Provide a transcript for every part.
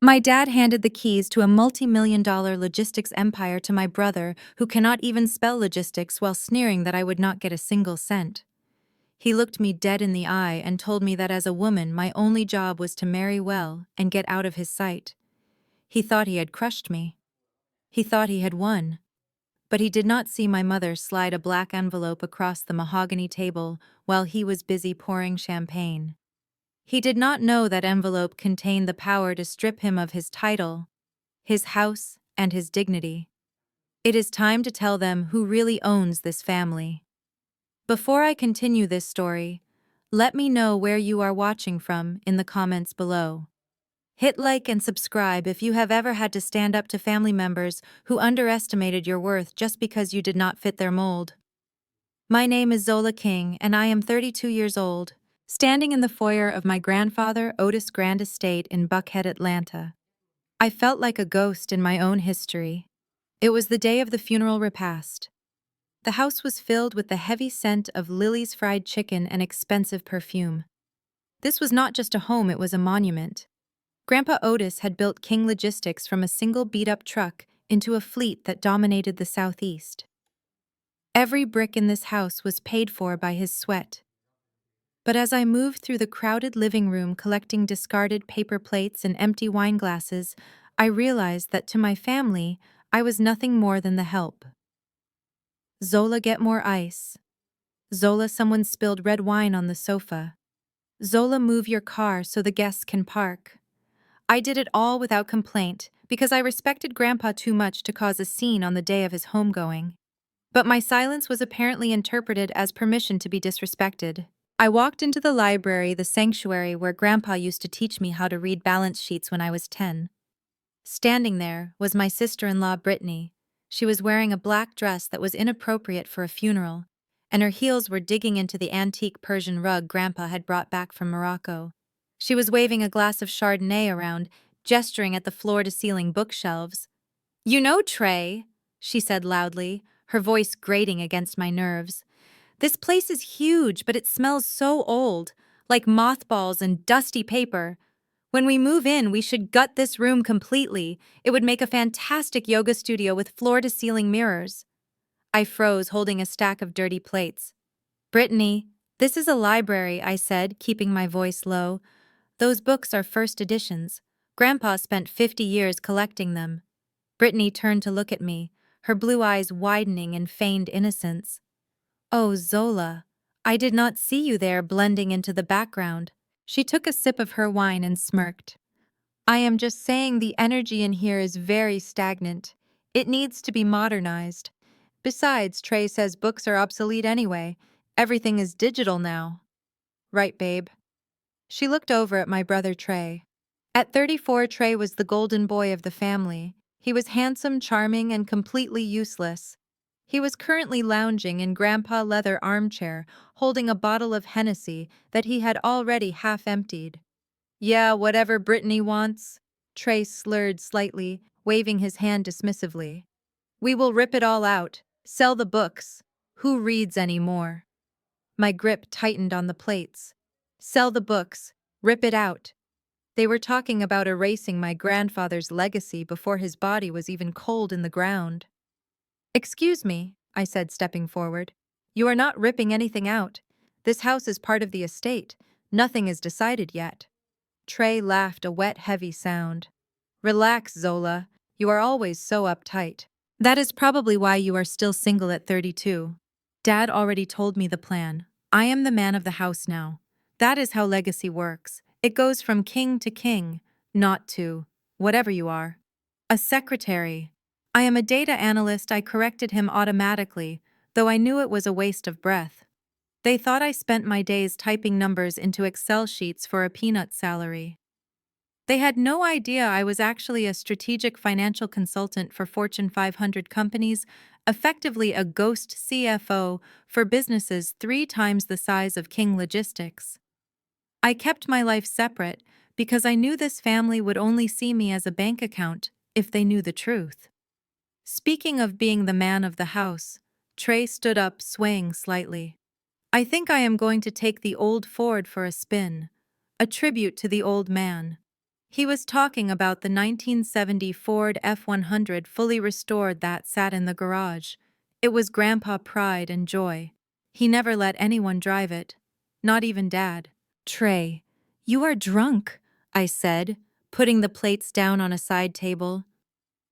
My dad handed the keys to a multi-million-dollar logistics empire to my brother, who cannot even spell logistics, while sneering that I would not get a single cent. He looked me dead in the eye and told me that as a woman my only job was to marry well and get out of his sight. He thought he had crushed me. He thought he had won. But he did not see my mother slide a black envelope across the mahogany table while he was busy pouring champagne. He did not know that envelope contained the power to strip him of his title, his house, and his dignity. It is time to tell them who really owns this family. Before I continue this story, let me know where you are watching from in the comments below. Hit like and subscribe if you have ever had to stand up to family members who underestimated your worth just because you did not fit their mold. My name is Zola King, and I am 32 years old, standing in the foyer of my grandfather Otis' grand estate in Buckhead, Atlanta. I felt like a ghost in my own history. It was the day of the funeral repast. The house was filled with the heavy scent of Lily's fried chicken and expensive perfume. This was not just a home, it was a monument. Grandpa Otis had built King Logistics from a single beat-up truck into a fleet that dominated the Southeast. Every brick in this house was paid for by his sweat. But as I moved through the crowded living room collecting discarded paper plates and empty wine glasses, I realized that to my family, I was nothing more than the help. Zola, get more ice. Zola, someone spilled red wine on the sofa. Zola, move your car so the guests can park. I did it all without complaint because I respected Grandpa too much to cause a scene on the day of his homegoing. But my silence was apparently interpreted as permission to be disrespected. I walked into the library, the sanctuary where Grandpa used to teach me how to read balance sheets when I was 10. Standing there was my sister-in-law, Brittany. She was wearing a black dress that was inappropriate for a funeral, and her heels were digging into the antique Persian rug Grandpa had brought back from Morocco. She was waving a glass of Chardonnay around, gesturing at the floor-to-ceiling bookshelves. "You know, Trey," she said loudly, her voice grating against my nerves. "This place is huge, but it smells so old, like mothballs and dusty paper. When we move in, we should gut this room completely. It would make a fantastic yoga studio with floor-to-ceiling mirrors." I froze, holding a stack of dirty plates. "Brittany, this is a library," I said, keeping my voice low. "Those books are first editions. Grandpa spent 50 years collecting them." Brittany turned to look at me, her blue eyes widening in feigned innocence. "Oh, Zola, I did not see you there blending into the background." She took a sip of her wine and smirked. "I am just saying the energy in here is very stagnant. It needs to be modernized. Besides, Trey says books are obsolete anyway. Everything is digital now." "Right, babe." She looked over at my brother Trey. At 34, Trey was the golden boy of the family. He was handsome, charming, and completely useless. He was currently lounging in Grandpa leather armchair, holding a bottle of Hennessy that he had already half emptied. "Yeah, whatever Brittany wants," Trey slurred slightly, waving his hand dismissively. "We will rip it all out, sell the books. Who reads anymore?" My grip tightened on the plates. Sell the books, rip it out. They were talking about erasing my grandfather's legacy before his body was even cold in the ground. "Excuse me," I said, stepping forward. "You are not ripping anything out. This house is part of the estate. Nothing is decided yet." Trey laughed, a wet, heavy sound. "Relax, Zola. You are always so uptight. That is probably why you are still single at 32. Dad already told me the plan. I am the man of the house now. That is how legacy works. It goes from king to king, not to, whatever you are, a secretary." "I am a data analyst," I corrected him automatically, though I knew it was a waste of breath. They thought I spent my days typing numbers into Excel sheets for a peanut salary. They had no idea I was actually a strategic financial consultant for Fortune 500 companies, effectively a ghost CFO for businesses 3 times the size of King Logistics. I kept my life separate because I knew this family would only see me as a bank account if they knew the truth. Speaking of being the man of the house, Trey stood up, swaying slightly. "I think I am going to take the old Ford for a spin, a tribute to the old man." He was talking about the 1970 Ford F-100 fully restored that sat in the garage. It was Grandpa pride and joy. He never let anyone drive it, not even Dad. Trey, you are drunk, I said, putting the plates down on a side table.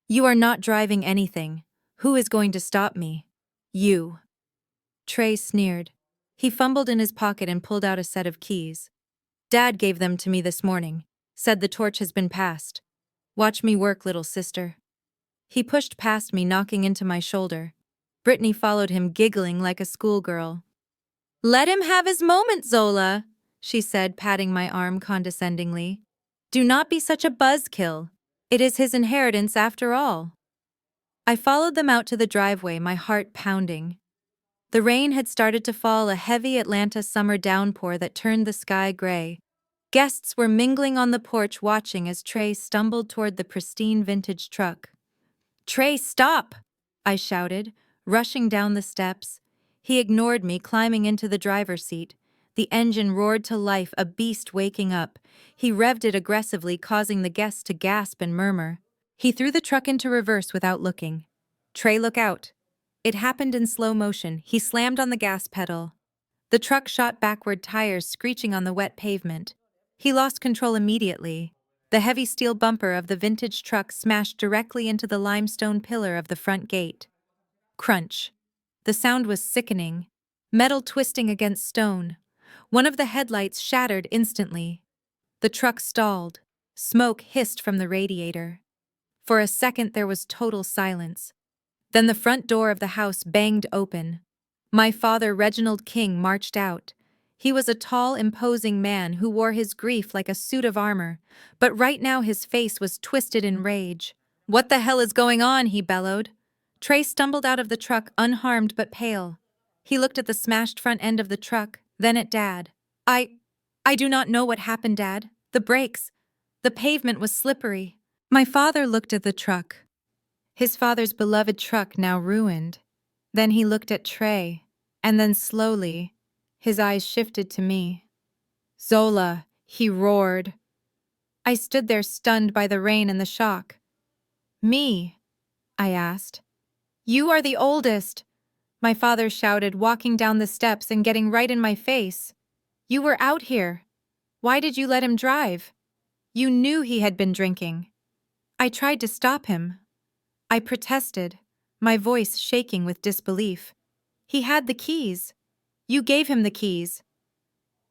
You are not driving anything. Who is going to stop me? You. Trey sneered. He fumbled in his pocket and pulled out a set of keys. Dad gave them to me this morning. Said the torch has been passed. Watch me work, little sister. He pushed past me, knocking into my shoulder. Brittany followed him, giggling like a schoolgirl. Let him have his moment, Zola, she said, patting my arm condescendingly. Do not be such a buzzkill. It is his inheritance after all. I followed them out to the driveway, my heart pounding. The rain had started to fall, a heavy Atlanta summer downpour that turned the sky gray. Guests were mingling on the porch, watching as Trey stumbled toward the pristine vintage truck. Trey, stop! I shouted, rushing down the steps. He ignored me, climbing into the driver's seat. The engine roared to life, a beast waking up. He revved it aggressively, causing the guests to gasp and murmur. He threw the truck into reverse without looking. Trey, look out. It happened in slow motion. He slammed on the gas pedal. The truck shot backward, tires screeching on the wet pavement. He lost control immediately. The heavy steel bumper of the vintage truck smashed directly into the limestone pillar of the front gate. Crunch. The sound was sickening. Metal twisting against stone. One of the headlights shattered instantly. The truck stalled. Smoke hissed from the radiator. For a second there was total silence. Then the front door of the house banged open. My father, Reginald King, marched out. He was a tall, imposing man who wore his grief like a suit of armor, but right now his face was twisted in rage. What the hell is going on? He bellowed. Trey stumbled out of the truck, unharmed but pale. He looked at the smashed front end of the truck, then at Dad. I do not know what happened, Dad. The brakes. The pavement was slippery. My father looked at the truck. His father's beloved truck now ruined. Then he looked at Trey, and then slowly, his eyes shifted to me. Zola, he roared. I stood there stunned by the rain and the shock. Me? I asked. You are the oldest, my father shouted, walking down the steps and getting right in my face. You were out here. Why did you let him drive? You knew he had been drinking. I tried to stop him. I protested, my voice shaking with disbelief. He had the keys. You gave him the keys.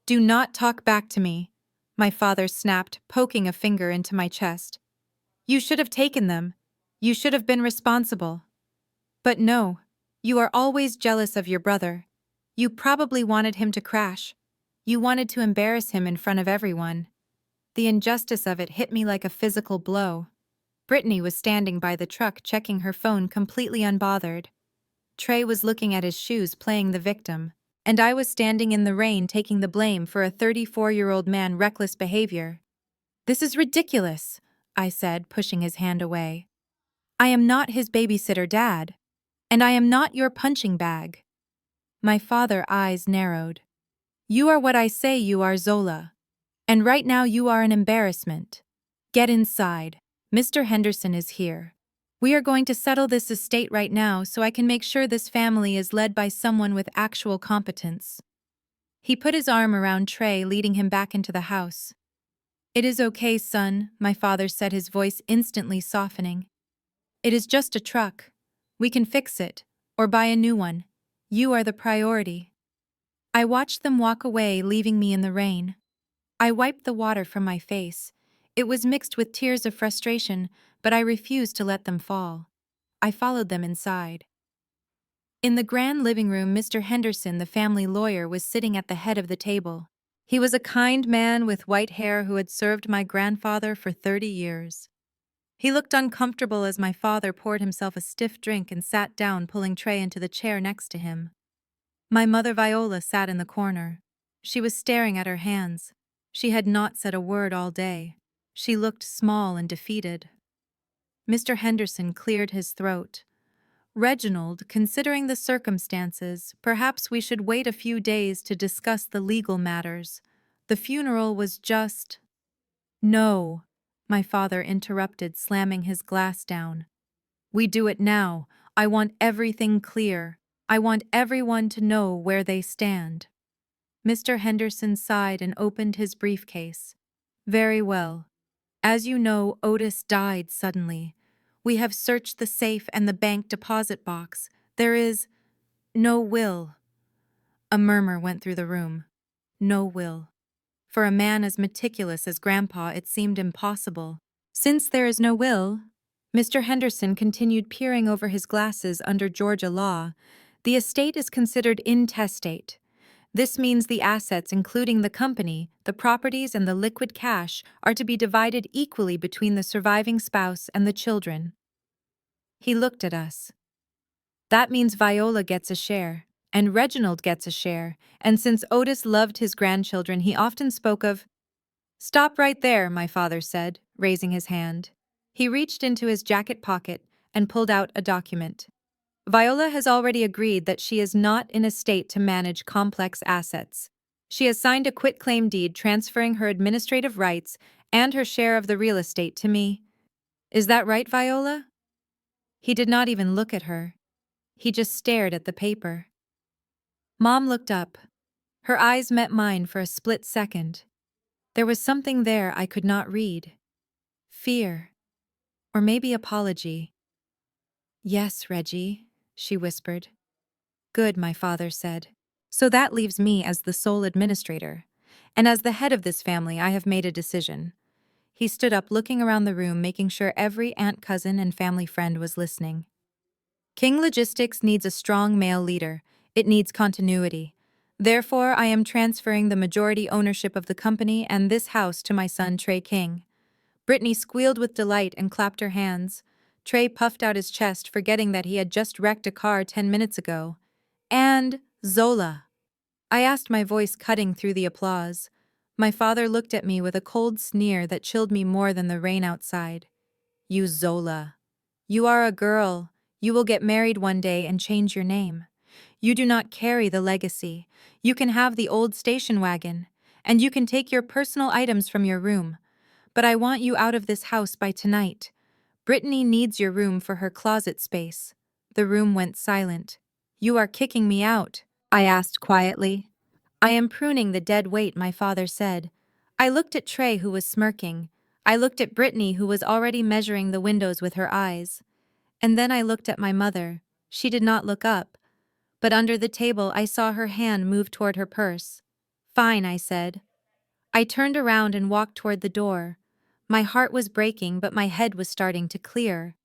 Do not talk back to me, my father snapped, poking a finger into my chest. You should have taken them. You should have been responsible. But no, you are always jealous of your brother. You probably wanted him to crash. You wanted to embarrass him in front of everyone. The injustice of it hit me like a physical blow. Brittany was standing by the truck, checking her phone, completely unbothered. Trey was looking at his shoes, playing the victim, and I was standing in the rain, taking the blame for a 34-year-old man's reckless behavior. This is ridiculous, I said, pushing his hand away. I am not his babysitter, Dad, and I am not your punching bag. My father's eyes narrowed. You are what I say you are, Zola. And right now you are an embarrassment. Get inside. Mr. Henderson is here. We are going to settle this estate right now so I can make sure this family is led by someone with actual competence. He put his arm around Trey, leading him back into the house. It is okay, son, my father said, his voice instantly softening. It is just a truck. We can fix it, or buy a new one. You are the priority. I watched them walk away, leaving me in the rain. I wiped the water from my face. It was mixed with tears of frustration, but I refused to let them fall. I followed them inside. In the grand living room, Mr. Henderson, the family lawyer, was sitting at the head of the table. He was a kind man with white hair who had served my grandfather for 30 years. He looked uncomfortable as my father poured himself a stiff drink and sat down, pulling Trey into the chair next to him. My mother Viola sat in the corner. She was staring at her hands. She had not said a word all day. She looked small and defeated. Mr. Henderson cleared his throat. Reginald, considering the circumstances, perhaps we should wait a few days to discuss the legal matters. The funeral was just... No, My father interrupted, slamming his glass down. We do it now. I want everything clear. I want everyone to know where they stand. Mr. Henderson sighed and opened his briefcase. Very well. As you know, Otis died suddenly. We have searched the safe and the bank deposit box. There is no will. A murmur went through the room. No will. For a man as meticulous as Grandpa, it seemed impossible. Since there is no will, Mr. Henderson continued peering over his glasses under Georgia law, the estate is considered intestate. This means the assets, including the company, the properties, and the liquid cash, are to be divided equally between the surviving spouse and the children. He looked at us. That means Viola gets a share, and Reginald gets a share, and since Otis loved his grandchildren, he often spoke of— Stop right there, my father said, raising his hand. He reached into his jacket pocket and pulled out a document. Viola has already agreed that she is not in a state to manage complex assets. She has signed a quitclaim deed transferring her administrative rights and her share of the real estate to me. Is that right, Viola? He did not even look at her. He just stared at the paper. Mom looked up. Her eyes met mine for a split second. There was something there I could not read. Fear. Or maybe apology. Yes, Reggie, she whispered. Good, my father said. So that leaves me as the sole administrator. And as the head of this family, I have made a decision. He stood up, looking around the room, making sure every aunt, cousin, and family friend was listening. King Logistics needs a strong male leader. It needs continuity. Therefore, I am transferring the majority ownership of the company and this house to my son, Trey King. Brittany squealed with delight and clapped her hands. Trey puffed out his chest, forgetting that he had just wrecked a car 10 minutes ago. And Zola. I asked, my voice cutting through the applause. My father looked at me with a cold sneer that chilled me more than the rain outside. You Zola. You are a girl. You will get married one day and change your name. You do not carry the legacy. You can have the old station wagon, and you can take your personal items from your room. But I want you out of this house by tonight. Brittany needs your room for her closet space. The room went silent. You are kicking me out, I asked quietly. I am pruning the dead weight, my father said. I looked at Trey, who was smirking. I looked at Brittany, who was already measuring the windows with her eyes. And then I looked at my mother. She did not look up. But under the table I saw her hand move toward her purse. Fine, I said. I turned around and walked toward the door. My heart was breaking, but my head was starting to clear.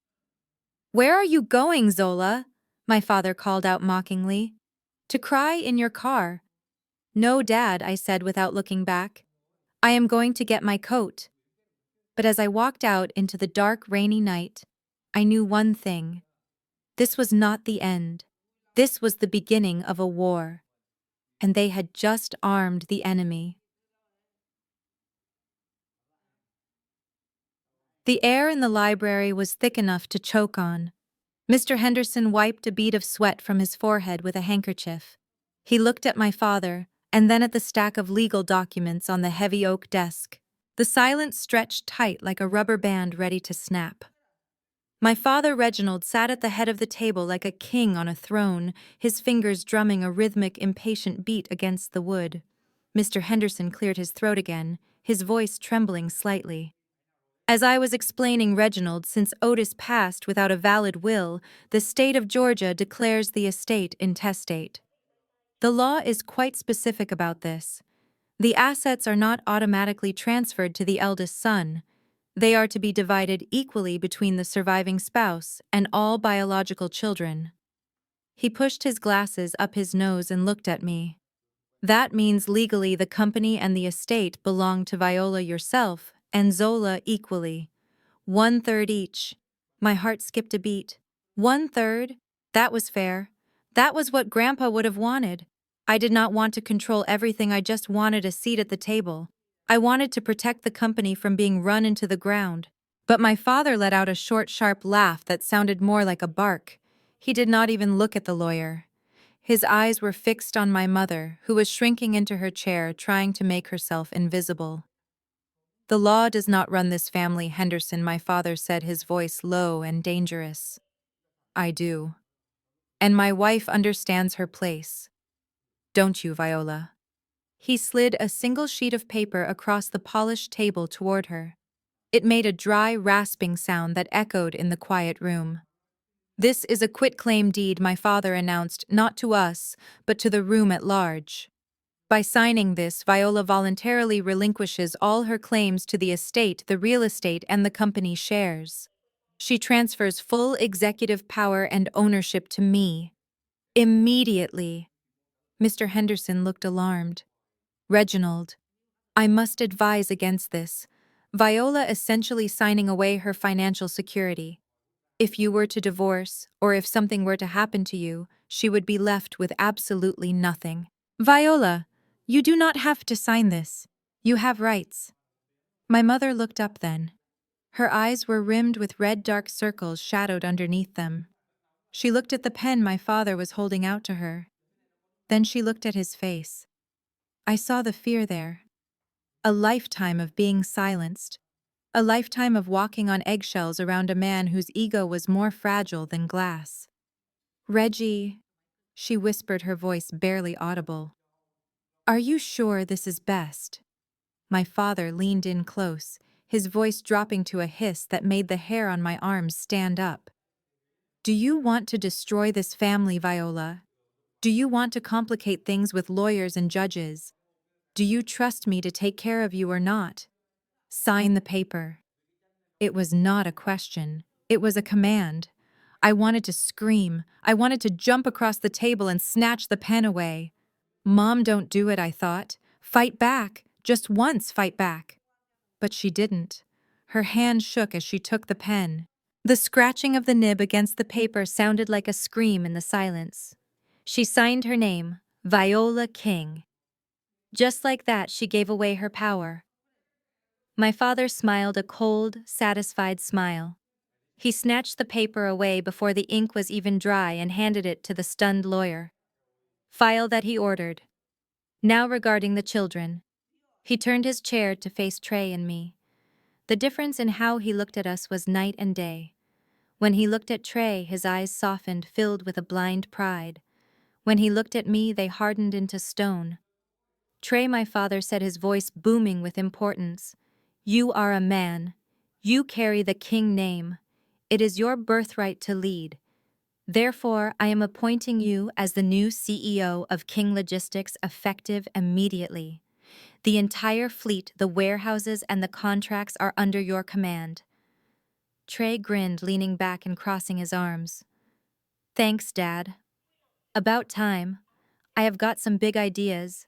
Where are you going, Zola? My father called out mockingly. To cry in your car. No, Dad, I said without looking back. I am going to get my coat. But as I walked out into the dark, rainy night, I knew one thing. This was not the end. This was the beginning of a war. And they had just armed the enemy. The air in the library was thick enough to choke on. Mr. Henderson wiped a bead of sweat from his forehead with a handkerchief. He looked at my father, and then at the stack of legal documents on the heavy oak desk. The silence stretched tight like a rubber band ready to snap. My father, Reginald, sat at the head of the table like a king on a throne, his fingers drumming a rhythmic, impatient beat against the wood. Mr. Henderson cleared his throat again, his voice trembling slightly. As I was explaining, Reginald, since Otis passed without a valid will, the state of Georgia declares the estate intestate. The law is quite specific about this. The assets are not automatically transferred to the eldest son. They are to be divided equally between the surviving spouse and all biological children. He pushed his glasses up his nose and looked at me. That means legally the company and the estate belong to Viola, yourself, and Zola equally. 1/3 each. My heart skipped a beat. 1/3? That was fair. That was what Grandpa would have wanted. I did not want to control everything, I just wanted a seat at the table. I wanted to protect the company from being run into the ground. But my father let out a short, sharp laugh that sounded more like a bark. He did not even look at the lawyer. His eyes were fixed on my mother, who was shrinking into her chair, trying to make herself invisible. The law does not run this family, Henderson, my father said, his voice low and dangerous. I do. And my wife understands her place. Don't you, Viola? He slid a single sheet of paper across the polished table toward her. It made a dry, rasping sound that echoed in the quiet room. This is a quitclaim deed, my father announced, not to us, but to the room at large. By signing this, Viola voluntarily relinquishes all her claims to the estate, the real estate, and the company shares. She transfers full executive power and ownership to me. Immediately. Mr. Henderson looked alarmed. Reginald, I must advise against this. Viola essentially signing away her financial security. If you were to divorce, or if something were to happen to you, she would be left with absolutely nothing. Viola, you do not have to sign this. You have rights. My mother looked up then. Her eyes were rimmed with red dark circles shadowed underneath them. She looked at the pen my father was holding out to her. Then she looked at his face. I saw the fear there. A lifetime of being silenced. A lifetime of walking on eggshells around a man whose ego was more fragile than glass. Reggie, she whispered, her voice barely audible. Are you sure this is best? My father leaned in close, his voice dropping to a hiss that made the hair on my arms stand up. Do you want to destroy this family, Viola? Do you want to complicate things with lawyers and judges? Do you trust me to take care of you or not? Sign the paper. It was not a question. It was a command. I wanted to scream. I wanted to jump across the table and snatch the pen away. Mom, don't do it, I thought. Fight back. Just once fight back. But she didn't. Her hand shook as she took the pen. The scratching of the nib against the paper sounded like a scream in the silence. She signed her name, Viola King. Just like that, she gave away her power. My father smiled a cold, satisfied smile. He snatched the paper away before the ink was even dry and handed it to the stunned lawyer. File that he ordered. Now regarding the children. He turned his chair to face Trey and me. The difference in how he looked at us was night and day. When he looked at Trey, his eyes softened, filled with a blind pride. When he looked at me, they hardened into stone. Trey, my father said, his voice booming with importance. You are a man. You carry the King name. It is your birthright to lead. Therefore, I am appointing you as the new CEO of King Logistics, effective immediately. The entire fleet, the warehouses, and the contracts are under your command. Trey grinned, leaning back and crossing his arms. Thanks, Dad. About time. I have got some big ideas.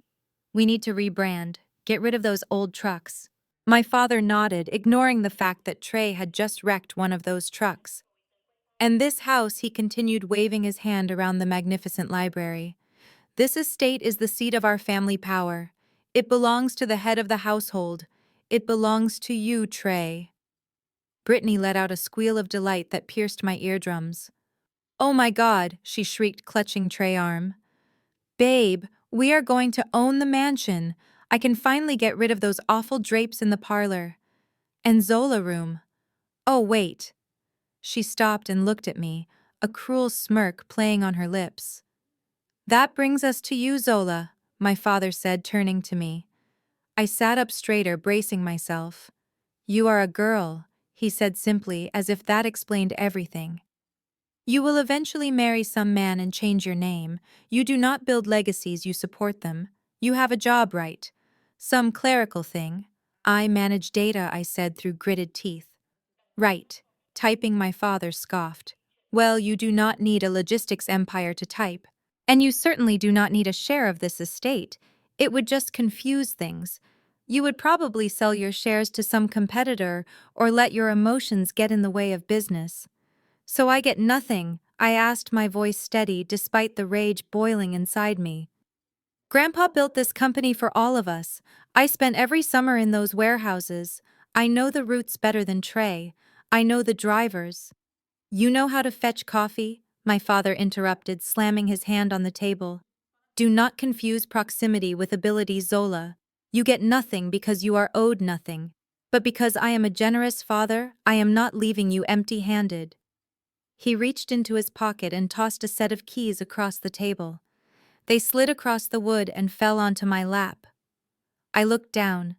We need to rebrand, get rid of those old trucks. My father nodded, ignoring the fact that Trey had just wrecked one of those trucks. And this house, he continued, waving his hand around the magnificent library. This estate is the seat of our family power. It belongs to the head of the household. It belongs to you, Trey. Brittany let out a squeal of delight that pierced my eardrums. Oh my God, she shrieked, clutching Trey's arm. Babe, we are going to own the mansion. I can finally get rid of those awful drapes in the parlor. And Zola room. Oh, wait. She stopped and looked at me, a cruel smirk playing on her lips. That brings us to you, Zola, my father said, turning to me. I sat up straighter, bracing myself. You are a girl, he said simply, as if that explained everything. You will eventually marry some man and change your name. You do not build legacies, you support them. You have a job, right? Some clerical thing. I manage data, I said through gritted teeth. Right. Typing, my father scoffed. Well, you do not need a logistics empire to type. And you certainly do not need a share of this estate. It would just confuse things. You would probably sell your shares to some competitor or let your emotions get in the way of business. So I get nothing, I asked, my voice steady despite the rage boiling inside me. Grandpa built this company for all of us. I spent every summer in those warehouses. I know the routes better than Trey. I know the drivers. You know how to fetch coffee? My father interrupted, slamming his hand on the table. Do not confuse proximity with ability, Zola. You get nothing because you are owed nothing. But because I am a generous father, I am not leaving you empty-handed. He reached into his pocket and tossed a set of keys across the table. They slid across the wood and fell onto my lap. I looked down.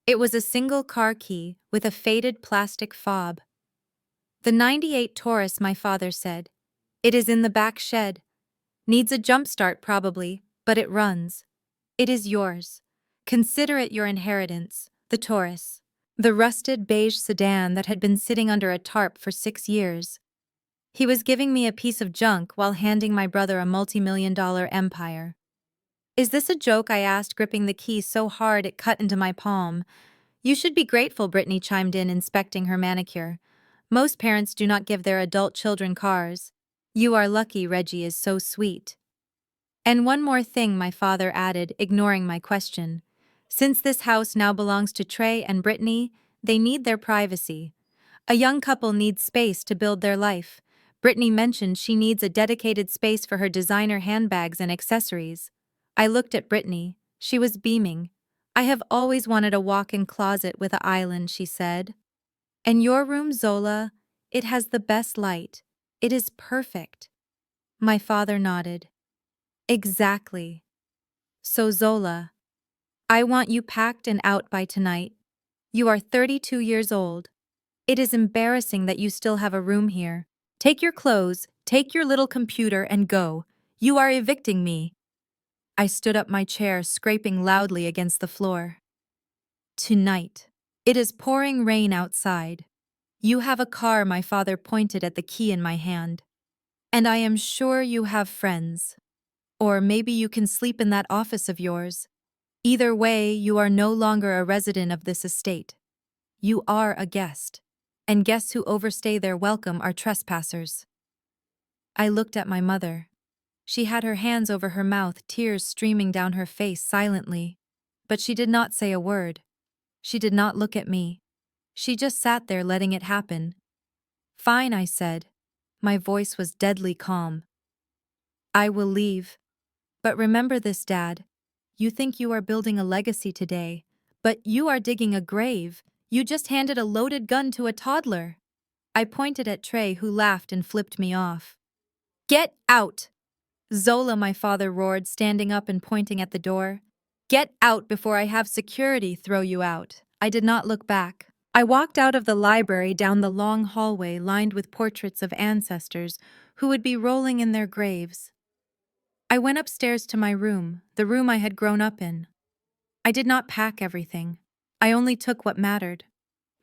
It was a single car key with a faded plastic fob. The '98 Taurus, my father said. It is in the back shed. Needs a jump start probably, but it runs. It is yours. Consider it your inheritance, the Taurus. The rusted beige sedan that had been sitting under a tarp for 6 years. He was giving me a piece of junk while handing my brother a multi-million-dollar empire. Is this a joke? I asked, gripping the key so hard it cut into my palm. You should be grateful, Brittany chimed in, inspecting her manicure. Most parents do not give their adult children cars. You are lucky, Reggie is so sweet. And one more thing, my father added, ignoring my question. Since this house now belongs to Trey and Brittany, they need their privacy. A young couple needs space to build their life. Brittany mentioned she needs a dedicated space for her designer handbags and accessories. I looked at Brittany. She was beaming. I have always wanted a walk-in closet with an island, she said. And your room, Zola? It has the best light. It is perfect. My father nodded. Exactly. So Zola, I want you packed and out by tonight. You are 32 years old. It is embarrassing that you still have a room here. Take your clothes, take your little computer, and go. You are evicting me. I stood up my chair, scraping loudly against the floor. Tonight. It is pouring rain outside. You have a car, my father pointed at the key in my hand. And I am sure you have friends. Or maybe you can sleep in that office of yours. Either way, you are no longer a resident of this estate. You are a guest. And guests who overstay their welcome are trespassers. I looked at my mother. She had her hands over her mouth, tears streaming down her face silently. But she did not say a word. She did not look at me. She just sat there letting it happen. Fine, I said. My voice was deadly calm. I will leave. But remember this, Dad. You think you are building a legacy today, but you are digging a grave. You just handed a loaded gun to a toddler. I pointed at Trey, who laughed and flipped me off. Get out! Zola, my father roared, standing up and pointing at the door. Get out before I have security throw you out. I did not look back. I walked out of the library down the long hallway lined with portraits of ancestors who would be rolling in their graves. I went upstairs to my room, the room I had grown up in. I did not pack everything. I only took what mattered.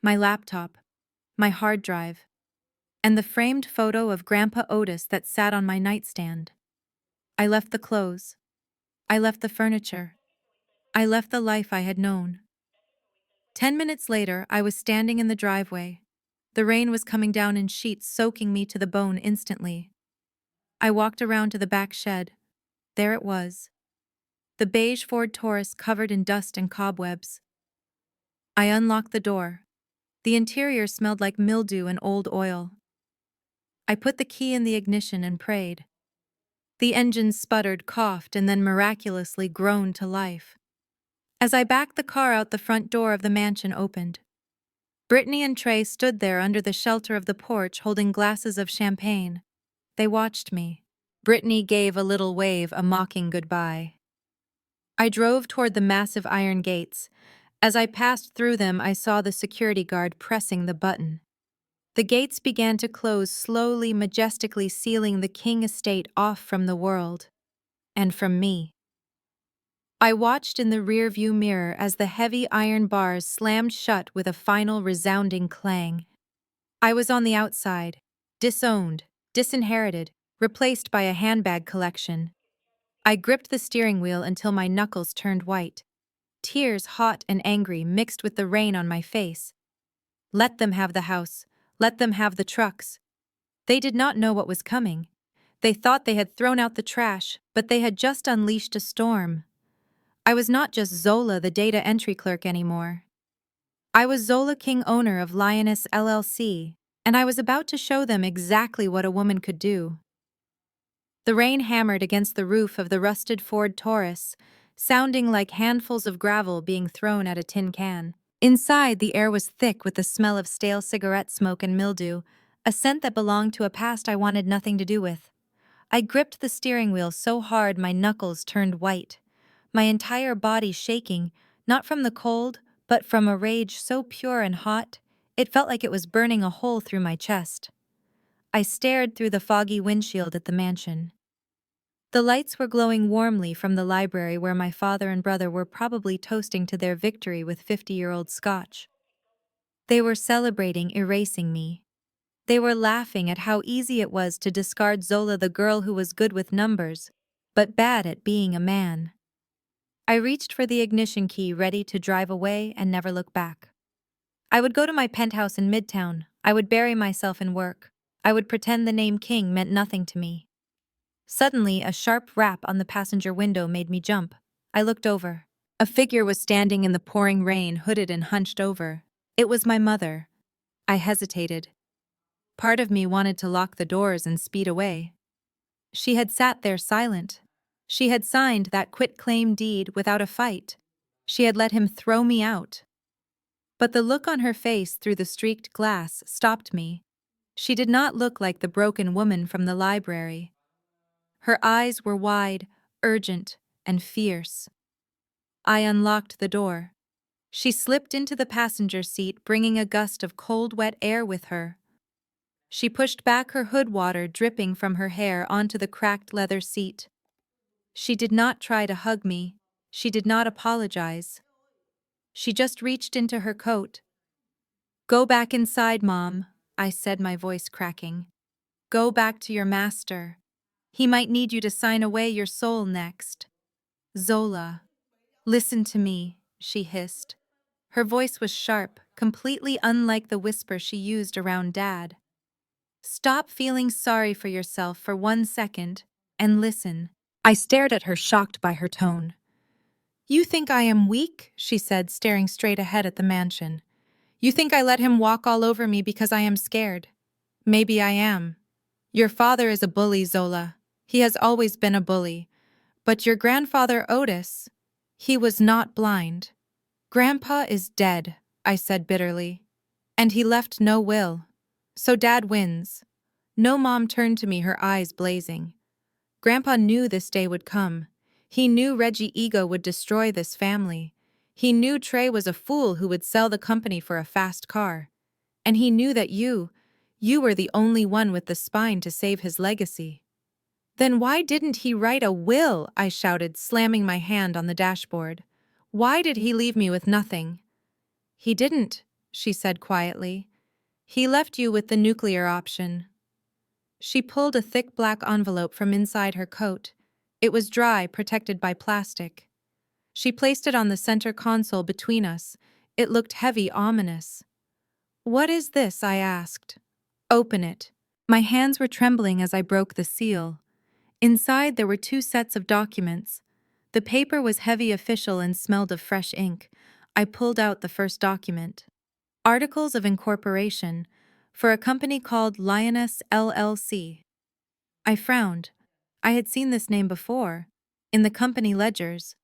My laptop, my hard drive, and the framed photo of Grandpa Otis that sat on my nightstand. I left the clothes. I left the furniture. I left the life I had known. 10 minutes later, I was standing in the driveway. The rain was coming down in sheets, soaking me to the bone instantly. I walked around to the back shed. There it was. The beige Ford Taurus covered in dust and cobwebs. I unlocked the door. The interior smelled like mildew and old oil. I put the key in the ignition and prayed. The engine sputtered, coughed, and then miraculously groaned to life. As I backed the car out, the front door of the mansion opened. Brittany and Trey stood there under the shelter of the porch, holding glasses of champagne. They watched me. Brittany gave a little wave, a mocking goodbye. I drove toward the massive iron gates. As I passed through them, I saw the security guard pressing the button. The gates began to close slowly, majestically, sealing the King estate off from the world. And from me. I watched in the rearview mirror as the heavy iron bars slammed shut with a final resounding clang. I was on the outside, disowned, disinherited, replaced by a handbag collection. I gripped the steering wheel until my knuckles turned white. Tears, hot and angry, mixed with the rain on my face. Let them have the house. Let them have the trucks. They did not know what was coming. They thought they had thrown out the trash, but they had just unleashed a storm. I was not just Zola, the data entry clerk, anymore. I was Zola King, owner of Lioness LLC, and I was about to show them exactly what a woman could do. The rain hammered against the roof of the rusted Ford Taurus, sounding like handfuls of gravel being thrown at a tin can. Inside, the air was thick with the smell of stale cigarette smoke and mildew, a scent that belonged to a past I wanted nothing to do with. I gripped the steering wheel so hard my knuckles turned white, my entire body shaking, not from the cold, but from a rage so pure and hot, it felt like it was burning a hole through my chest. I stared through the foggy windshield at the mansion. The lights were glowing warmly from the library where my father and brother were probably toasting to their victory with 50-year-old scotch. They were celebrating erasing me. They were laughing at how easy it was to discard Zola, the girl who was good with numbers, but bad at being a man. I reached for the ignition key, ready to drive away and never look back. I would go to my penthouse in Midtown. I would bury myself in work. I would pretend the name King meant nothing to me. Suddenly, a sharp rap on the passenger window made me jump. I looked over. A figure was standing in the pouring rain, hooded and hunched over. It was my mother. I hesitated. Part of me wanted to lock the doors and speed away. She had sat there silent. She had signed that quitclaim deed without a fight. She had let him throw me out. But the look on her face through the streaked glass stopped me. She did not look like the broken woman from the library. Her eyes were wide, urgent, and fierce. I unlocked the door. She slipped into the passenger seat, bringing a gust of cold, wet air with her. She pushed back her hood, water dripping from her hair onto the cracked leather seat. She did not try to hug me. She did not apologize. She just reached into her coat. "Go back inside, Mom," I said, my voice cracking. "Go back to your master. He might need you to sign away your soul next." "Zola, listen to me," she hissed. Her voice was sharp, completely unlike the whisper she used around Dad. "Stop feeling sorry for yourself for 1 second and listen." I stared at her, shocked by her tone. "You think I am weak?" she said, staring straight ahead at the mansion. "You think I let him walk all over me because I am scared? Maybe I am. Your father is a bully, Zola. He has always been a bully. But your grandfather Otis, he was not blind. Grandpa is dead," I said bitterly. "And he left no will. So Dad wins." No, Mom turned to me, her eyes blazing. Grandpa knew this day would come. He knew Reggie Ego would destroy this family. He knew Trey was a fool who would sell the company for a fast car. And he knew that you were the only one with the spine to save his legacy. "Then why didn't he write a will?" I shouted, slamming my hand on the dashboard. "Why did he leave me with nothing?" "He didn't," she said quietly. "He left you with the nuclear option." She pulled a thick black envelope from inside her coat. It was dry, protected by plastic. She placed it on the center console between us. It looked heavy, ominous. "What is this?" I asked. "Open it." My hands were trembling as I broke the seal. Inside there were 2 sets of documents. The paper was heavy, official, and smelled of fresh ink. I pulled out the first document. Articles of incorporation for a company called Lioness LLC. I frowned. I had seen this name before, in the company ledgers.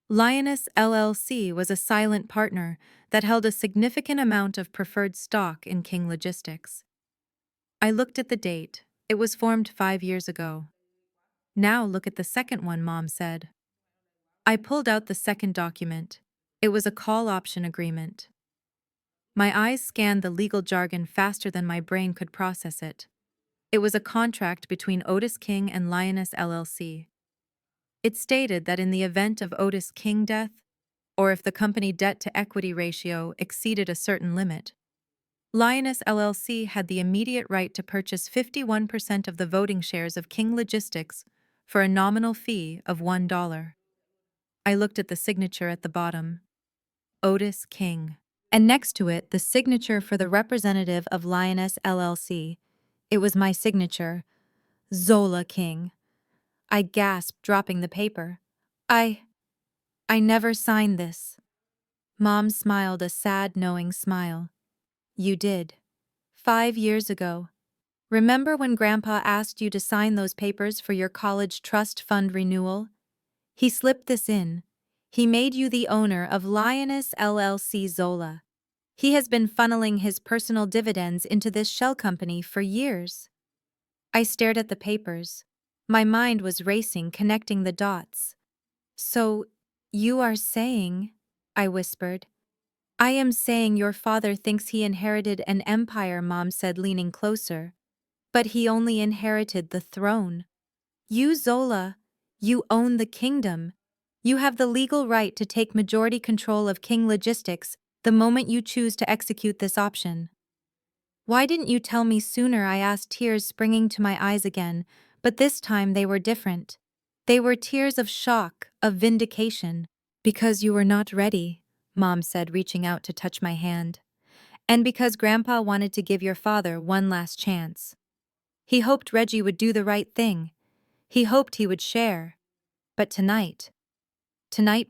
Lioness LLC was a silent partner that held a significant amount of preferred stock in King Logistics. I looked at the date. It was formed 5 years ago. "Now look at the second one," Mom said. I pulled out the second document. It was a call option agreement. My eyes scanned the legal jargon faster than my brain could process it. It was a contract between Otis King and Lioness LLC. It stated that in the event of Otis King death, or if the company debt-to-equity ratio exceeded a certain limit, Lioness LLC had the immediate right to purchase 51% of the voting shares of King Logistics for a nominal fee of $1. I looked at the signature at the bottom. Otis King. And next to it, the signature for the representative of Lioness LLC. It was my signature. Zola King. I gasped, dropping the paper. I never signed this." Mom smiled, a sad, knowing smile. "You did. 5 years ago. Remember when Grandpa asked you to sign those papers for your college trust fund renewal? He slipped this in. He made you the owner of Lioness LLC Zola. He has been funneling his personal dividends into this shell company for years. I stared at the papers. My mind was racing, connecting the dots. So, you are saying, I whispered. I am saying your father thinks he inherited an empire, Mom said, leaning closer. But he only inherited the throne. You, Zola, you own the kingdom. You have the legal right to take majority control of King Logistics the moment you choose to execute this option. Why didn't you tell me sooner? I asked, tears springing to my eyes again, but this time they were different. They were tears of shock, of vindication. Because you were not ready, Mom said, reaching out to touch my hand. And because Grandpa wanted to give your father one last chance. He hoped Reggie would do the right thing. He hoped he would share. But tonight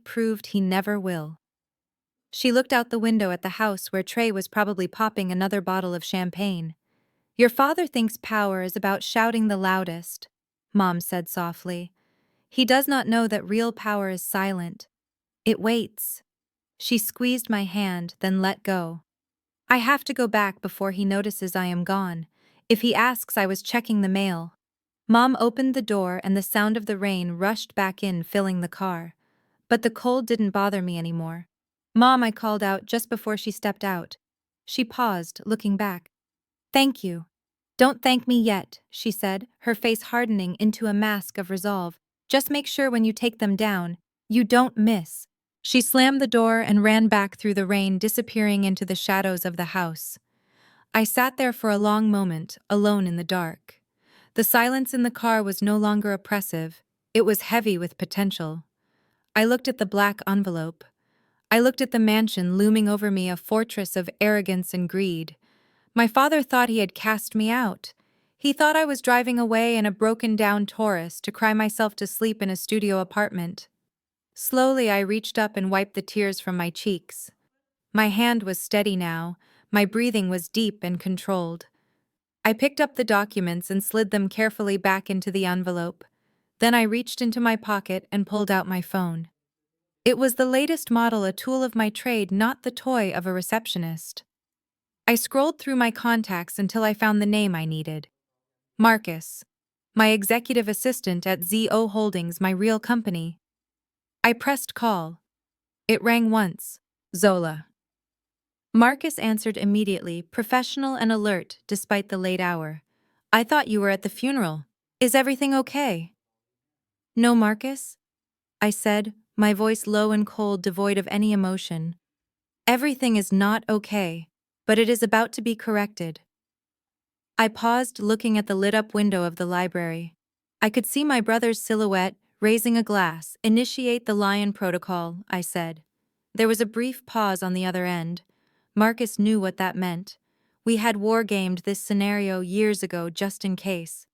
proved he never will. She looked out the window at the house where Trey was probably popping another bottle of champagne. Your father thinks power is about shouting the loudest, Mom said softly. He does not know that real power is silent. It waits. She squeezed my hand, then let go. I have to go back before he notices I am gone. If he asks, I was checking the mail. Mom opened the door and the sound of the rain rushed back in, filling the car. But the cold didn't bother me anymore. Mom, I called out just before she stepped out. She paused, looking back. Thank you. Don't thank me yet, she said, her face hardening into a mask of resolve. Just make sure when you take them down, you don't miss. She slammed the door and ran back through the rain, disappearing into the shadows of the house. I sat there for a long moment, alone in the dark. The silence in the car was no longer oppressive. It was heavy with potential. I looked at the black envelope. I looked at the mansion looming over me, a fortress of arrogance and greed. My father thought he had cast me out. He thought I was driving away in a broken-down Taurus to cry myself to sleep in a studio apartment. Slowly, I reached up and wiped the tears from my cheeks. My hand was steady now. My breathing was deep and controlled. I picked up the documents and slid them carefully back into the envelope. Then I reached into my pocket and pulled out my phone. It was the latest model, a tool of my trade, not the toy of a receptionist. I scrolled through my contacts until I found the name I needed. Marcus, my executive assistant at ZO Holdings, my real company. I pressed call. It rang once. Zola. Marcus answered immediately, professional and alert despite the late hour. I thought you were at the funeral. Is everything okay? No, Marcus, I said, my voice low and cold, devoid of any emotion. Everything is not okay, but it is about to be corrected. I paused, looking at the lit-up window of the library. I could see my brother's silhouette, raising a glass. Initiate the lion protocol, I said. There was a brief pause on the other end. Marcus knew what that meant. We had war-gamed this scenario years ago just in case.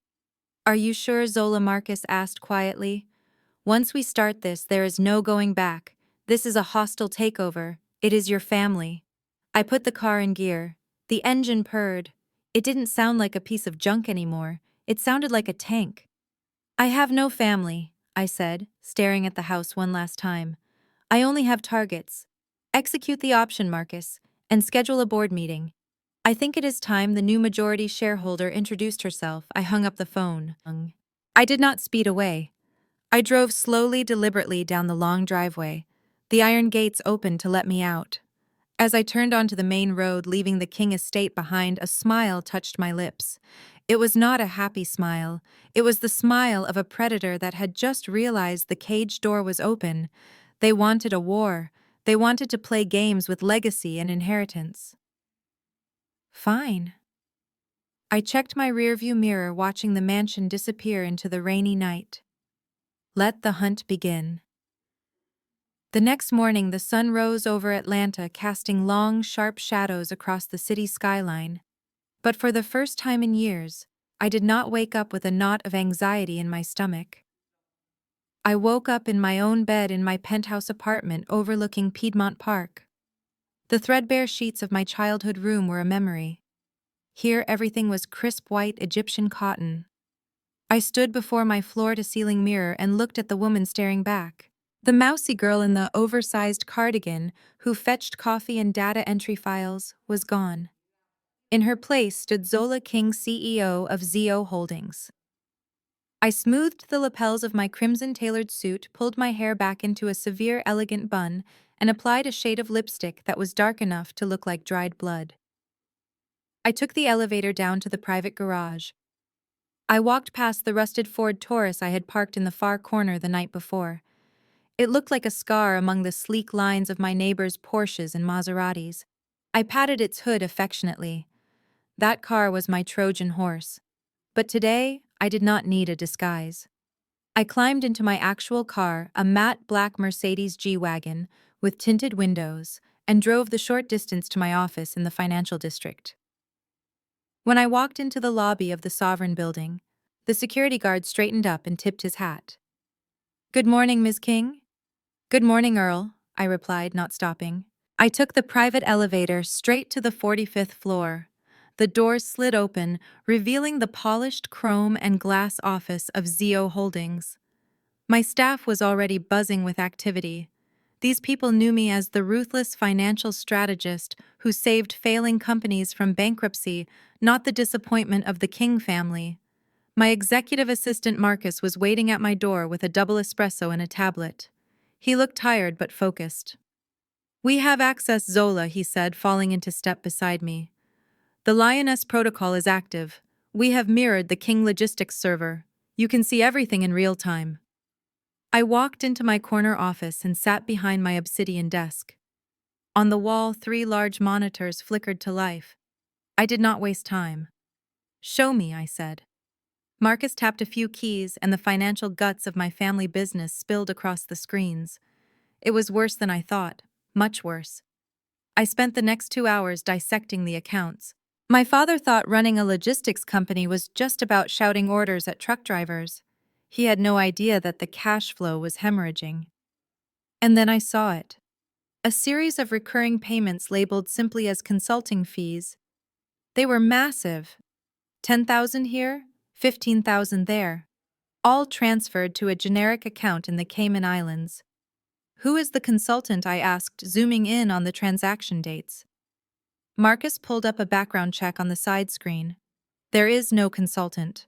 Are you sure, Zola? Marcus asked quietly. Once we start this, there is no going back. This is a hostile takeover. It is your family. I put the car in gear. The engine purred. It didn't sound like a piece of junk anymore. It sounded like a tank. I have no family, I said, staring at the house one last time. I only have targets. Execute the option, Marcus, and schedule a board meeting. I think it is time the new majority shareholder introduced herself. I hung up the phone. I did not speed away. I drove slowly, deliberately down the long driveway. The iron gates opened to let me out. As I turned onto the main road, leaving the King estate behind, a smile touched my lips. It was not a happy smile. It was the smile of a predator that had just realized the cage door was open. They wanted a war. They wanted to play games with legacy and inheritance. Fine. I checked my rearview mirror, watching the mansion disappear into the rainy night. Let the hunt begin. The next morning, the sun rose over Atlanta, casting long, sharp shadows across the city skyline. But for the first time in years, I did not wake up with a knot of anxiety in my stomach. I woke up in my own bed in my penthouse apartment overlooking Piedmont Park. The threadbare sheets of my childhood room were a memory. Here everything was crisp white Egyptian cotton. I stood before my floor-to-ceiling mirror and looked at the woman staring back. The mousy girl in the oversized cardigan, who fetched coffee and data entry files, was gone. In her place stood Zola King, CEO of ZO Holdings. I smoothed the lapels of my crimson-tailored suit, pulled my hair back into a severe, elegant bun, and applied a shade of lipstick that was dark enough to look like dried blood. I took the elevator down to the private garage. I walked past the rusted Ford Taurus I had parked in the far corner the night before. It looked like a scar among the sleek lines of my neighbors' Porsches and Maseratis. I patted its hood affectionately. That car was my Trojan horse. But today, I did not need a disguise. I climbed into my actual car, a matte black Mercedes G-Wagon, with tinted windows, and drove the short distance to my office in the financial district. When I walked into the lobby of the Sovereign Building, the security guard straightened up and tipped his hat. "Good morning, Ms. King." "Good morning, Earl," I replied, not stopping. I took the private elevator straight to the 45th floor. The doors slid open, revealing the polished chrome and glass office of ZO Holdings. My staff was already buzzing with activity. These people knew me as the ruthless financial strategist who saved failing companies from bankruptcy, not the disappointment of the King family. My executive assistant Marcus was waiting at my door with a double espresso and a tablet. He looked tired but focused. "We have access, Zola," he said, falling into step beside me. "The Lioness protocol is active. We have mirrored the King logistics server. You can see everything in real time." I walked into my corner office and sat behind my obsidian desk. On the wall, 3 large monitors flickered to life. I did not waste time. "Show me," I said. Marcus tapped a few keys, and the financial guts of my family business spilled across the screens. It was worse than I thought, much worse. I spent the next 2 hours dissecting the accounts. My father thought running a logistics company was just about shouting orders at truck drivers. He had no idea that the cash flow was hemorrhaging. And then I saw it. A series of recurring payments labeled simply as consulting fees. They were massive. 10,000 here, 15,000 there. All transferred to a generic account in the Cayman Islands. "Who is the consultant?" I asked, zooming in on the transaction dates. Marcus pulled up a background check on the side screen. "There is no consultant.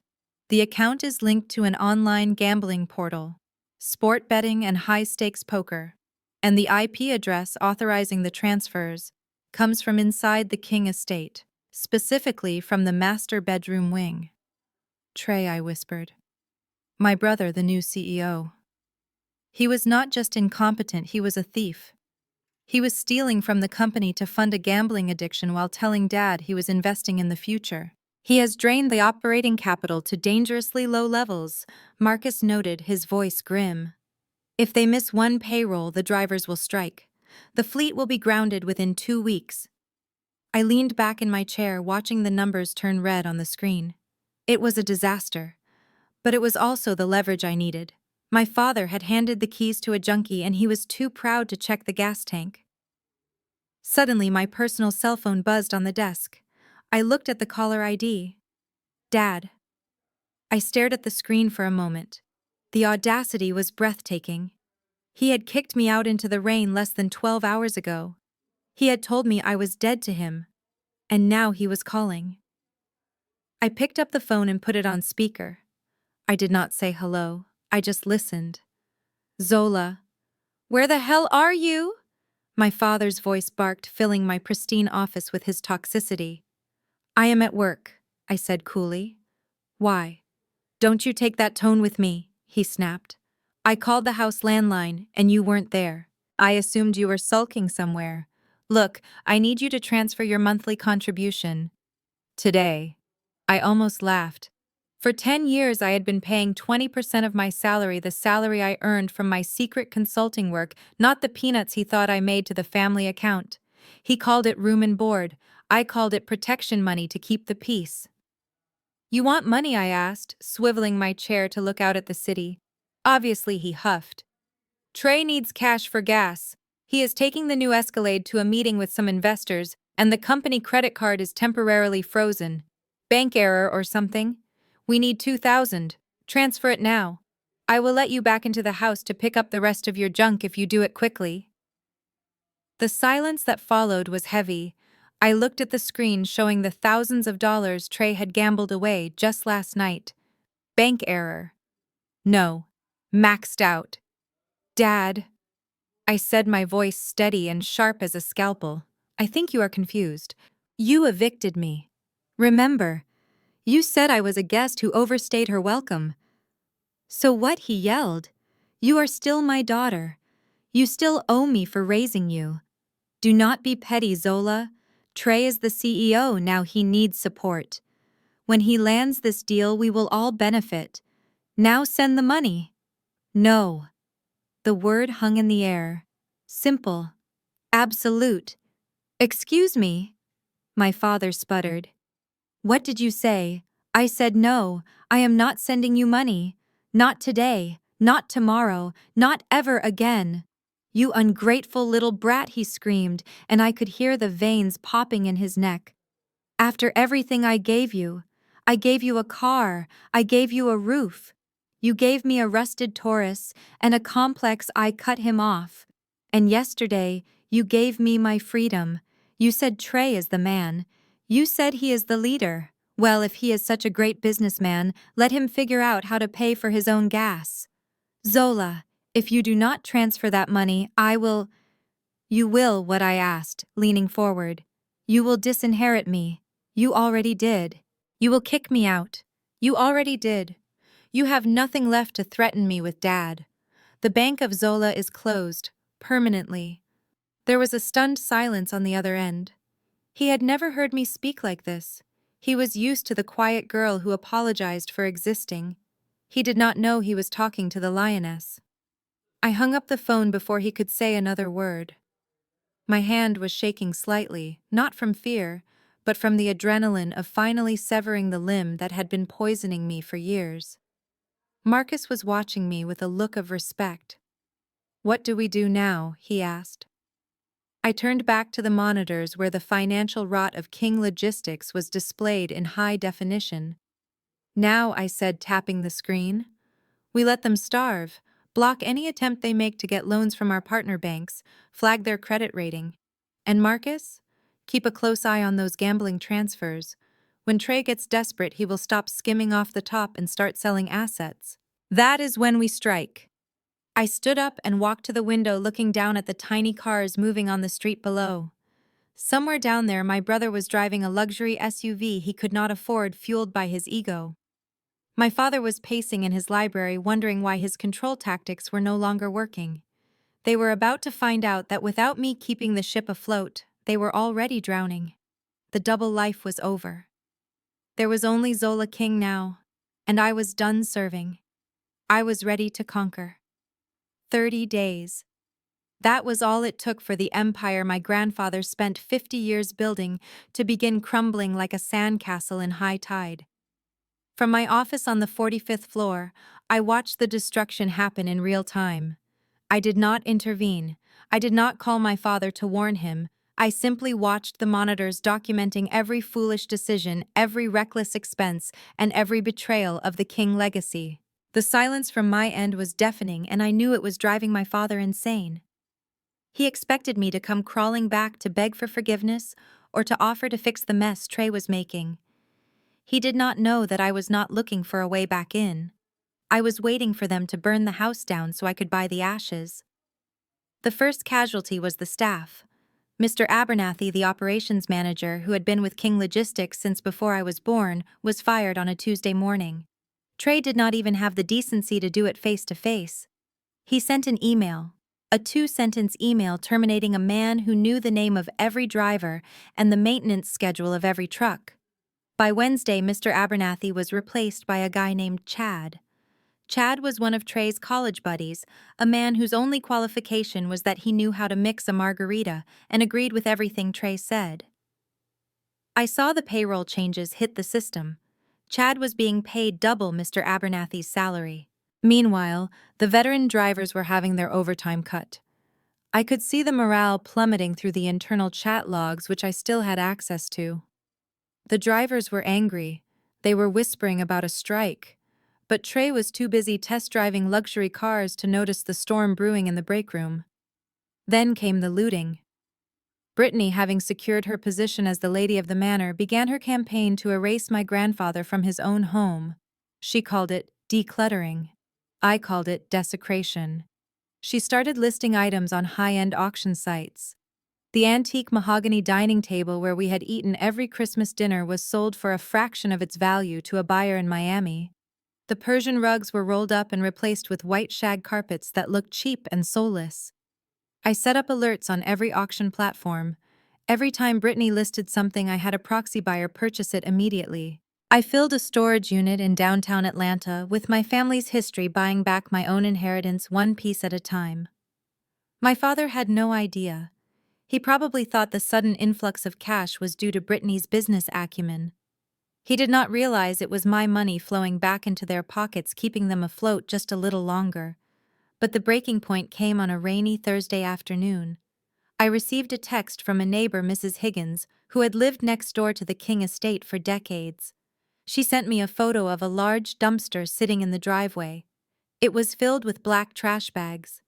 The account is linked to an online gambling portal, sport betting and high-stakes poker, and the IP address authorizing the transfers comes from inside the King estate, specifically from the master bedroom wing." "Trey," I whispered. "My brother, the new CEO. He was not just incompetent, he was a thief. He was stealing from the company to fund a gambling addiction while telling Dad he was investing in the future. He has drained the operating capital to dangerously low levels," Marcus noted, his voice grim. "If they miss one payroll, the drivers will strike. The fleet will be grounded within 2 weeks." I leaned back in my chair, watching the numbers turn red on the screen. It was a disaster. But it was also the leverage I needed. My father had handed the keys to a junkie, and he was too proud to check the gas tank. Suddenly, my personal cell phone buzzed on the desk. I looked at the caller ID. Dad. I stared at the screen for a moment. The audacity was breathtaking. He had kicked me out into the rain less than 12 hours ago. He had told me I was dead to him. And now he was calling. I picked up the phone and put it on speaker. I did not say hello. I just listened. "Zola. Where the hell are you?" My father's voice barked, filling my pristine office with his toxicity. "I am at work," I said coolly. "Why?" "Don't you take that tone with me," he snapped. "I called the house landline, and you weren't there. I assumed you were sulking somewhere. Look, I need you to transfer your monthly contribution. Today." I almost laughed. For 10 years I had been paying 20% of my salary, the salary I earned from my secret consulting work, not the peanuts he thought I made, to the family account. He called it room and board. I called it protection money to keep the peace. "You want money?" I asked, swiveling my chair to look out at the city. Obviously he huffed. "Trey needs cash for gas. He is taking the new Escalade to a meeting with some investors, and the company credit card is temporarily frozen. Bank error or something. We need 2,000. Transfer it now." I will let you back into the house to pick up the rest of your junk if you do it quickly." The silence that followed was heavy. I looked at the screen showing the thousands of dollars Trey had gambled away just last night. Bank error. No. Maxed out. "Dad," I said, my voice steady and sharp as a scalpel, "I think you are confused. You evicted me. Remember, you said I was a guest who overstayed her welcome." "So what?" he yelled. "You are still my daughter. You still owe me for raising you. Do not be petty, Zola. Trey is the CEO now. He needs support. When he lands this deal, we will all benefit. Now send the money." "No." The word hung in the air. Simple. Absolute. "Excuse me," my father sputtered. "What did you say?" I said, "No, I am not sending you money. Not today, not tomorrow, not ever again." "You ungrateful little brat," he screamed, and I could hear the veins popping in his neck. "After everything I gave you a car, I gave you a roof. You gave me a rusted Taurus and a complex. I cut him off. And yesterday, you gave me my freedom. You said Trey is the man. You said he is the leader. Well, if he is such a great businessman, let him figure out how to pay for his own gas. Zola, if you do not transfer that money, I will—" "You will what?" I asked, leaning forward. "You will disinherit me. You already did. You will kick me out. You already did. You have nothing left to threaten me with, Dad. The Bank of Zola is closed, permanently." There was a stunned silence on the other end. He had never heard me speak like this. He was used to the quiet girl who apologized for existing. He did not know he was talking to the lioness. I hung up the phone before he could say another word. My hand was shaking slightly, not from fear, but from the adrenaline of finally severing the limb that had been poisoning me for years. Marcus was watching me with a look of respect. "What do we do now?" he asked. I turned back to the monitors where the financial rot of King Logistics was displayed in high definition. "Now," I said, tapping the screen, "we let them starve, block any attempt they make to get loans from our partner banks, flag their credit rating. And Marcus? Keep a close eye on those gambling transfers. When Trey gets desperate, he will stop skimming off the top and start selling assets. That is when we strike." I stood up and walked to the window, looking down at the tiny cars moving on the street below. Somewhere down there, my brother was driving a luxury SUV he could not afford, fueled by his ego. My father was pacing in his library, wondering why his control tactics were no longer working. They were about to find out that without me keeping the ship afloat, they were already drowning. The double life was over. There was only Zola King now, and I was done serving. I was ready to conquer. 30 days. That was all it took for the empire my grandfather spent 50 years building to begin crumbling like a sandcastle in high tide. From my office on the 45th floor, I watched the destruction happen in real time. I did not intervene. I did not call my father to warn him. I simply watched the monitors documenting every foolish decision, every reckless expense, and every betrayal of the King legacy. The silence from my end was deafening, and I knew it was driving my father insane. He expected me to come crawling back to beg for forgiveness or to offer to fix the mess Trey was making. He did not know that I was not looking for a way back in. I was waiting for them to burn the house down so I could buy the ashes. The first casualty was the staff. Mr. Abernathy, the operations manager who had been with King Logistics since before I was born, was fired on a Tuesday morning. Trey did not even have the decency to do it face to face. He sent an email, a 2-sentence email terminating a man who knew the name of every driver and the maintenance schedule of every truck. By Wednesday, Mr. Abernathy was replaced by a guy named Chad. Chad was one of Trey's college buddies, a man whose only qualification was that he knew how to mix a margarita and agreed with everything Trey said. I saw the payroll changes hit the system. Chad was being paid double Mr. Abernathy's salary. Meanwhile, the veteran drivers were having their overtime cut. I could see the morale plummeting through the internal chat logs which I still had access to. The drivers were angry. They were whispering about a strike. but Trey was too busy test-driving luxury cars to notice the storm brewing in the break room. Then came the looting. Brittany, having secured her position as the lady of the manor, began her campaign to erase my grandfather from his own home. She called it decluttering. I called it desecration. She started listing items on high-end auction sites. The antique mahogany dining table where we had eaten every Christmas dinner was sold for a fraction of its value to a buyer in Miami. The Persian rugs were rolled up and replaced with white shag carpets that looked cheap and soulless. I set up alerts on every auction platform. Every time Brittany listed something, I had a proxy buyer purchase it immediately. I filled a storage unit in downtown Atlanta with my family's history, buying back my own inheritance one piece at a time. My father had no idea. He probably thought the sudden influx of cash was due to Brittany's business acumen. He did not realize it was my money flowing back into their pockets, keeping them afloat just a little longer. But the breaking point came on a rainy Thursday afternoon. I received a text from a neighbor, Mrs. Higgins, who had lived next door to the King estate for decades. She sent me a photo of a large dumpster sitting in the driveway. It was filled with black trash bags.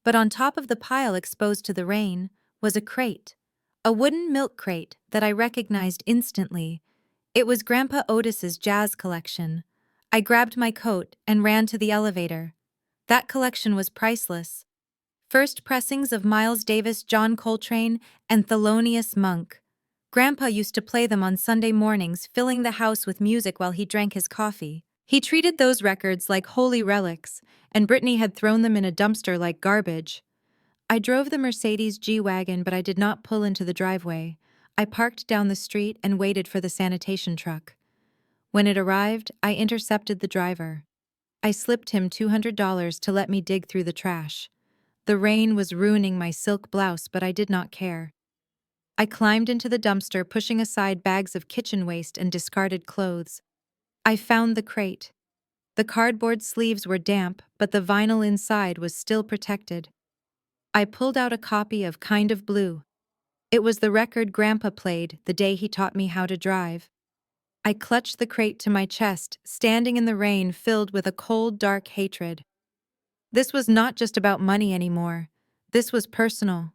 But on top of the pile exposed to the rain was a crate. A wooden milk crate that I recognized instantly. It was Grandpa Otis's jazz collection. I grabbed my coat and ran to the elevator. That collection was priceless. First pressings of Miles Davis, John Coltrane, and Thelonious Monk. Grandpa used to play them on Sunday mornings, filling the house with music while he drank his coffee. He treated those records like holy relics, and Brittany had thrown them in a dumpster like garbage. I drove the Mercedes G-Wagon, but I did not pull into the driveway. I parked down the street and waited for the sanitation truck. When it arrived, I intercepted the driver. I slipped him $200 to let me dig through the trash. The rain was ruining my silk blouse, but I did not care. I climbed into the dumpster, pushing aside bags of kitchen waste and discarded clothes. I found the crate. The cardboard sleeves were damp, but the vinyl inside was still protected. I pulled out a copy of Kind of Blue. It was the record Grandpa played the day he taught me how to drive. I clutched the crate to my chest, standing in the rain filled with a cold, dark hatred. This was not just about money anymore. This was personal.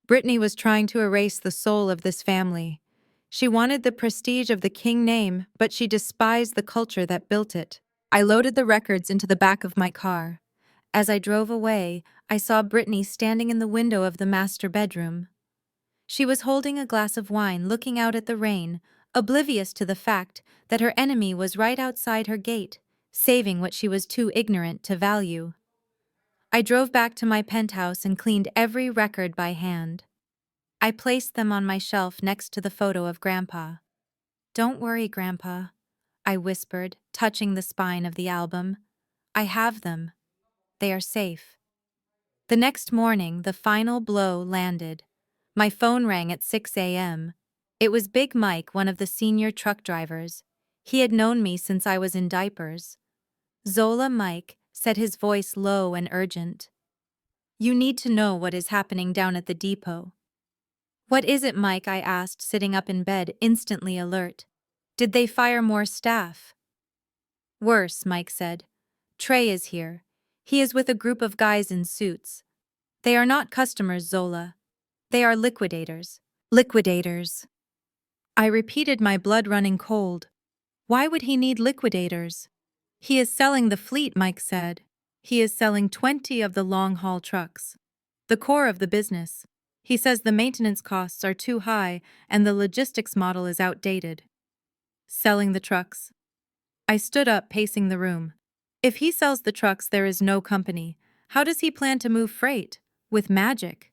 Brittany was trying to erase the soul of this family. She wanted the prestige of the King name, but she despised the culture that built it. I loaded the records into the back of my car. As I drove away, I saw Brittany standing in the window of the master bedroom. She was holding a glass of wine, looking out at the rain, oblivious to the fact that her enemy was right outside her gate, saving what she was too ignorant to value. I drove back to my penthouse and cleaned every record by hand. I placed them on my shelf next to the photo of Grandpa. "Don't worry, Grandpa," I whispered, touching the spine of the album. "I have them. They are safe." The next morning, the final blow landed. My phone rang at 6 a.m. It was Big Mike, one of the senior truck drivers. He had known me since I was in diapers. "Zola, Mike," said his voice low and urgent. "You need to know what is happening down at the depot." "What is it, Mike?" I asked, sitting up in bed, instantly alert. "Did they fire more staff?" "Worse," Mike said. "Trey is here. He is with a group of guys in suits. They are not customers, Zola. They are liquidators." "Liquidators." I repeated, my blood running cold. Why would he need liquidators? "He is selling the fleet," Mike said. "He is selling 20 of the long-haul trucks. The core of the business. He says the maintenance costs are too high and the logistics model is outdated." Selling the trucks. I stood up, pacing the room. If he sells the trucks, there is no company. How does he plan to move freight? With magic?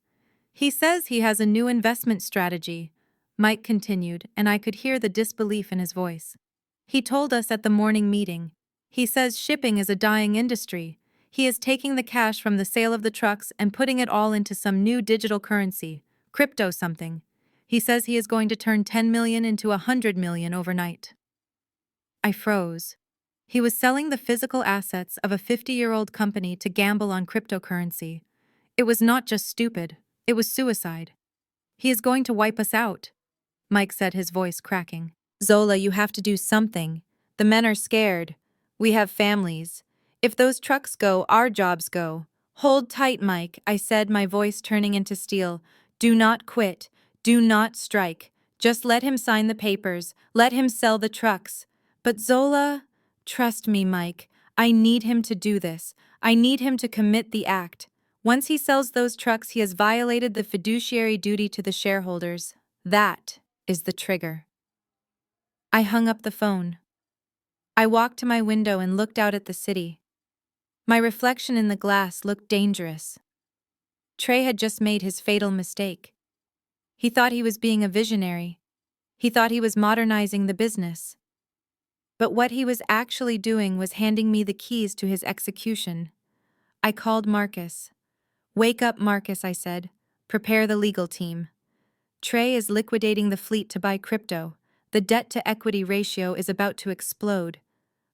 "He says he has a new investment strategy," Mike continued, and I could hear the disbelief in his voice. "He told us at the morning meeting. He says shipping is a dying industry. He is taking the cash from the sale of the trucks and putting it all into some new digital currency, crypto something. He says he is going to turn 10 million into 100 million overnight." I froze. He was selling the physical assets of a 50-year-old company to gamble on cryptocurrency. It was not just stupid, it was suicide. "He is going to wipe us out," Mike said, his voice cracking. "Zola, you have to do something. The men are scared. We have families. If those trucks go, our jobs go. Hold tight, Mike, I said, my voice turning into steel. Do not quit. Do not strike. Just let him sign the papers. Let him sell the trucks. But Zola, trust me, Mike. I need him to do this. I need him to commit the act. Once he sells those trucks, he has violated the fiduciary duty to the shareholders. That is the trigger. I hung up the phone. I walked to my window and looked out at the city. My reflection in the glass looked dangerous. Trey had just made his fatal mistake. He thought he was being a visionary. He thought he was modernizing the business. But what he was actually doing was handing me the keys to his execution. I called Marcus. Wake up, Marcus, I said. Prepare the legal team. Trey is liquidating the fleet to buy crypto. The debt-to-equity ratio is about to explode.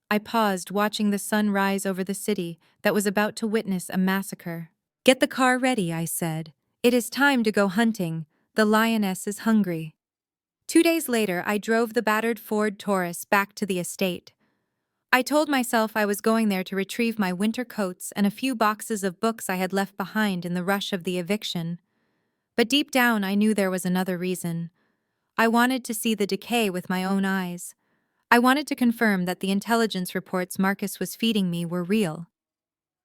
I paused, watching the sun rise over the city that was about to witness a massacre. Get the car ready, I said. It is time to go hunting. The lioness is hungry. 2 days later, I drove the battered Ford Taurus back to the estate. I told myself I was going there to retrieve my winter coats and a few boxes of books I had left behind in the rush of the eviction. But deep down, I knew there was another reason. I wanted to see the decay with my own eyes. I wanted to confirm that the intelligence reports Marcus was feeding me were real.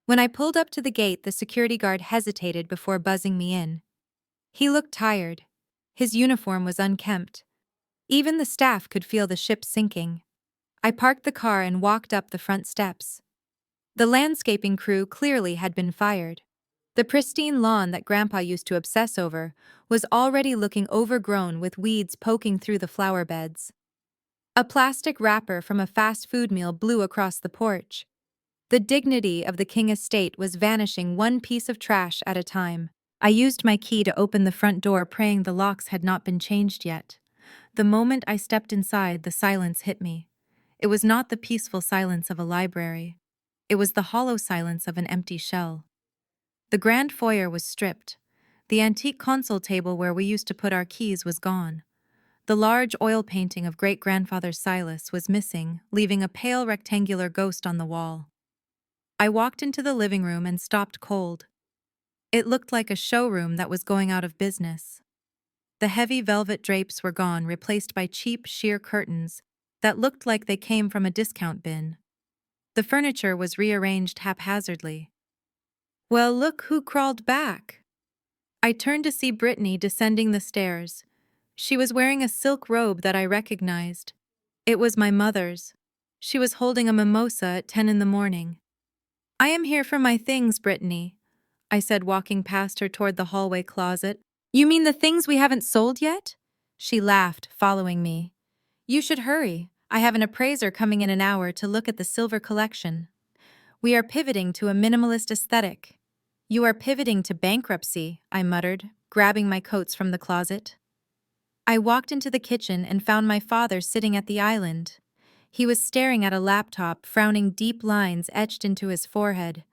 When I pulled up to the gate, the security guard hesitated before buzzing me in. He looked tired. His uniform was unkempt. Even the staff could feel the ship sinking. I parked the car and walked up the front steps. The landscaping crew clearly had been fired. The pristine lawn that Grandpa used to obsess over was already looking overgrown with weeds poking through the flower beds. A plastic wrapper from a fast food meal blew across the porch. The dignity of the King estate was vanishing one piece of trash at a time. I used my key to open the front door, praying the locks had not been changed yet. The moment I stepped inside, the silence hit me. It was not the peaceful silence of a library. It was the hollow silence of an empty shell. The grand foyer was stripped. The antique console table where we used to put our keys was gone. The large oil painting of great-grandfather Silas was missing, leaving a pale rectangular ghost on the wall. I walked into the living room and stopped cold. It looked like a showroom that was going out of business. The heavy velvet drapes were gone, replaced by cheap sheer curtains that looked like they came from a discount bin. The furniture was rearranged haphazardly. Well, look who crawled back. I turned to see Brittany descending the stairs. She was wearing a silk robe that I recognized. It was my mother's. She was holding a mimosa at 10 in the morning. I am here for my things, Brittany, I said, walking past her toward the hallway closet. You mean the things we haven't sold yet? She laughed, following me. You should hurry. I have an appraiser coming in an hour to look at the silver collection. We are pivoting to a minimalist aesthetic. You are pivoting to bankruptcy, I muttered, grabbing my coats from the closet. I walked into the kitchen and found my father sitting at the island. He was staring at a laptop, frowning, deep lines etched into his forehead.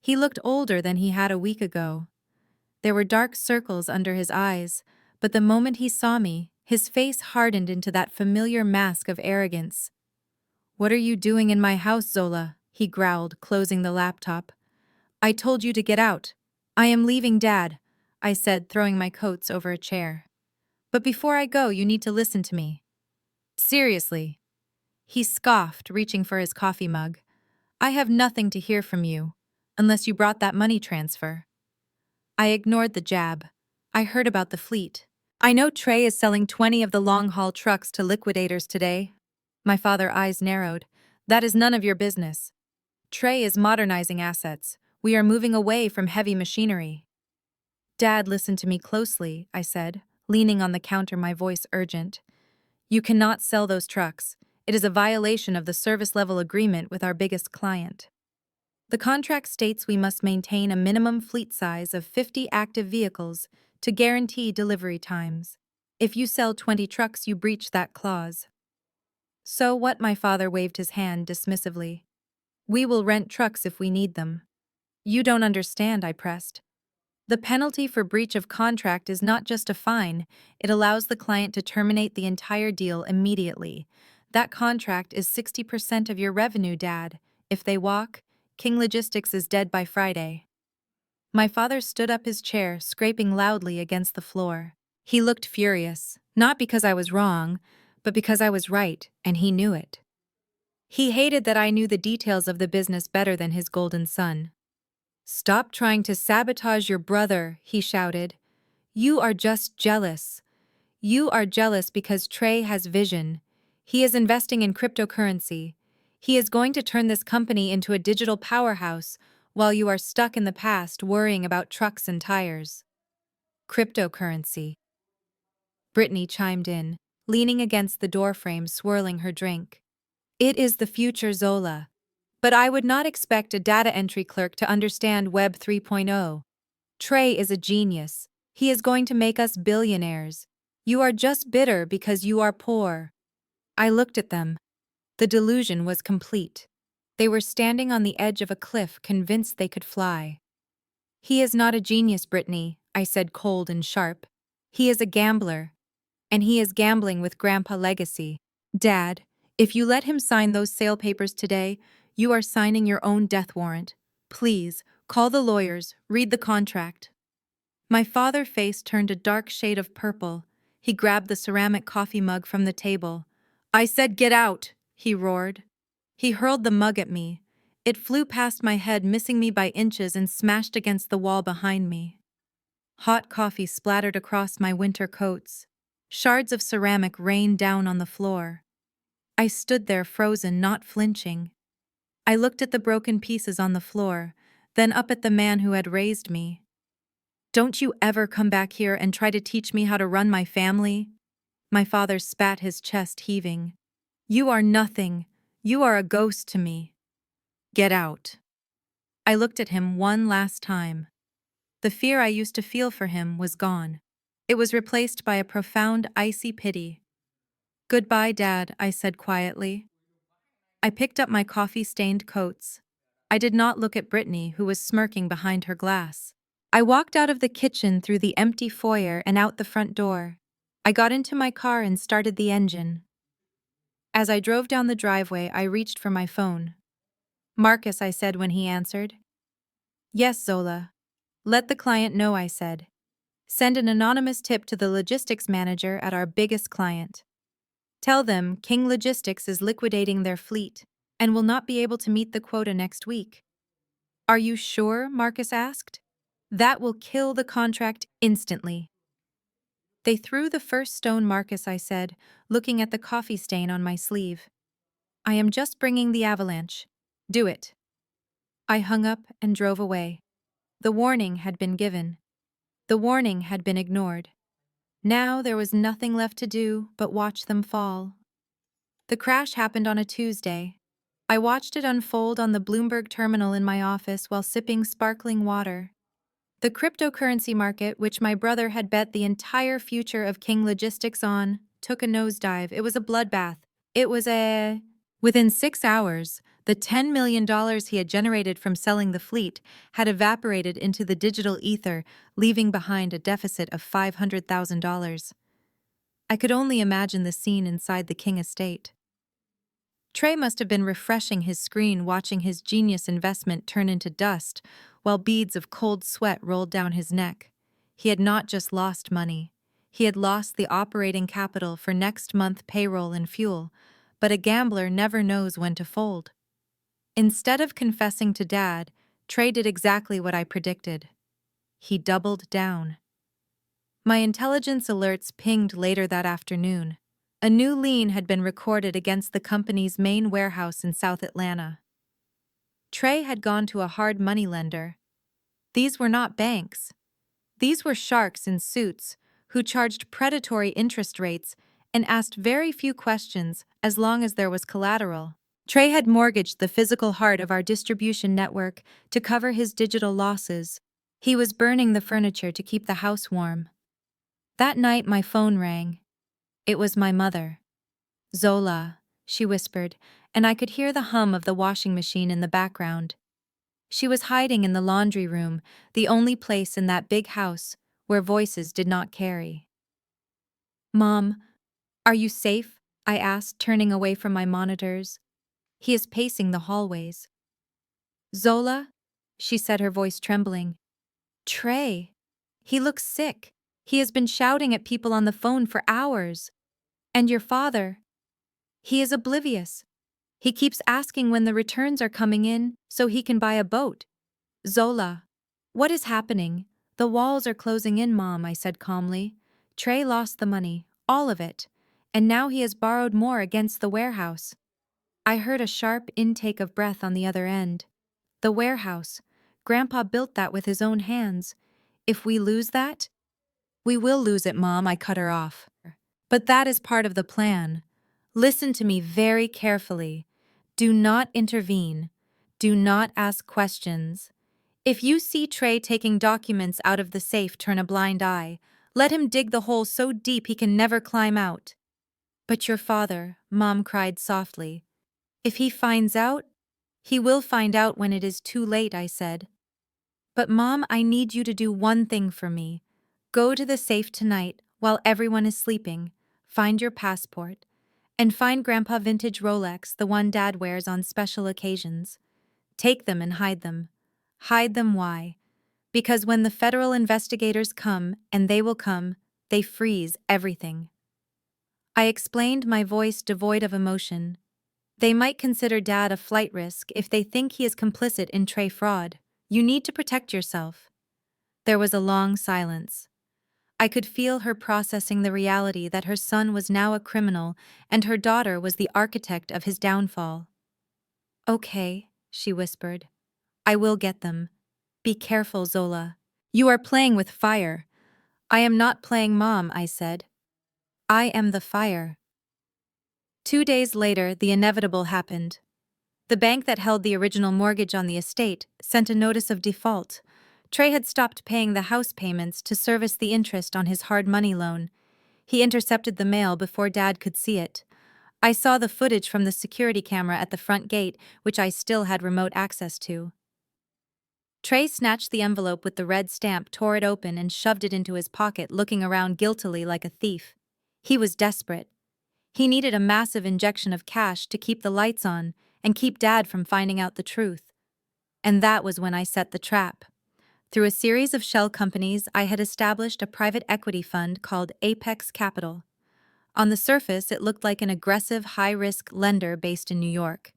He looked older than he had a week ago. There were dark circles under his eyes, but the moment he saw me, his face hardened into that familiar mask of arrogance. What are you doing in my house, Zola? He growled, closing the laptop. I told you to get out. I am leaving, Dad, I said, throwing my coats over a chair. But before I go, you need to listen to me. Seriously. He scoffed, reaching for his coffee mug. I have nothing to hear from you, unless you brought that money transfer. I ignored the jab. I heard about the fleet. I know Trey is selling 20 of the long-haul trucks to liquidators today. My father's eyes narrowed. That is none of your business. Trey is modernizing assets. We are moving away from heavy machinery. Dad, listen to me closely, I said, leaning on the counter, my voice urgent. You cannot sell those trucks. It is a violation of the service-level agreement with our biggest client. The contract states we must maintain a minimum fleet size of 50 active vehicles to guarantee delivery times. If you sell 20 trucks, you breach that clause. So what? My father waved his hand dismissively. We will rent trucks if we need them. You don't understand, I pressed. The penalty for breach of contract is not just a fine, it allows the client to terminate the entire deal immediately. That contract is 60% of your revenue, Dad. If they walk, King Logistics is dead by Friday. My father stood up his chair, scraping loudly against the floor. He looked furious, not because I was wrong, but because I was right, and he knew it. He hated that I knew the details of the business better than his golden son. "Stop trying to sabotage your brother," he shouted. "You are just jealous. You are jealous because Trey has vision. He is investing in cryptocurrency. He is going to turn this company into a digital powerhouse while you are stuck in the past worrying about trucks and tires." Cryptocurrency. Brittany chimed in, leaning against the doorframe, swirling her drink. "It is the future, Zola. But I would not expect a data entry clerk to understand Web 3.0. Trey is a genius. He is going to make us billionaires. You are just bitter because you are poor." I looked at them. The delusion was complete. They were standing on the edge of a cliff, convinced they could fly. "He is not a genius, Brittany," I said, cold and sharp. "He is a gambler. And he is gambling with Grandpa Legacy. Dad, if you let him sign those sale papers today, you are signing your own death warrant. Please, call the lawyers, read the contract." My father's face turned a dark shade of purple. He grabbed the ceramic coffee mug from the table. "I said get out," he roared. He hurled the mug at me. It flew past my head, missing me by inches, and smashed against the wall behind me. Hot coffee splattered across my winter coats. Shards of ceramic rained down on the floor. I stood there frozen, not flinching. I looked at the broken pieces on the floor, then up at the man who had raised me. "Don't you ever come back here and try to teach me how to run my family?" My father spat, his chest heaving. "You are nothing. You are a ghost to me. Get out." I looked at him one last time. The fear I used to feel for him was gone. It was replaced by a profound, icy pity. "Goodbye, Dad," I said quietly. I picked up my coffee-stained coats. I did not look at Brittany, who was smirking behind her glass. I walked out of the kitchen, through the empty foyer, and out the front door. I got into my car and started the engine. As I drove down the driveway, I reached for my phone. "Marcus," I said when he answered. "Yes, Zola." "Let the client know," I said. "Send an anonymous tip to the logistics manager at our biggest client. Tell them King Logistics is liquidating their fleet and will not be able to meet the quota next week." "Are you sure?" Marcus asked. "That will kill the contract instantly." "They threw the first stone, Marcus," I said, looking at the coffee stain on my sleeve. "I am just bringing the avalanche. Do it." I hung up and drove away. The warning had been given. The warning had been ignored. Now there was nothing left to do but watch them fall. The crash happened on a Tuesday. I watched it unfold on the Bloomberg terminal in my office while sipping sparkling water. The cryptocurrency market, which my brother had bet the entire future of King Logistics on, took a nosedive. It was a bloodbath. Within 6 hours, the $10 million he had generated from selling the fleet had evaporated into the digital ether, leaving behind a deficit of $500,000. I could only imagine the scene inside the King estate. Trey must have been refreshing his screen, watching his genius investment turn into dust, while beads of cold sweat rolled down his neck. He had not just lost money. He had lost the operating capital for next month's payroll and fuel, but a gambler never knows when to fold. Instead of confessing to Dad, Trey did exactly what I predicted. He doubled down. My intelligence alerts pinged later that afternoon. A new lien had been recorded against the company's main warehouse in South Atlanta. Trey had gone to a hard money lender. These were not banks. These were sharks in suits who charged predatory interest rates and asked very few questions as long as there was collateral. Trey had mortgaged the physical heart of our distribution network to cover his digital losses. He was burning the furniture to keep the house warm. That night my phone rang. It was my mother. "Zola," she whispered, and I could hear the hum of the washing machine in the background. She was hiding in the laundry room, the only place in that big house where voices did not carry. "Mom, are you safe?" I asked, turning away from my monitors. He is pacing the hallways. Zola? She said, her voice trembling. Trey. He looks sick. He has been shouting at people on the phone for hours. And your father? He is oblivious. He keeps asking when the returns are coming in so he can buy a boat. Zola. What is happening? The walls are closing in, Mom, I said calmly. Trey lost the money, all of it, and now he has borrowed more against the warehouse. I heard a sharp intake of breath on the other end. The warehouse. Grandpa built that with his own hands. If we lose that, we will lose it, Mom, I cut her off. But that is part of the plan. Listen to me very carefully. Do not intervene. Do not ask questions. If you see Trey taking documents out of the safe, turn a blind eye. Let him dig the hole so deep he can never climb out. But your father, Mom cried softly. If he finds out, he will find out when it is too late, I said. But Mom, I need you to do one thing for me. Go to the safe tonight while everyone is sleeping. Find your passport. And find Grandpa vintage Rolex, the one Dad wears on special occasions. Take them and hide them. Hide them why? Because when the federal investigators come, and they will come, they freeze everything. I explained, my voice devoid of emotion. They might consider Dad a flight risk if they think he is complicit in Trey fraud. You need to protect yourself. There was a long silence. I could feel her processing the reality that her son was now a criminal and her daughter was the architect of his downfall. Okay, she whispered. I will get them. Be careful, Zola. You are playing with fire. I am not playing, Mom, I said. I am the fire. 2 days later, the inevitable happened. The bank that held the original mortgage on the estate sent a notice of default. Trey had stopped paying the house payments to service the interest on his hard money loan. He intercepted the mail before Dad could see it. I saw the footage from the security camera at the front gate, which I still had remote access to. Trey snatched the envelope with the red stamp, tore it open, and shoved it into his pocket, looking around guiltily like a thief. He was desperate. He needed a massive injection of cash to keep the lights on and keep Dad from finding out the truth. And that was when I set the trap. Through a series of shell companies, I had established a private equity fund called Apex Capital. On the surface, it looked like an aggressive, high-risk lender based in New York.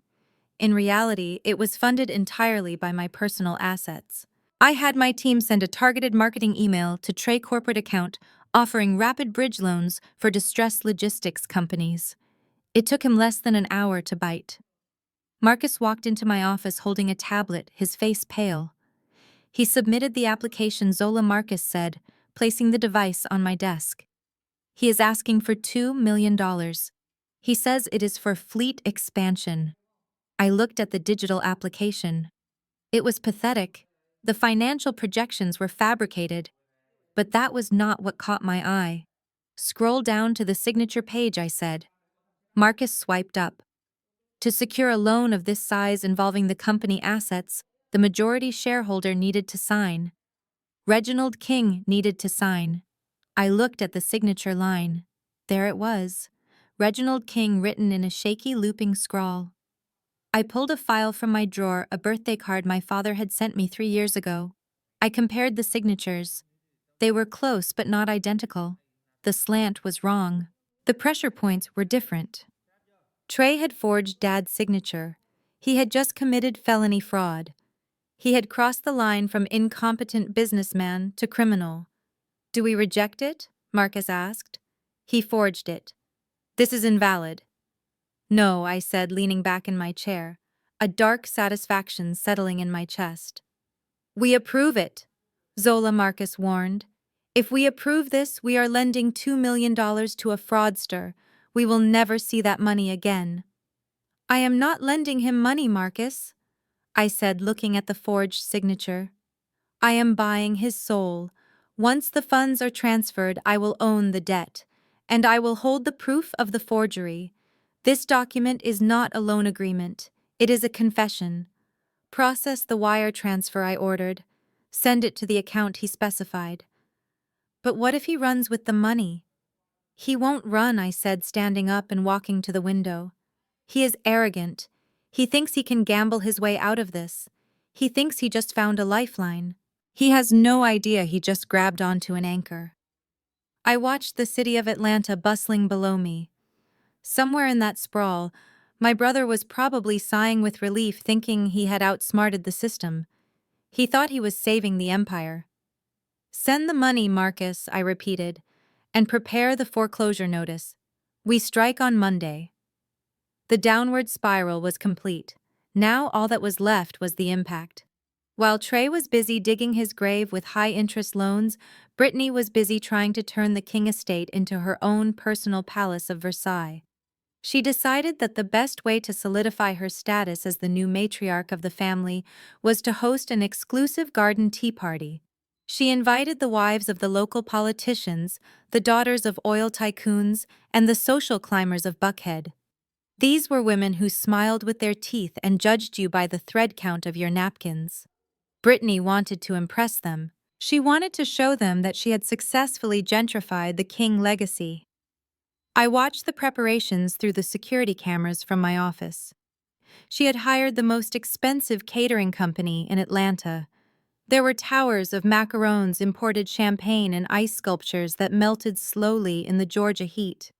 In reality, it was funded entirely by my personal assets. I had my team send a targeted marketing email to Trey corporate account offering rapid bridge loans for distressed logistics companies. It took him less than an hour to bite. Marcus walked into my office holding a tablet, his face pale. He submitted the application, Zola, Marcus said, placing the device on my desk. He is asking for $2 million. He says it is for fleet expansion. I looked at the digital application. It was pathetic. The financial projections were fabricated. But that was not what caught my eye. Scroll down to the signature page, I said. Marcus swiped up. To secure a loan of this size involving the company assets, the majority shareholder needed to sign. Reginald King needed to sign. I looked at the signature line. There it was. Reginald King written in a shaky, looping scrawl. I pulled a file from my drawer, a birthday card my father had sent me 3 years ago. I compared the signatures. They were close but not identical. The slant was wrong. The pressure points were different. Trey had forged Dad's signature. He had just committed felony fraud. He had crossed the line from incompetent businessman to criminal. Do we reject it? Marcus asked. He forged it. This is invalid. No, I said, leaning back in my chair, a dark satisfaction settling in my chest. We approve it, Zola, Marcus warned. If we approve this, we are lending $2 million to a fraudster. We will never see that money again. I am not lending him money, Marcus, I said, looking at the forged signature. I am buying his soul. Once the funds are transferred, I will own the debt, and I will hold the proof of the forgery. This document is not a loan agreement. It is a confession. Process the wire transfer, I ordered. Send it to the account he specified. But what if he runs with the money? He won't run, I said, standing up and walking to the window. He is arrogant. He thinks he can gamble his way out of this. He thinks he just found a lifeline. He has no idea he just grabbed onto an anchor. I watched the city of Atlanta bustling below me. Somewhere in that sprawl, my brother was probably sighing with relief, thinking he had outsmarted the system. He thought he was saving the empire. Send the money, Marcus, I repeated, and prepare the foreclosure notice. We strike on Monday. The downward spiral was complete. Now all that was left was the impact. While Trey was busy digging his grave with high-interest loans, Brittany was busy trying to turn the King estate into her own personal palace of Versailles. She decided that the best way to solidify her status as the new matriarch of the family was to host an exclusive garden tea party. She invited the wives of the local politicians, the daughters of oil tycoons, and the social climbers of Buckhead. These were women who smiled with their teeth and judged you by the thread count of your napkins. Brittany wanted to impress them. She wanted to show them that she had successfully gentrified the King legacy. I watched the preparations through the security cameras from my office. She had hired the most expensive catering company in Atlanta. There were towers of macarons, imported champagne, and ice sculptures that melted slowly in the Georgia heat.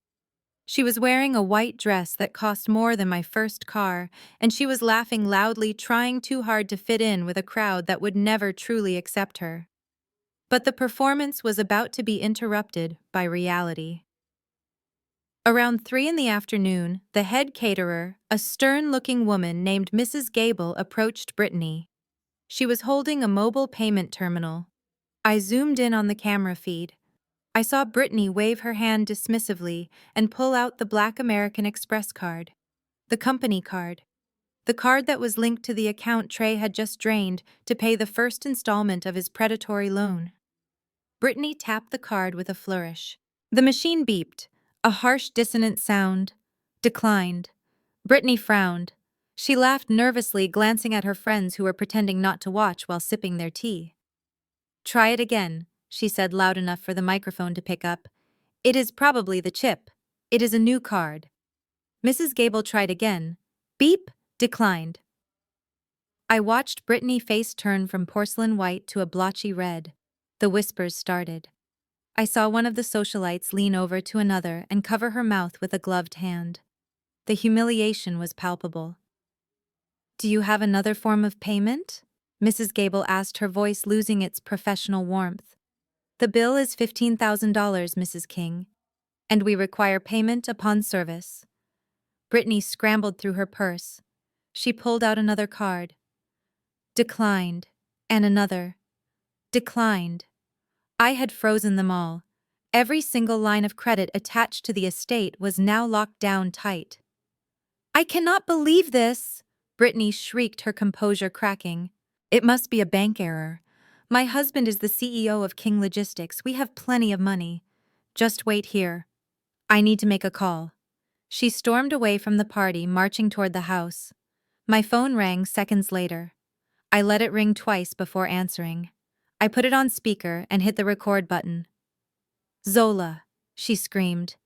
She was wearing a white dress that cost more than my first car, and she was laughing loudly, trying too hard to fit in with a crowd that would never truly accept her. But the performance was about to be interrupted by reality. Around 3 in the afternoon, the head caterer, a stern-looking woman named Mrs. Gable, approached Brittany. She was holding a mobile payment terminal. I zoomed in on the camera feed. I saw Brittany wave her hand dismissively and pull out the black American Express card. The company card. The card that was linked to the account Trey had just drained to pay the first installment of his predatory loan. Brittany tapped the card with a flourish. The machine beeped, a harsh dissonant sound. Declined. Brittany frowned. She laughed nervously, glancing at her friends who were pretending not to watch while sipping their tea. Try it again, she said loud enough for the microphone to pick up. It is probably the chip. It is a new card. Mrs. Gable tried again. Beep, declined. I watched Brittany's face turn from porcelain white to a blotchy red. The whispers started. I saw one of the socialites lean over to another and cover her mouth with a gloved hand. The humiliation was palpable. Do you have another form of payment? Mrs. Gable asked, her voice losing its professional warmth. The bill is $15,000, Mrs. King, and we require payment upon service. Brittany scrambled through her purse. She pulled out another card. Declined. And another. Declined. I had frozen them all. Every single line of credit attached to the estate was now locked down tight. I cannot believe this! Brittany shrieked, her composure cracking. It must be a bank error. My husband is the CEO of King Logistics. We have plenty of money. Just wait here. I need to make a call. She stormed away from the party, marching toward the house. My phone rang seconds later. I let it ring twice before answering. I put it on speaker and hit the record button. Zola, she screamed.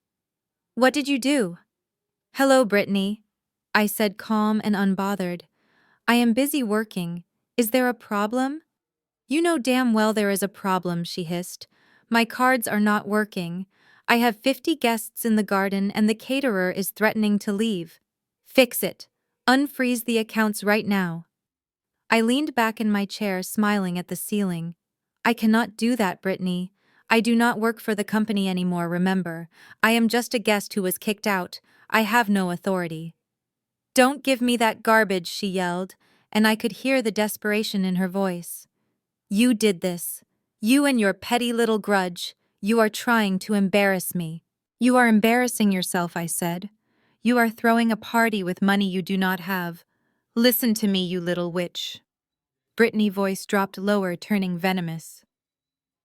What did you do? Hello, Brittany, I said, calm and unbothered. I am busy working. Is there a problem? You know damn well there is a problem, she hissed. My cards are not working. I have 50 guests in the garden and the caterer is threatening to leave. Fix it. Unfreeze the accounts right now. I leaned back in my chair, smiling at the ceiling. I cannot do that, Brittany. I do not work for the company anymore, remember. I am just a guest who was kicked out. I have no authority. Don't give me that garbage, she yelled, and I could hear the desperation in her voice. You did this. You and your petty little grudge. You are trying to embarrass me. You are embarrassing yourself, I said. You are throwing a party with money you do not have. Listen to me, you little witch. Brittany's voice dropped lower, turning venomous.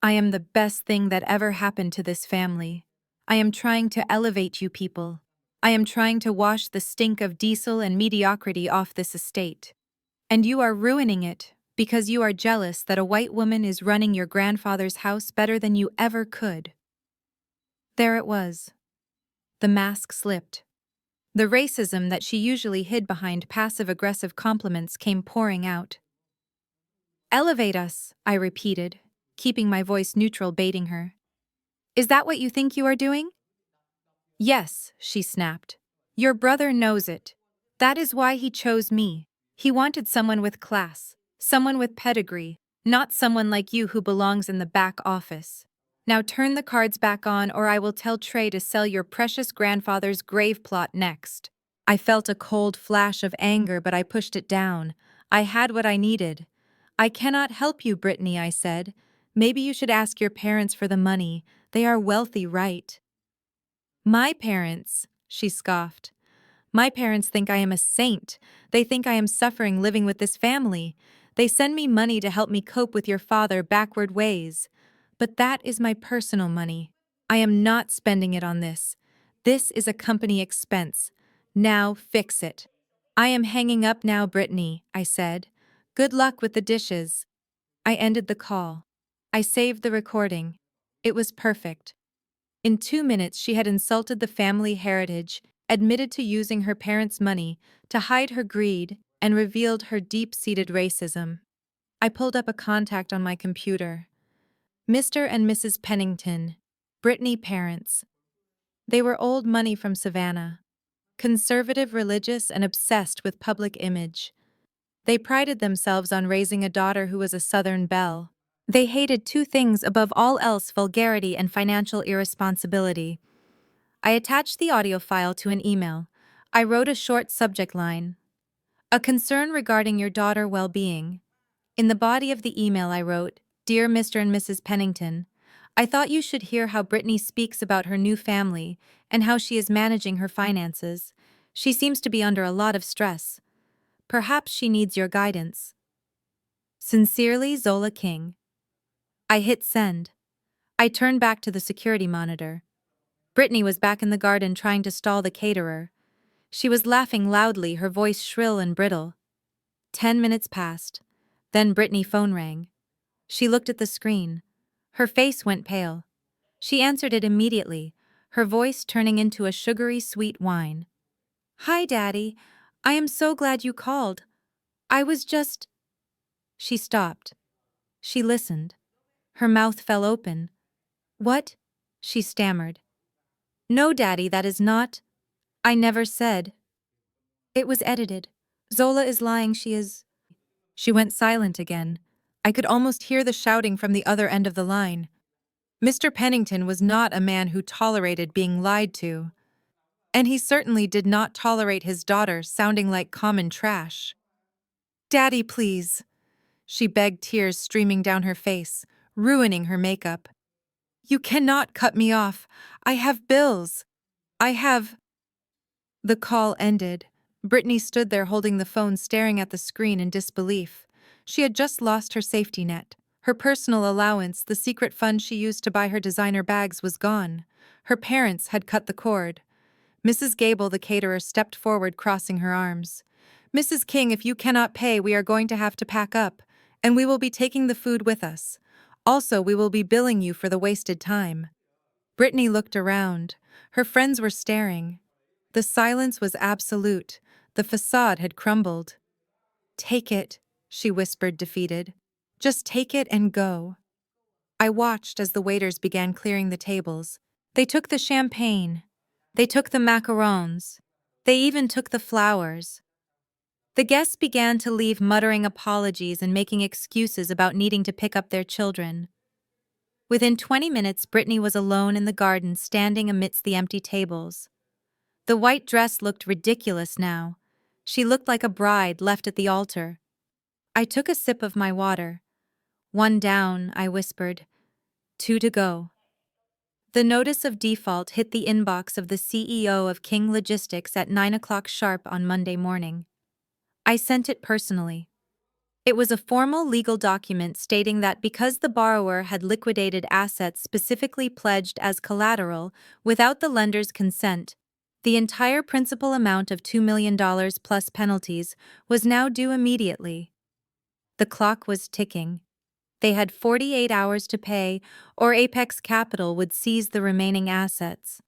I am the best thing that ever happened to this family. I am trying to elevate you people. I am trying to wash the stink of diesel and mediocrity off this estate. And you are ruining it because you are jealous that a white woman is running your grandfather's house better than you ever could. There it was, The mask slipped. The racism that she usually hid behind passive-aggressive compliments came pouring out. "Elevate us," I repeated, keeping my voice neutral, baiting her. "Is that what you think you are doing?" "Yes," she snapped. "Your brother knows it. That is why he chose me. He wanted someone with class, someone with pedigree, not someone like you who belongs in the back office. Now turn the cards back on, or I will tell Trey to sell your precious grandfather's grave plot next." I felt a cold flash of anger, but I pushed it down. I had what I needed. "I cannot help you, Brittany," I said. "Maybe you should ask your parents for the money. They are wealthy, right?" "My parents," she scoffed. "My parents think I am a saint. They think I am suffering living with this family. They send me money to help me cope with your father backward ways. But that is my personal money. I am not spending it on this. This is a company expense. Now fix it." "I am hanging up now, Brittany," I said. "Good luck with the dishes." I ended the call. I saved the recording. It was perfect. In 2 minutes, she had insulted the family heritage, admitted to using her parents' money to hide her greed, and revealed her deep-seated racism. I pulled up a contact on my computer. Mr. and Mrs. Pennington, Brittany parents. They were old money from Savannah. Conservative, religious, and obsessed with public image. They prided themselves on raising a daughter who was a Southern belle. They hated two things above all else: vulgarity and financial irresponsibility. I attached the audio file to an email. I wrote a short subject line: "A concern regarding your daughter's well-being." In the body of the email I wrote, "Dear Mr. and Mrs. Pennington, I thought you should hear how Brittany speaks about her new family and how she is managing her finances. She seems to be under a lot of stress. Perhaps she needs your guidance. Sincerely, Zola King." I hit send. I turned back to the security monitor. Brittany was back in the garden trying to stall the caterer. She was laughing loudly, her voice shrill and brittle. 10 minutes passed. Then Brittany's phone rang. She looked at the screen. Her face went pale. She answered it immediately, her voice turning into a sugary sweet whine. "Hi, Daddy. I am so glad you called. I was just—" She stopped. She listened. Her mouth fell open. "What?" she stammered. "No, Daddy, that is not. I never said." "It was edited. Zola is lying, she is—" She went silent again. I could almost hear the shouting from the other end of the line. Mr. Pennington was not a man who tolerated being lied to. And he certainly did not tolerate his daughter sounding like common trash. "Daddy, please," she begged, tears streaming down her face, ruining her makeup. "You cannot cut me off. I have bills. I have—" The call ended. Brittany stood there holding the phone, staring at the screen in disbelief. She had just lost her safety net. Her personal allowance, the secret fund she used to buy her designer bags, was gone. Her parents had cut the cord. Mrs. Gable, the caterer, stepped forward, crossing her arms. "Mrs. King, if you cannot pay, we are going to have to pack up, and we will be taking the food with us. Also, we will be billing you for the wasted time." Brittany looked around. Her friends were staring. The silence was absolute. The facade had crumbled. "Take it," she whispered, defeated. "Just take it and go." I watched as the waiters began clearing the tables. They took the champagne. They took the macarons. They even took the flowers. The guests began to leave, muttering apologies and making excuses about needing to pick up their children. Within 20 minutes, Brittany was alone in the garden, standing amidst the empty tables. The white dress looked ridiculous now. She looked like a bride left at the altar. I took a sip of my water. "One down," I whispered. "Two to go." The notice of default hit the inbox of the CEO of King Logistics at 9 o'clock sharp on Monday morning. I sent it personally. It was a formal legal document stating that because the borrower had liquidated assets specifically pledged as collateral without the lender's consent, the entire principal amount of $2 million plus penalties was now due immediately. The clock was ticking. They had 48 hours to pay, or Apex Capital would seize the remaining assets.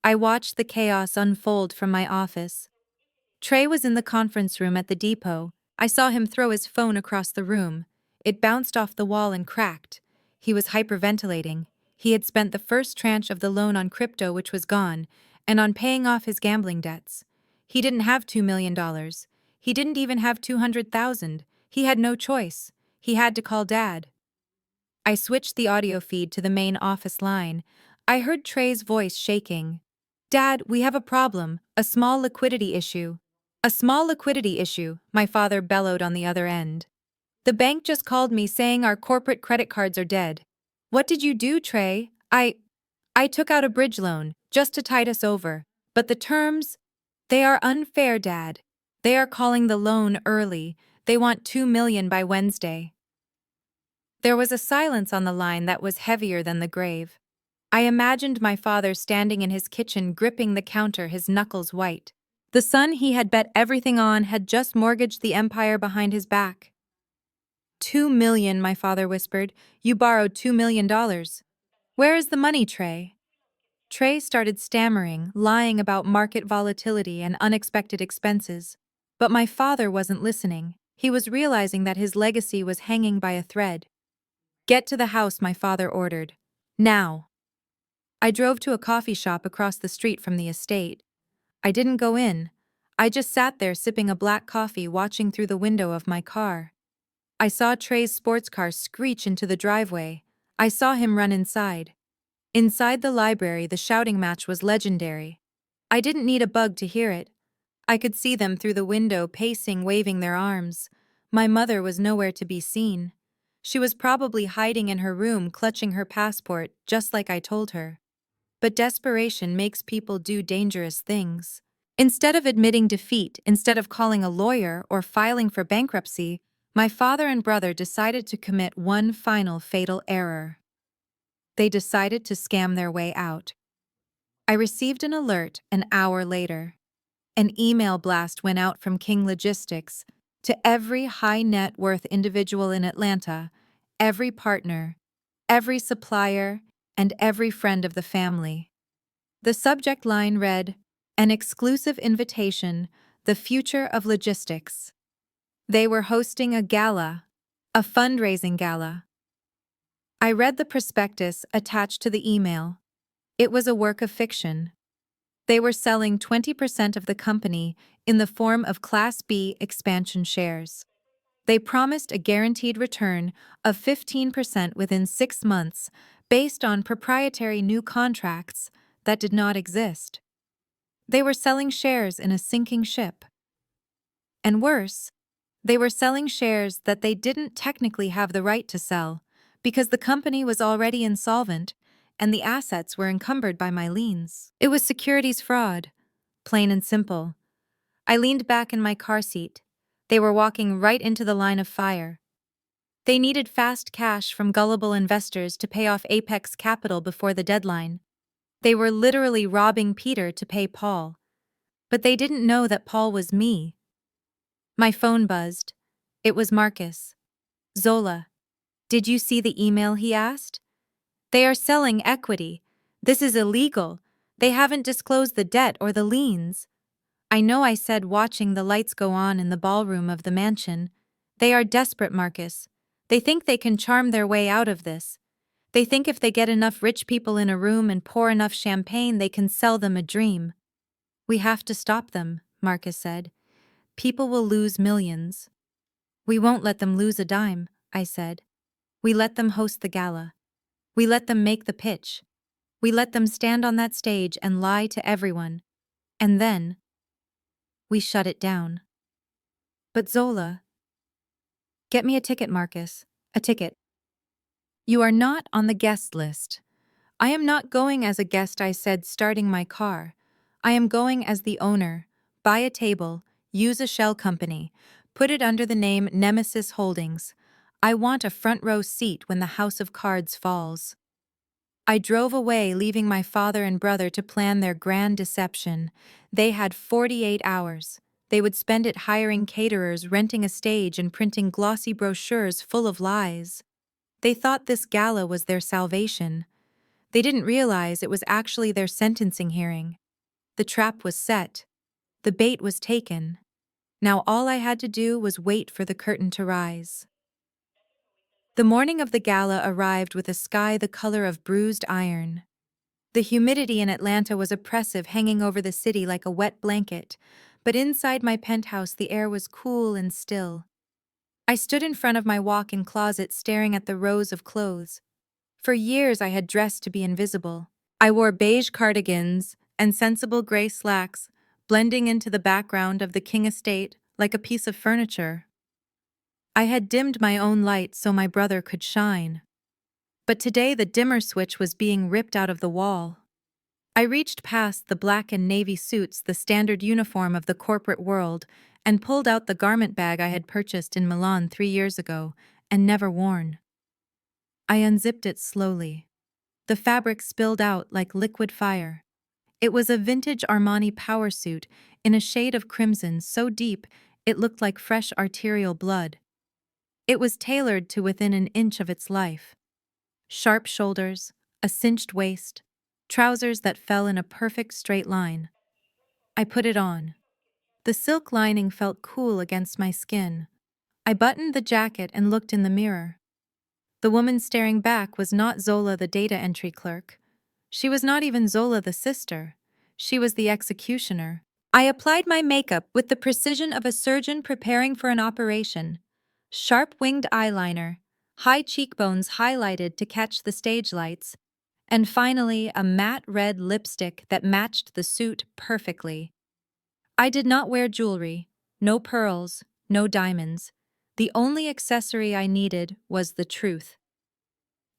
I watched the chaos unfold from my office. Trey was in the conference room at the depot. I saw him throw his phone across the room. It bounced off the wall and cracked. He was hyperventilating. He had spent the first tranche of the loan on crypto, which was gone, and on paying off his gambling debts. He didn't have $2 million. He didn't even have 200,000. He had no choice. He had to call Dad. I switched the audio feed to the main office line. I heard Trey's voice shaking. Dad, we have a problem, a small liquidity issue. A small liquidity issue, my father bellowed on the other end. The bank just called me saying our corporate credit cards are dead. What did you do, Trey? I took out a bridge loan, just to tide us over. But the terms? They are unfair, Dad. They are calling the loan early. They want $2 million by Wednesday. There was a silence on the line that was heavier than the grave. I imagined my father standing in his kitchen gripping the counter, his knuckles white. The son he had bet everything on had just mortgaged the empire behind his back. $2 million, my father whispered. You borrowed $2 million. Where is the money, Trey? Trey started stammering, lying about market volatility and unexpected expenses. But my father wasn't listening. He was realizing that his legacy was hanging by a thread. Get to the house, my father ordered. Now. I drove to a coffee shop across the street from the estate. I didn't go in. I just sat there sipping a black coffee, watching through the window of my car. I saw Trey's sports car screech into the driveway. I saw him run inside. Inside the library, the shouting match was legendary. I didn't need a bug to hear it. I could see them through the window, pacing, waving their arms. My mother was nowhere to be seen. She was probably hiding in her room, clutching her passport, just like I told her. But desperation makes people do dangerous things. Instead of admitting defeat, instead of calling a lawyer or filing for bankruptcy, my father and brother decided to commit one final fatal error. They decided to scam their way out. I received an alert an hour later. An email blast went out from King Logistics to every high net worth individual in Atlanta, every partner, every supplier, and every friend of the family. The subject line read, "An exclusive invitation, the future of logistics." They were hosting a gala, a fundraising gala. I read the prospectus attached to the email. It was a work of fiction. They were selling 20% of the company in the form of Class B expansion shares. They promised a guaranteed return of 15% within 6 months based on proprietary new contracts that did not exist. They were selling shares in a sinking ship. And worse, they were selling shares that they didn't technically have the right to sell because the company was already insolvent and the assets were encumbered by my liens. It was securities fraud, plain and simple. I leaned back in my car seat. They were walking right into the line of fire. They needed fast cash from gullible investors to pay off Apex Capital before the deadline. They were literally robbing Peter to pay Paul. But they didn't know that Paul was me. My phone buzzed. It was Marcus. "Zola, did you see the email?" he asked. "They are selling equity. This is illegal. They haven't disclosed the debt or the liens." I know, I said, watching the lights go on in the ballroom of the mansion. "They are desperate, Marcus. They think they can charm their way out of this. They think if they get enough rich people in a room and pour enough champagne, they can sell them a dream." "We have to stop them," Marcus said. "People will lose millions." "We won't let them lose a dime," I said. "We let them host the gala. We let them make the pitch. We let them stand on that stage and lie to everyone. And then we shut it down." "But Zola—" "Get me a ticket, Marcus. A ticket." "You are not on the guest list." "I am not going as a guest," I said, starting my car. "I am going as the owner. Buy a table, use a shell company, put it under the name Nemesis Holdings. I want a front row seat when the house of cards falls." I drove away, leaving my father and brother to plan their grand deception. They had 48 hours. They would spend it hiring caterers, renting a stage, and printing glossy brochures full of lies. They thought this gala was their salvation. They didn't realize it was actually their sentencing hearing. The trap was set. The bait was taken. Now all I had to do was wait for the curtain to rise. The morning of the gala arrived with a sky the color of bruised iron. The humidity in Atlanta was oppressive, hanging over the city like a wet blanket, but inside my penthouse the air was cool and still. I stood in front of my walk-in closet staring at the rows of clothes. For years I had dressed to be invisible. I wore beige cardigans and sensible gray slacks, blending into the background of the King estate like a piece of furniture. I had dimmed my own light so my brother could shine. But today the dimmer switch was being ripped out of the wall. I reached past the black and navy suits, the standard uniform of the corporate world, and pulled out the garment bag I had purchased in Milan 3 years ago and never worn. I unzipped it slowly. The fabric spilled out like liquid fire. It was a vintage Armani power suit in a shade of crimson so deep it looked like fresh arterial blood. It was tailored to within an inch of its life. Sharp shoulders, a cinched waist, trousers that fell in a perfect straight line. I put it on. The silk lining felt cool against my skin. I buttoned the jacket and looked in the mirror. The woman staring back was not Zola the data entry clerk. She was not even Zola the sister. She was the executioner. I applied my makeup with the precision of a surgeon preparing for an operation. Sharp winged eyeliner, high cheekbones highlighted to catch the stage lights, and finally a matte red lipstick that matched the suit perfectly. I did not wear jewelry, no pearls, no diamonds. The only accessory I needed was the truth.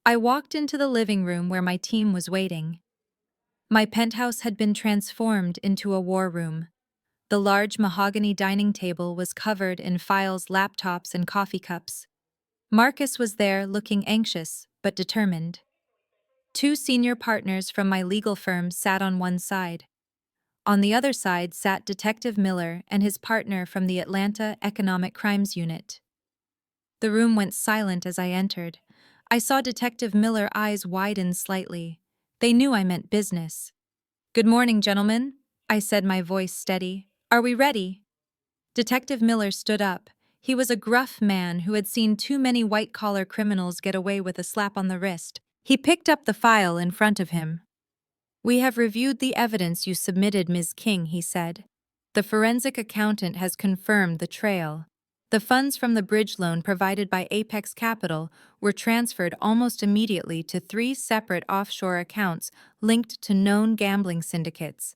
I walked into the living room where my team was waiting. My penthouse had been transformed into a war room. The large mahogany dining table was covered in files, laptops, and coffee cups. Marcus was there looking anxious but determined. 2 senior partners from my legal firm sat on one side. On the other side sat Detective Miller and his partner from the Atlanta Economic Crimes Unit. The room went silent as I entered. I saw Detective Miller's eyes widen slightly. They knew I meant business. "Good morning, gentlemen," I said, my voice steady. "Are we ready?" Detective Miller stood up. He was a gruff man who had seen too many white-collar criminals get away with a slap on the wrist. He picked up the file in front of him. "We have reviewed the evidence you submitted, Ms. King," he said. "The forensic accountant has confirmed the trail. The funds from the bridge loan provided by Apex Capital were transferred almost immediately to 3 separate offshore accounts linked to known gambling syndicates.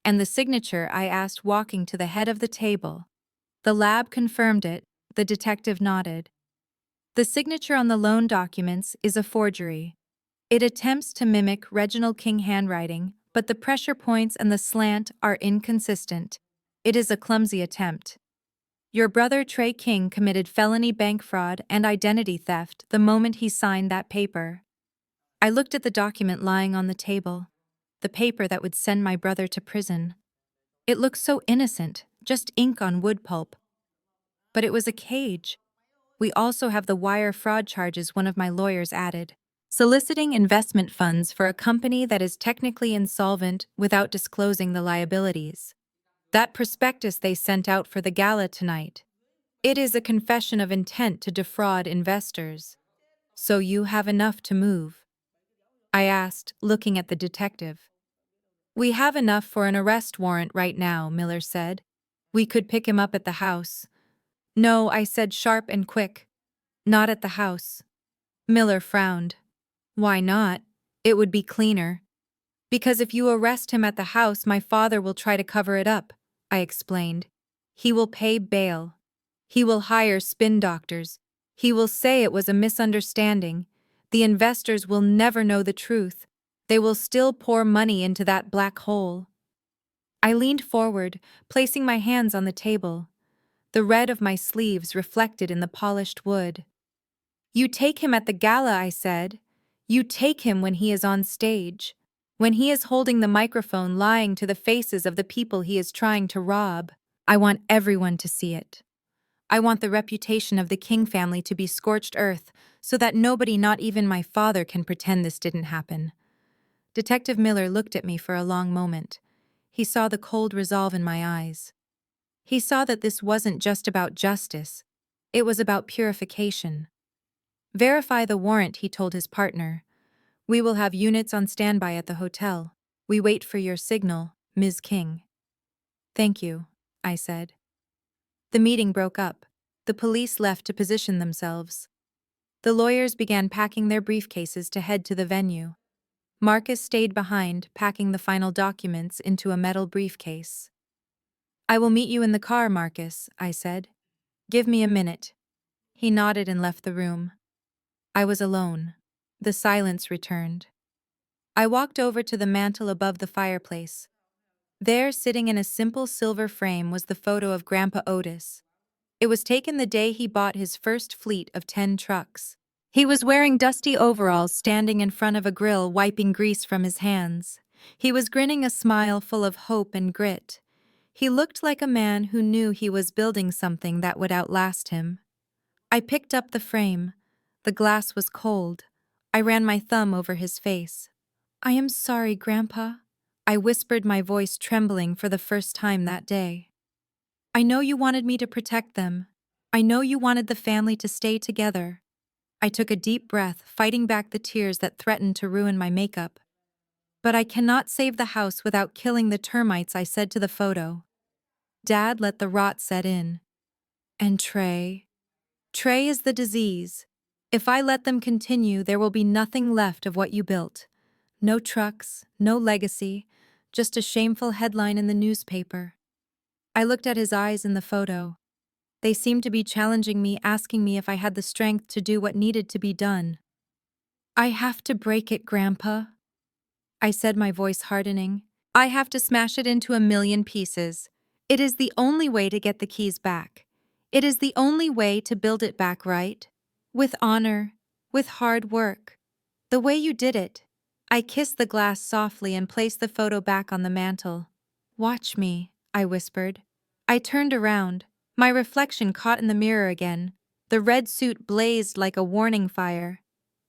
And the signature I asked, walking to the head of the table. The lab confirmed it," the detective nodded. "The signature on the loan documents is a forgery. It attempts to mimic Reginald King handwriting, but the pressure points and the slant are inconsistent. It is a clumsy attempt. Your brother Trey King committed felony bank fraud and identity theft the moment he signed that paper." I looked at the document lying on the table, the paper that would send my brother to prison. It looked so innocent, just ink on wood pulp. But it was a cage. "We also have the wire fraud charges," one of my lawyers added. "Soliciting investment funds for a company that is technically insolvent without disclosing the liabilities. That prospectus they sent out for the gala tonight. It is a confession of intent to defraud investors. So you have enough to move?" I asked, looking at the detective. "We have enough for an arrest warrant right now," Miller said. "We could pick him up at the house." "No," I said, sharp and quick. "Not at the house." Miller frowned. "Why not? It would be cleaner." "Because if you arrest him at the house, my father will try to cover it up," I explained. "He will pay bail. He will hire spin doctors. He will say it was a misunderstanding. The investors will never know the truth. They will still pour money into that black hole." I leaned forward, placing my hands on the table. The red of my sleeves reflected in the polished wood. "You take him at the gala," I said. "You take him when he is on stage. When he is holding the microphone, lying to the faces of the people he is trying to rob. I want everyone to see it. I want the reputation of the King family to be scorched earth, so that nobody, not even my father, can pretend this didn't happen. Detective Miller looked at me for a long moment. He saw the cold resolve in my eyes. He saw that this wasn't just about justice. It was about purification. Verify the warrant, he told his partner. We will have units on standby at the hotel. We wait for your signal, Ms. King. Thank you, I said. The meeting broke up. The police left to position themselves. The lawyers began packing their briefcases to head to the venue. Marcus stayed behind, packing the final documents into a metal briefcase. I will meet you in the car, Marcus, I said. Give me a minute. He nodded and left the room. I was alone. The silence returned. I walked over to the mantel above the fireplace. There, sitting in a simple silver frame, was the photo of Grandpa Otis. It was taken the day he bought his first fleet of 10 trucks. He was wearing dusty overalls, standing in front of a grill, wiping grease from his hands. He was grinning a smile full of hope and grit. He looked like a man who knew he was building something that would outlast him. I picked up the frame. The glass was cold. I ran my thumb over his face. I am sorry, Grandpa. I whispered, my voice trembling for the first time that day. I know you wanted me to protect them. I know you wanted the family to stay together. I took a deep breath, fighting back the tears that threatened to ruin my makeup. But I cannot save the house without killing the termites, I said to the photo. Dad let the rot set in. And Trey? Trey is the disease. If I let them continue, there will be nothing left of what you built. No trucks, no legacy, just a shameful headline in the newspaper. I looked at his eyes in the photo. They seemed to be challenging me, asking me if I had the strength to do what needed to be done. I have to break it, Grandpa, I said, my voice hardening. I have to smash it into a million pieces. It is the only way to get the keys back. It is the only way to build it back right. With honor, with hard work. The way you did it. I kissed the glass softly and placed the photo back on the mantel. Watch me, I whispered. I turned around. My reflection caught in the mirror again. The red suit blazed like a warning fire.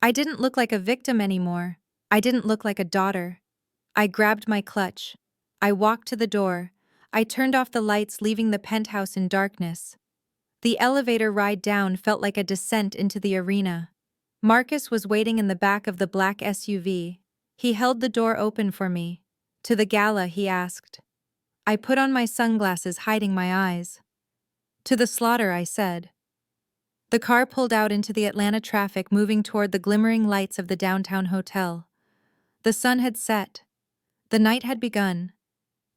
I didn't look like a victim anymore. I didn't look like a daughter. I grabbed my clutch. I walked to the door. I turned off the lights, leaving the penthouse in darkness. The elevator ride down felt like a descent into the arena. Marcus was waiting in the back of the black SUV. He held the door open for me. To the gala, he asked. I put on my sunglasses, hiding my eyes. To the slaughter, I said. The car pulled out into the Atlanta traffic, moving toward the glimmering lights of the downtown hotel. The sun had set. The night had begun.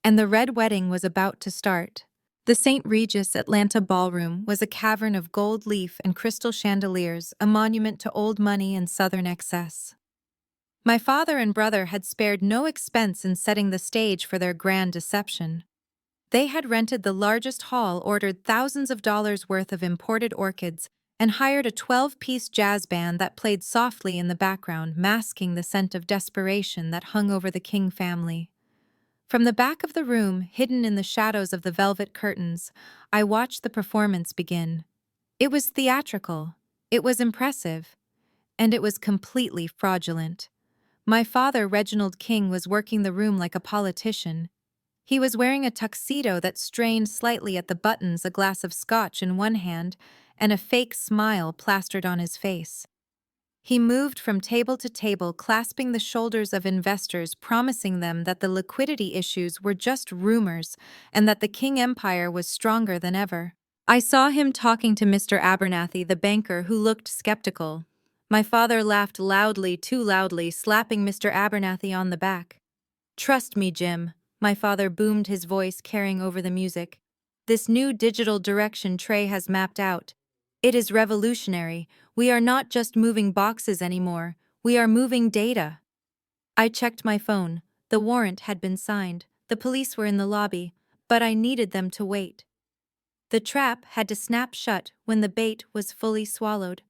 And the red wedding was about to start. The St. Regis Atlanta ballroom was a cavern of gold leaf and crystal chandeliers, a monument to old money and Southern excess. My father and brother had spared no expense in setting the stage for their grand deception. They had rented the largest hall, ordered thousands of dollars worth of imported orchids, and hired a 12-piece jazz band that played softly in the background, masking the scent of desperation that hung over the King family. From the back of the room, hidden in the shadows of the velvet curtains, I watched the performance begin. It was theatrical, it was impressive, and it was completely fraudulent. My father, Reginald King, was working the room like a politician. He was wearing a tuxedo that strained slightly at the buttons, a glass of scotch in one hand, and a fake smile plastered on his face. He moved from table to table, clasping the shoulders of investors, promising them that the liquidity issues were just rumors and that the King Empire was stronger than ever. I saw him talking to Mr. Abernathy, the banker, who looked skeptical. My father laughed loudly, too loudly, slapping Mr. Abernathy on the back. Trust me, Jim, my father boomed, his voice carrying over the music. This new digital direction Trey has mapped out. It is revolutionary. We are not just moving boxes anymore. We are moving data. I checked my phone. The warrant had been signed. The police were in the lobby, but I needed them to wait. The trap had to snap shut when the bait was fully swallowed.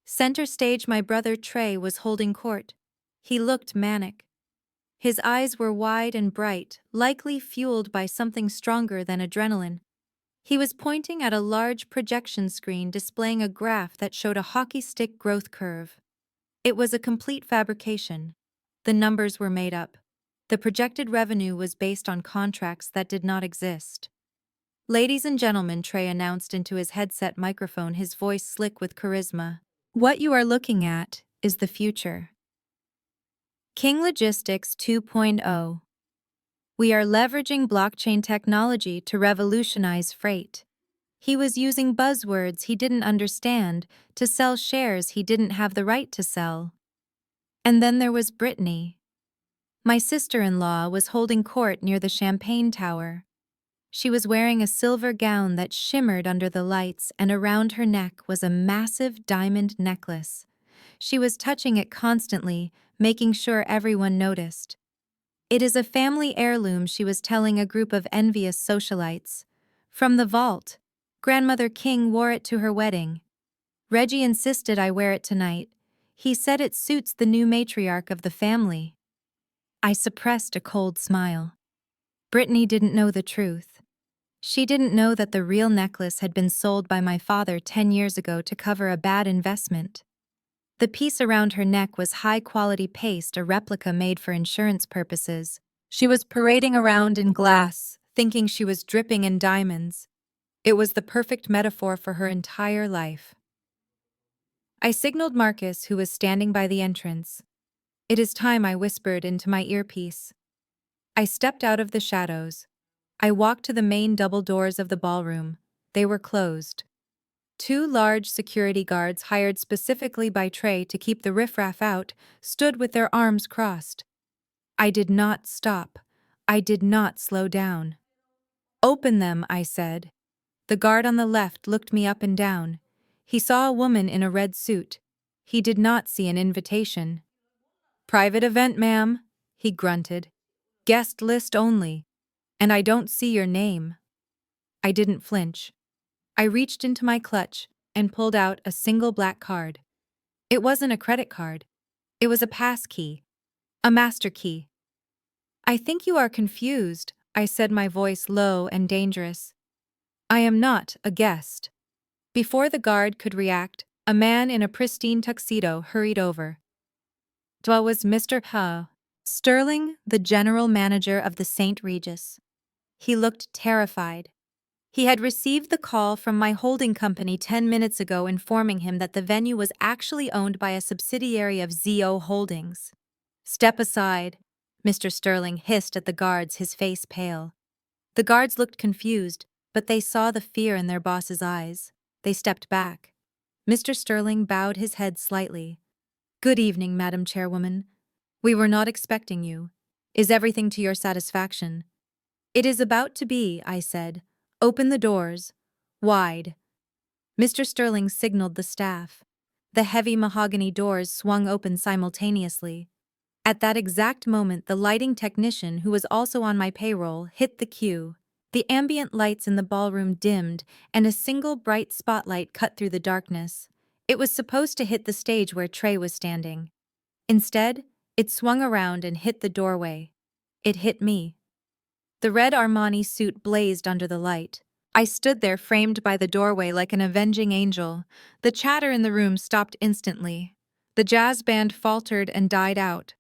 Center stage, my brother Trey was holding court. He looked manic. His eyes were wide and bright, likely fueled by something stronger than adrenaline. He was pointing at a large projection screen displaying a graph that showed a hockey stick growth curve. It was a complete fabrication. The numbers were made up. The projected revenue was based on contracts that did not exist. "Ladies and gentlemen," Trey announced into his headset microphone, his voice slick with charisma. "What you are looking at is the future. King Logistics 2.0. We are leveraging blockchain technology to revolutionize freight." He was using buzzwords he didn't understand to sell shares he didn't have the right to sell. And then there was Brittany. My sister-in-law was holding court near the Champagne Tower. She was wearing a silver gown that shimmered under the lights, and around her neck was a massive diamond necklace. She was touching it constantly, making sure everyone noticed. "It is a family heirloom," she was telling a group of envious socialites. "From the vault. Grandmother King wore it to her wedding. Reggie insisted I wear it tonight. He said it suits the new matriarch of the family." I suppressed a cold smile. Brittany didn't know the truth. She didn't know that the real necklace had been sold by my father 10 years ago to cover a bad investment. The piece around her neck was high-quality paste, a replica made for insurance purposes. She was parading around in glass, thinking she was dripping in diamonds. It was the perfect metaphor for her entire life. I signaled Marcus, who was standing by the entrance. "It is time," I whispered into my earpiece. I stepped out of the shadows. I walked to the main double doors of the ballroom. They were closed. Two large security guards, hired specifically by Trey to keep the riffraff out, stood with their arms crossed. I did not stop. I did not slow down. "Open them," I said. The guard on the left looked me up and down. He saw a woman in a red suit. He did not see an invitation. "Private event, ma'am," he grunted. "Guest list only. And I don't see your name." I didn't flinch. I reached into my clutch and pulled out a single black card. It wasn't a credit card. It was a pass key. A master key. "I think you are confused," I said, my voice low and dangerous. "I am not a guest." Before the guard could react, a man in a pristine tuxedo hurried over. It was Mr. Sterling, the general manager of the St. Regis. He looked terrified. He had received the call from my holding company 10 minutes ago informing him that the venue was actually owned by a subsidiary of ZO Holdings. "Step aside," Mr. Sterling hissed at the guards, his face pale. The guards looked confused, but they saw the fear in their boss's eyes. They stepped back. Mr. Sterling bowed his head slightly. "Good evening, Madam Chairwoman. We were not expecting you. Is everything to your satisfaction?" "It is about to be," I said. "Open the doors. Wide." Mr. Sterling signaled the staff. The heavy mahogany doors swung open simultaneously. At that exact moment, the lighting technician, who was also on my payroll, hit the cue. The ambient lights in the ballroom dimmed, and a single bright spotlight cut through the darkness. It was supposed to hit the stage where Trey was standing. Instead, it swung around and hit the doorway. It hit me. The red Armani suit blazed under the light. I stood there framed by the doorway like an avenging angel. The chatter in the room stopped instantly. The jazz band faltered and died out.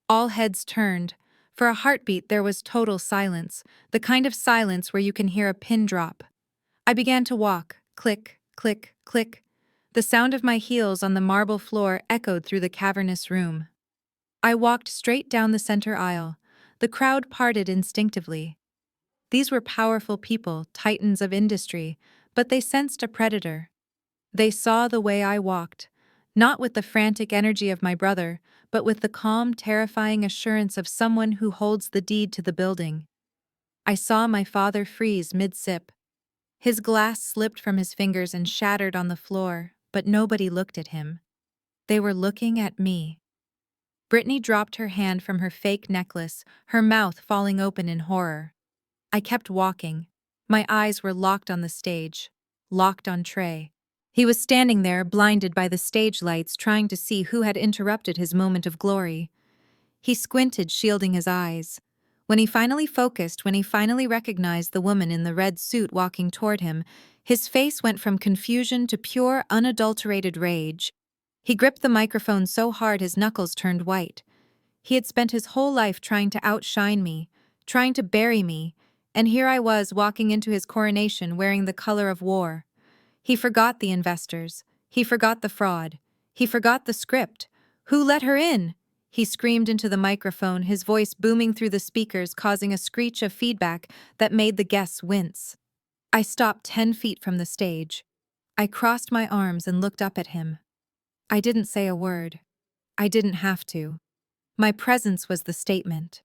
All heads turned. For a heartbeat there was total silence, the kind of silence where you can hear a pin drop. I began to walk. Click, click, click. The sound of my heels on the marble floor echoed through the cavernous room. I walked straight down the center aisle. The crowd parted instinctively. These were powerful people, titans of industry, but they sensed a predator. They saw the way I walked, not with the frantic energy of my brother, but with the calm, terrifying assurance of someone who holds the deed to the building. I saw my father freeze mid-sip. His glass slipped from his fingers and shattered on the floor, but nobody looked at him. They were looking at me. Brittany dropped her hand from her fake necklace, her mouth falling open in horror. I kept walking. My eyes were locked on the stage, locked on Trey. He was standing there, blinded by the stage lights, trying to see who had interrupted his moment of glory. He squinted, shielding his eyes. When he finally focused, when he finally recognized the woman in the red suit walking toward him, his face went from confusion to pure, unadulterated rage. He gripped the microphone so hard his knuckles turned white. He had spent his whole life trying to outshine me, trying to bury me, and here I was walking into his coronation wearing the color of war. He forgot the investors. He forgot the fraud. He forgot the script. Who let her in? He screamed into the microphone, his voice booming through the speakers, causing a screech of feedback that made the guests wince. I stopped 10 feet from the stage. I crossed my arms and looked up at him. I didn't say a word. I didn't have to. My presence was the statement.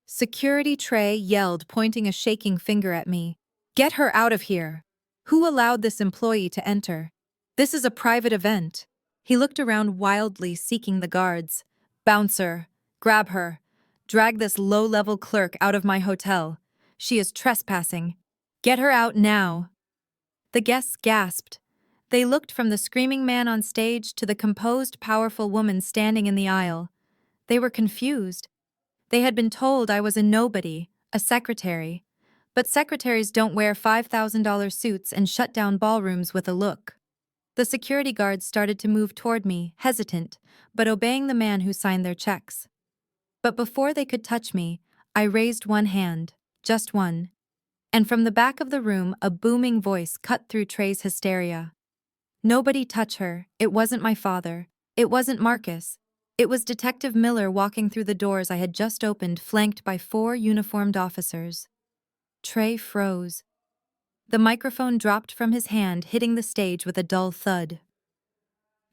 Security Trey yelled, pointing a shaking finger at me. Get her out of here! Who allowed this employee to enter? This is a private event. He looked around wildly, seeking the guards. Bouncer, grab her. Drag this low-level clerk out of my hotel. She is trespassing. Get her out now. The guests gasped. They looked from the screaming man on stage to the composed, powerful woman standing in the aisle. They were confused. They had been told I was a nobody, a secretary. But secretaries don't wear $5,000 suits and shut down ballrooms with a look. The security guards started to move toward me, hesitant, but obeying the man who signed their checks. But before they could touch me, I raised one hand, just one. And from the back of the room, a booming voice cut through Trey's hysteria. Nobody touch her. It wasn't my father. It wasn't Marcus. It was Detective Miller walking through the doors I had just opened, flanked by 4 uniformed officers. Trey froze. The microphone dropped from his hand, hitting the stage with a dull thud.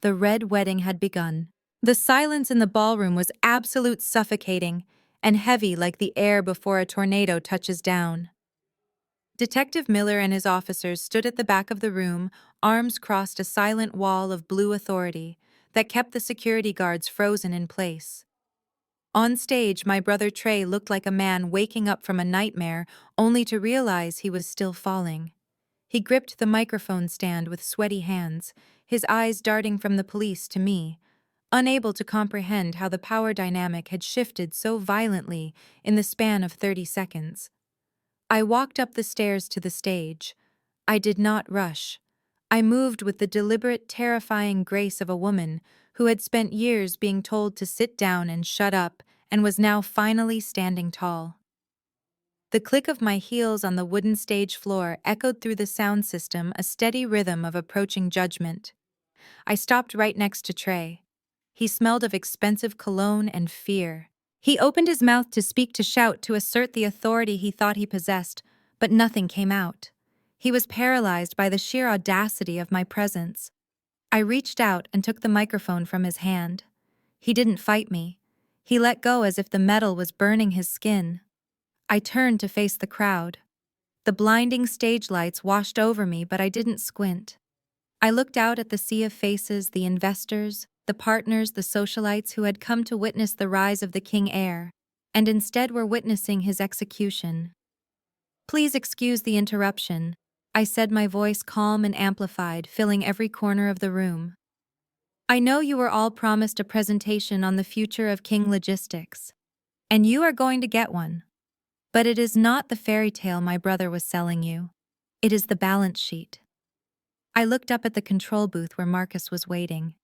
The red wedding had begun. The silence in the ballroom was absolute suffocating and heavy like the air before a tornado touches down. Detective Miller and his officers stood at the back of the room, arms crossed, a silent wall of blue authority that kept the security guards frozen in place. On stage, my brother Trey looked like a man waking up from a nightmare only to realize he was still falling. He gripped the microphone stand with sweaty hands, his eyes darting from the police to me, unable to comprehend how the power dynamic had shifted so violently in the span of 30 seconds. I walked up the stairs to the stage. I did not rush. I moved with the deliberate, terrifying grace of a woman who had spent years being told to sit down and shut up and was now finally standing tall. The click of my heels on the wooden stage floor echoed through the sound system, a steady rhythm of approaching judgment. I stopped right next to Trey. He smelled of expensive cologne and fear. He opened his mouth to speak, to shout, to assert the authority he thought he possessed, but nothing came out. He was paralyzed by the sheer audacity of my presence. I reached out and took the microphone from his hand. He didn't fight me. He let go as if the metal was burning his skin. I turned to face the crowd. The blinding stage lights washed over me, but I didn't squint. I looked out at the sea of faces, the investors, the partners, the socialites who had come to witness the rise of the king heir, and instead were witnessing his execution. Please excuse the interruption, I said, my voice calm and amplified, filling every corner of the room. I know you were all promised a presentation on the future of King Logistics, and you are going to get one. But it is not the fairy tale my brother was selling you. It is the balance sheet. I looked up at the control booth where Marcus was waiting.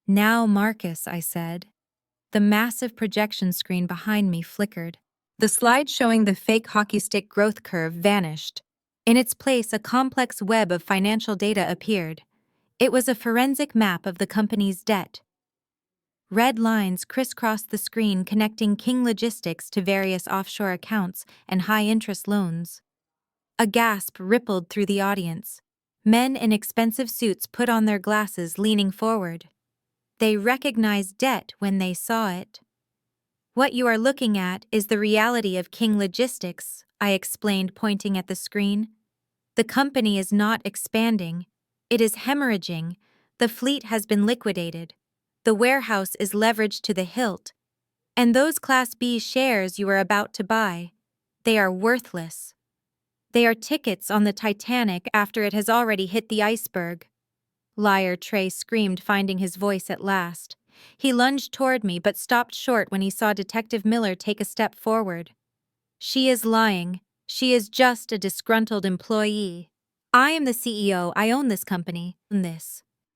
Now, Marcus, I said. The massive projection screen behind me flickered. The slide showing the fake hockey stick growth curve vanished. In its place, a complex web of financial data appeared. It was a forensic map of the company's debt. Red lines crisscrossed the screen, connecting King Logistics to various offshore accounts and high-interest loans. A gasp rippled through the audience. Men in expensive suits put on their glasses, leaning forward. They recognized debt when they saw it. What you are looking at is the reality of King Logistics, I explained, pointing at the screen. The company is not expanding. It is hemorrhaging. The fleet has been liquidated. The warehouse is leveraged to the hilt. And those Class B shares you are about to buy, they are worthless. They are tickets on the Titanic after it has already hit the iceberg. Liar, Trey screamed, finding his voice at last. He lunged toward me but stopped short when he saw Detective Miller take a step forward. She is lying. She is just a disgruntled employee. I am the CEO. I own this company.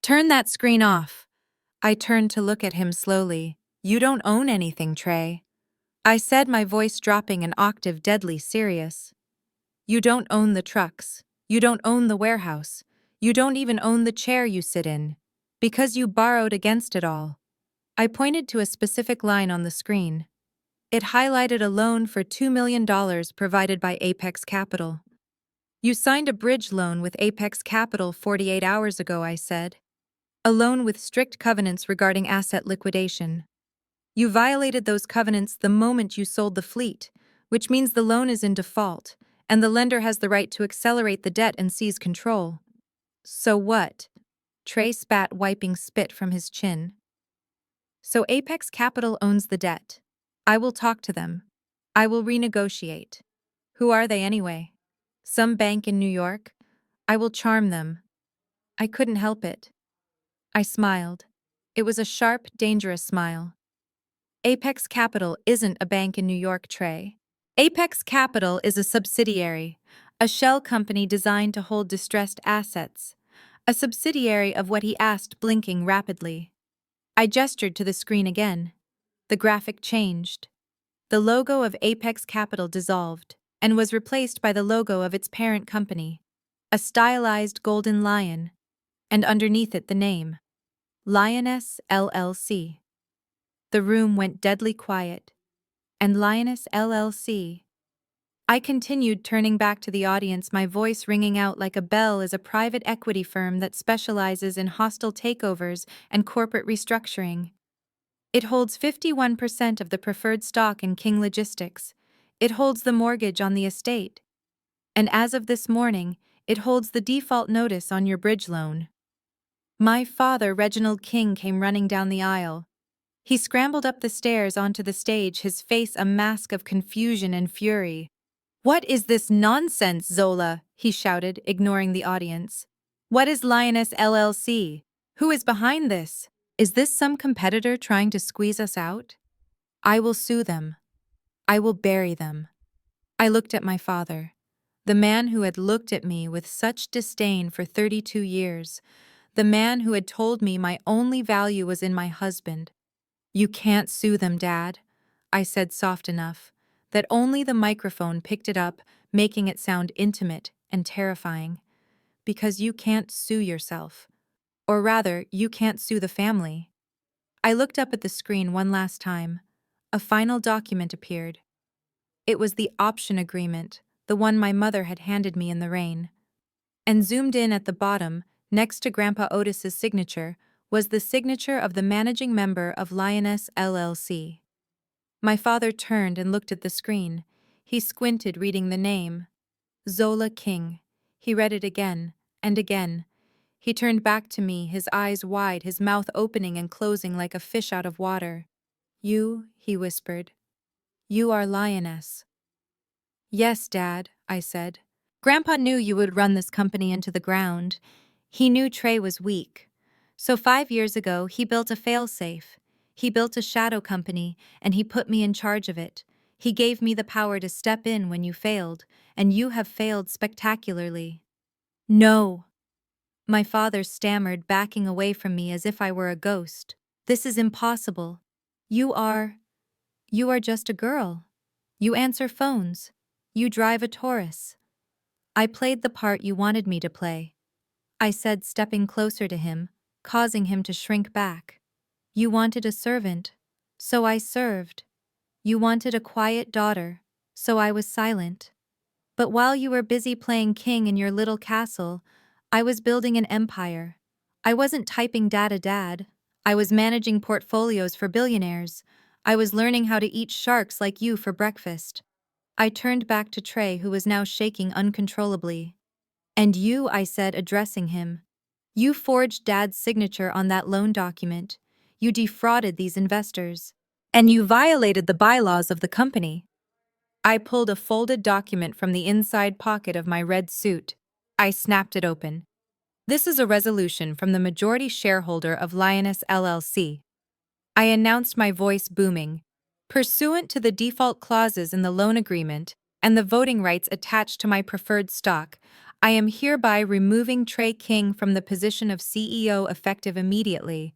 Turn that screen off. I turned to look at him slowly. You don't own anything, Trey. I said, my voice dropping an octave, deadly serious. You don't own the trucks. You don't own the warehouse. You don't even own the chair you sit in. Because you borrowed against it all. I pointed to a specific line on the screen. It highlighted a loan for $2 million provided by Apex Capital. You signed a bridge loan with Apex Capital 48 hours ago, I said. A loan with strict covenants regarding asset liquidation. You violated those covenants the moment you sold the fleet, which means the loan is in default, and the lender has the right to accelerate the debt and seize control. So what? Trey spat, wiping spit from his chin. So Apex Capital owns the debt. I will talk to them. I will renegotiate. Who are they anyway? Some bank in New York? I will charm them. I couldn't help it. I smiled. It was a sharp, dangerous smile. Apex Capital isn't a bank in New York, Trey. Apex Capital is a subsidiary, a shell company designed to hold distressed assets. A subsidiary of what he asked, blinking rapidly. I gestured to the screen again. The graphic changed. The logo of Apex Capital dissolved and was replaced by the logo of its parent company, a stylized golden lion, and underneath it the name, Lioness LLC. The room went deadly quiet. And Lioness LLC. I continued, turning back to the audience, my voice ringing out like a bell, is a private equity firm that specializes in hostile takeovers and corporate restructuring. It holds 51% of the preferred stock in King Logistics. It holds the mortgage on the estate. And as of this morning, it holds the default notice on your bridge loan. My father, Reginald King, came running down the aisle. He scrambled up the stairs onto the stage, his face a mask of confusion and fury. "What is this nonsense, Zola?" he shouted, ignoring the audience. "What is Lioness LLC? Who is behind this? Is this some competitor trying to squeeze us out? I will sue them. I will bury them." I looked at my father, the man who had looked at me with such disdain for 32 years, the man who had told me my only value was in my husband. "You can't sue them, Dad," I said, soft enough that only the microphone picked it up, making it sound intimate and terrifying. "Because you can't sue yourself. Or rather, you can't sue the family." I looked up at the screen one last time. A final document appeared. It was the option agreement, the one my mother had handed me in the rain. And zoomed in at the bottom, next to Grandpa Otis's signature, was the signature of the managing member of Lioness LLC. My father turned and looked at the screen. He squinted, reading the name. Zola King. He read it again and again. He turned back to me, his eyes wide, his mouth opening and closing like a fish out of water. "You," he whispered. "You are Lioness." "Yes, Dad," I said. "Grandpa knew you would run this company into the ground. He knew Trey was weak. So 5 years ago, he built a failsafe. He built a shadow company, and he put me in charge of it. He gave me the power to step in when you failed, and you have failed spectacularly." "No." My father stammered, backing away from me as if I were a ghost. "This is impossible. You are just a girl. You answer phones. You drive a Taurus." "I played the part you wanted me to play," I said, stepping closer to him, causing him to shrink back. "You wanted a servant, so I served. You wanted a quiet daughter, so I was silent. But while you were busy playing king in your little castle, I was building an empire. I wasn't typing data, Dad. I was managing portfolios for billionaires. I was learning how to eat sharks like you for breakfast." I turned back to Trey, who was now shaking uncontrollably. "And you," I said, addressing him. "You forged Dad's signature on that loan document. You defrauded these investors. And you violated the bylaws of the company." I pulled a folded document from the inside pocket of my red suit. I snapped it open. "This is a resolution from the majority shareholder of Lioness LLC." I announced, my voice booming. "Pursuant to the default clauses in the loan agreement and the voting rights attached to my preferred stock, I am hereby removing Trey King from the position of CEO effective immediately."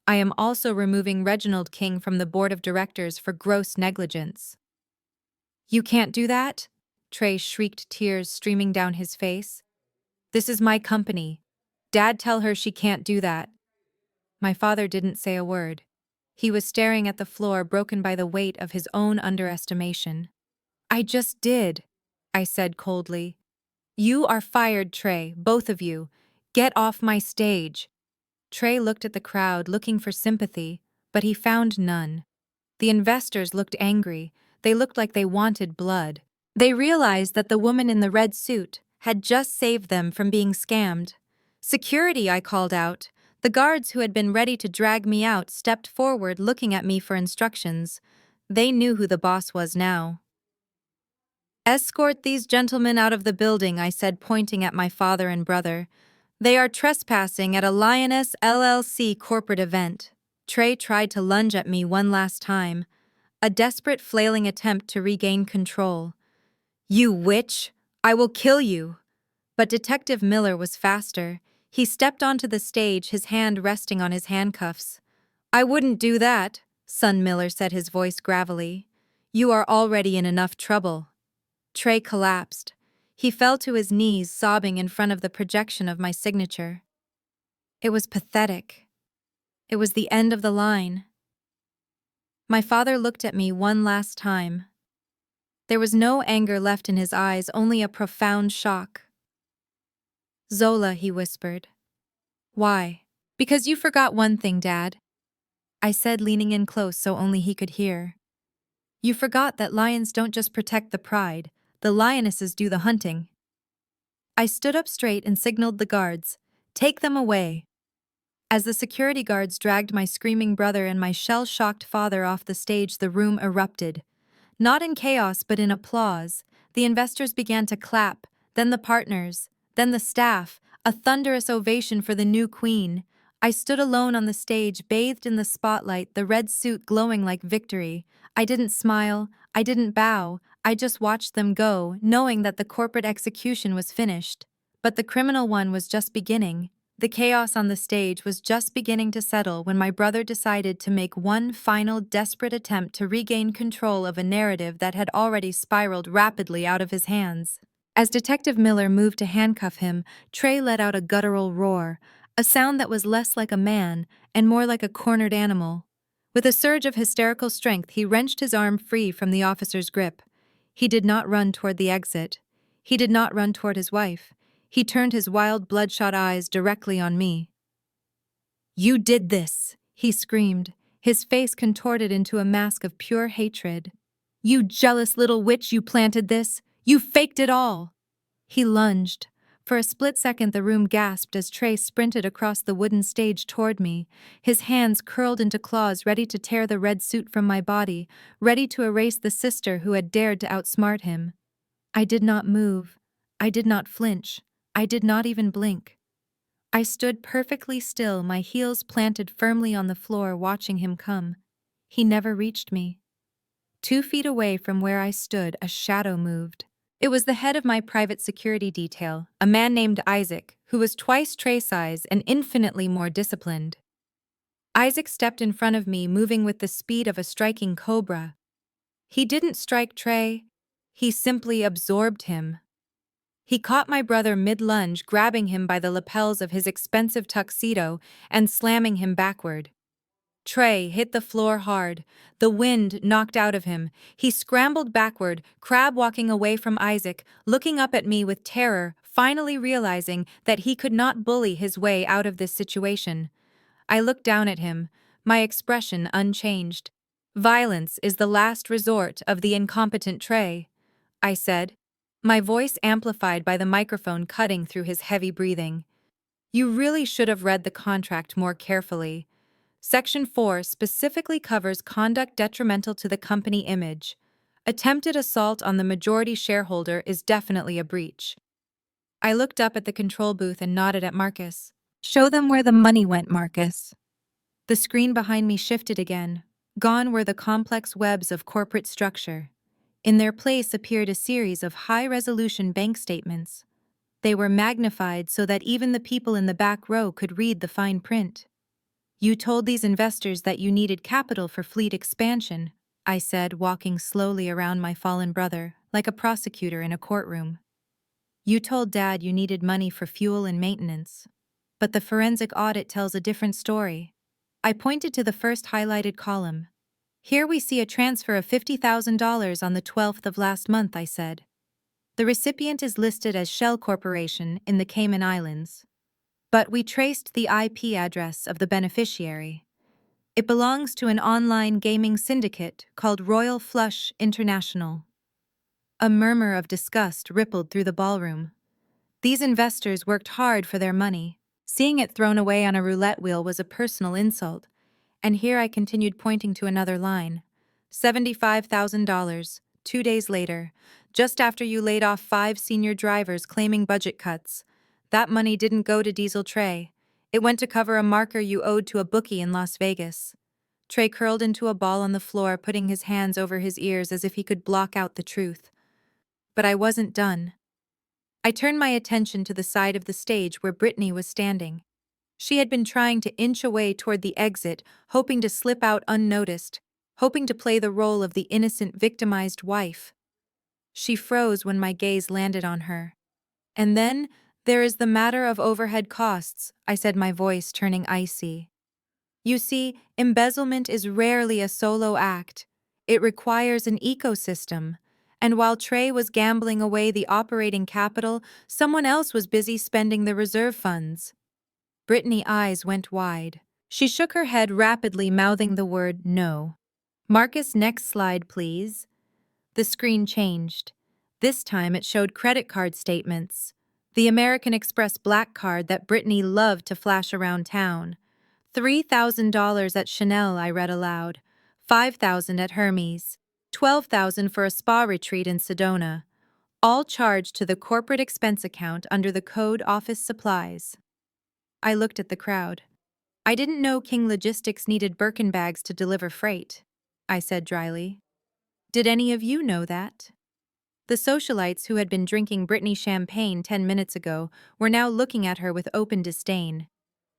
I am also removing Reginald King from the board of directors for gross negligence." "You can't do that?" Trey shrieked, tears streaming down his face. "This is my company. Dad, tell her she can't do that." My father didn't say a word. He was staring at the floor, broken by the weight of his own underestimation. "I just did," I said coldly. "You are fired, Trey, both of you. Get off my stage." Trey looked at the crowd, looking for sympathy, but he found none. The investors looked angry. They looked like they wanted blood. They realized that the woman in the red suit had just saved them from being scammed. "Security," I called out. The guards who had been ready to drag me out stepped forward, looking at me for instructions. They knew who the boss was now. "Escort these gentlemen out of the building," I said, pointing at my father and brother. "They are trespassing at a Lioness LLC corporate event." Trey tried to lunge at me one last time, a desperate flailing attempt to regain control. "You witch! I will kill you!" But Detective Miller was faster. He stepped onto the stage, his hand resting on his handcuffs. "I wouldn't do that," son Miller said, his voice gravelly. "You are already in enough trouble." Trey collapsed. He fell to his knees, sobbing in front of the projection of my signature. It was pathetic. It was the end of the line. My father looked at me one last time. There was no anger left in his eyes, only a profound shock. "Zola," he whispered. "Why?" "Because you forgot one thing, Dad," I said, leaning in close so only he could hear. "You forgot that lions don't just protect the pride, the lionesses do the hunting." I stood up straight and signaled the guards, "Take them away." As the security guards dragged my screaming brother and my shell-shocked father off the stage, the room erupted. Not in chaos, but in applause. The investors began to clap, then the partners, then the staff, a thunderous ovation for the new queen. I stood alone on the stage, bathed in the spotlight, the red suit glowing like victory. I didn't smile, I didn't bow, I just watched them go, knowing that the corporate execution was finished. But the criminal one was just beginning. The chaos on the stage was just beginning to settle when my brother decided to make one final desperate attempt to regain control of a narrative that had already spiraled rapidly out of his hands. As Detective Miller moved to handcuff him, Trey let out a guttural roar, a sound that was less like a man and more like a cornered animal. With a surge of hysterical strength, he wrenched his arm free from the officer's grip. He did not run toward the exit. He did not run toward his wife. He turned his wild, bloodshot eyes directly on me. "You did this!" he screamed, his face contorted into a mask of pure hatred. "You jealous little witch, you planted this! You faked it all!" He lunged. For a split second, the room gasped as Trey sprinted across the wooden stage toward me, his hands curled into claws ready to tear the red suit from my body, ready to erase the sister who had dared to outsmart him. I did not move. I did not flinch. I did not even blink. I stood perfectly still, my heels planted firmly on the floor, watching him come. He never reached me. 2 feet away from where I stood, a shadow moved. It was the head of my private security detail, a man named Isaac, who was twice Trey's size and infinitely more disciplined. Isaac stepped in front of me, moving with the speed of a striking cobra. He didn't strike Trey. He simply absorbed him. He caught my brother mid-lunge, grabbing him by the lapels of his expensive tuxedo and slamming him backward. Trey hit the floor hard. The wind knocked out of him. He scrambled backward, crab-walking away from Isaac, looking up at me with terror, finally realizing that he could not bully his way out of this situation. I looked down at him, my expression unchanged. "Violence is the last resort of the incompetent Trey," I said, my voice amplified by the microphone cutting through his heavy breathing. "You really should have read the contract more carefully. Section 4 specifically covers conduct detrimental to the company image. Attempted assault on the majority shareholder is definitely a breach." I looked up at the control booth and nodded at Marcus. "Show them where the money went, Marcus." The screen behind me shifted again. Gone were the complex webs of corporate structure. In their place appeared a series of high-resolution bank statements. They were magnified so that even the people in the back row could read the fine print. You told these investors that you needed capital for fleet expansion, I said, walking slowly around my fallen brother, like a prosecutor in a courtroom. You told Dad you needed money for fuel and maintenance. But the forensic audit tells a different story. I pointed to the first highlighted column. Here we see a transfer of $50,000 on the 12th of last month, I said. The recipient is listed as Shell Corporation in the Cayman Islands. But we traced the IP address of the beneficiary. It belongs to an online gaming syndicate called Royal Flush International. A murmur of disgust rippled through the ballroom. These investors worked hard for their money. Seeing it thrown away on a roulette wheel was a personal insult. And here I continued, pointing to another line. $75,000, 2 days later, just after you laid off 5 senior drivers claiming budget cuts. That money didn't go to Diesel Trey. It went to cover a marker you owed to a bookie in Las Vegas. Trey curled into a ball on the floor, putting his hands over his ears as if he could block out the truth. But I wasn't done. I turned my attention to the side of the stage where Brittany was standing. She had been trying to inch away toward the exit, hoping to slip out unnoticed, hoping to play the role of the innocent, victimized wife. She froze when my gaze landed on her. And then, there is the matter of overhead costs, I said, my voice turning icy. You see, embezzlement is rarely a solo act. It requires an ecosystem. And while Trey was gambling away the operating capital, someone else was busy spending the reserve funds. Brittany's eyes went wide. She shook her head rapidly, mouthing the word no. Marcus, next slide, please. The screen changed. This time it showed credit card statements. The American Express black card that Brittany loved to flash around town. $3,000 at Chanel, I read aloud. $5,000 at Hermes. $12,000 for a spa retreat in Sedona. All charged to the corporate expense account under the code Office Supplies. I looked at the crowd. I didn't know King Logistics needed Birkin bags to deliver freight, I said dryly. Did any of you know that? The socialites who had been drinking Brittany champagne 10 minutes ago were now looking at her with open disdain.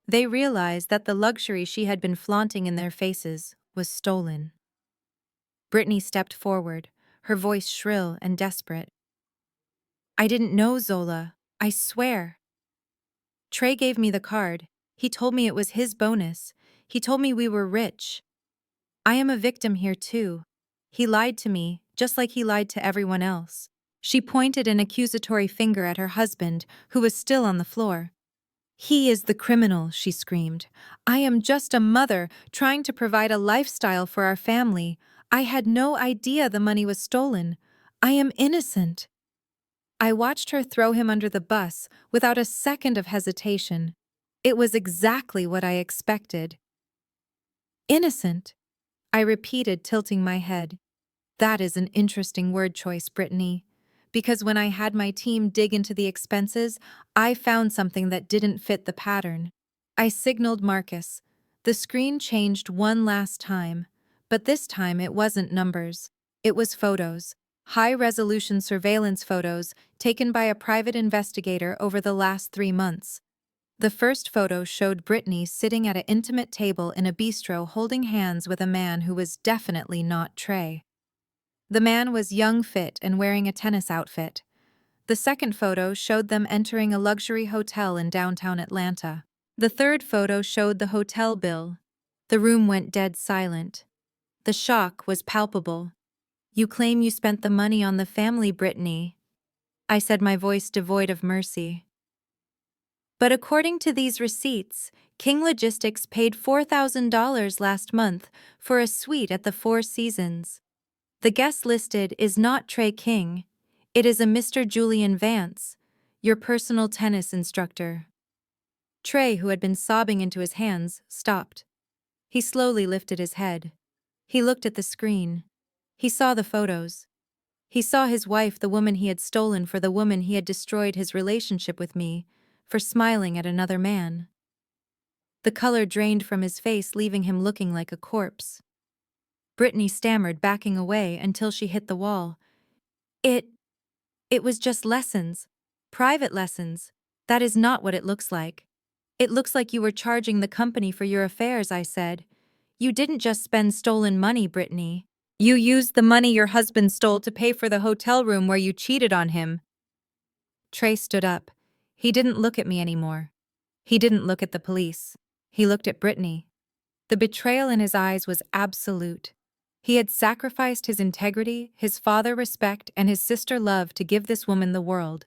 They realized that the luxury she had been flaunting in their faces was stolen. Brittany stepped forward, her voice shrill and desperate. I didn't know, Zola, I swear. Trey gave me the card. He told me it was his bonus. He told me we were rich. I am a victim here too. He lied to me, just like he lied to everyone else. She pointed an accusatory finger at her husband, who was still on the floor. He is the criminal, she screamed. I am just a mother trying to provide a lifestyle for our family. I had no idea the money was stolen. I am innocent. I watched her throw him under the bus without a second of hesitation. It was exactly what I expected. Innocent, I repeated, tilting my head. That is an interesting word choice, Brittany. Because when I had my team dig into the expenses, I found something that didn't fit the pattern. I signaled Marcus. The screen changed one last time, but this time it wasn't numbers. It was photos. High-resolution surveillance photos taken by a private investigator over the last 3 months. The first photo showed Brittany sitting at an intimate table in a bistro holding hands with a man who was definitely not Trey. The man was young, fit, and wearing a tennis outfit. The second photo showed them entering a luxury hotel in downtown Atlanta. The third photo showed the hotel bill. The room went dead silent. The shock was palpable. You claim you spent the money on the family, Brittany, I said, my voice devoid of mercy. But according to these receipts, King Logistics paid $4,000 last month for a suite at the Four Seasons. The guest listed is not Trey King. It is a Mr. Julian Vance, your personal tennis instructor. Trey, who had been sobbing into his hands, stopped. He slowly lifted his head. He looked at the screen. He saw the photos. He saw his wife, the woman he had stolen, for the woman he had destroyed his relationship with me, for smiling at another man. The color drained from his face, leaving him looking like a corpse. Brittany stammered, backing away until she hit the wall. It was just lessons. Private lessons. That is not what it looks like. It looks like you were charging the company for your affairs, I said. You didn't just spend stolen money, Brittany. You used the money your husband stole to pay for the hotel room where you cheated on him. Trey stood up. He didn't look at me anymore. He didn't look at the police. He looked at Brittany. The betrayal in his eyes was absolute. He had sacrificed his integrity, his father respect, and his sister love to give this woman the world.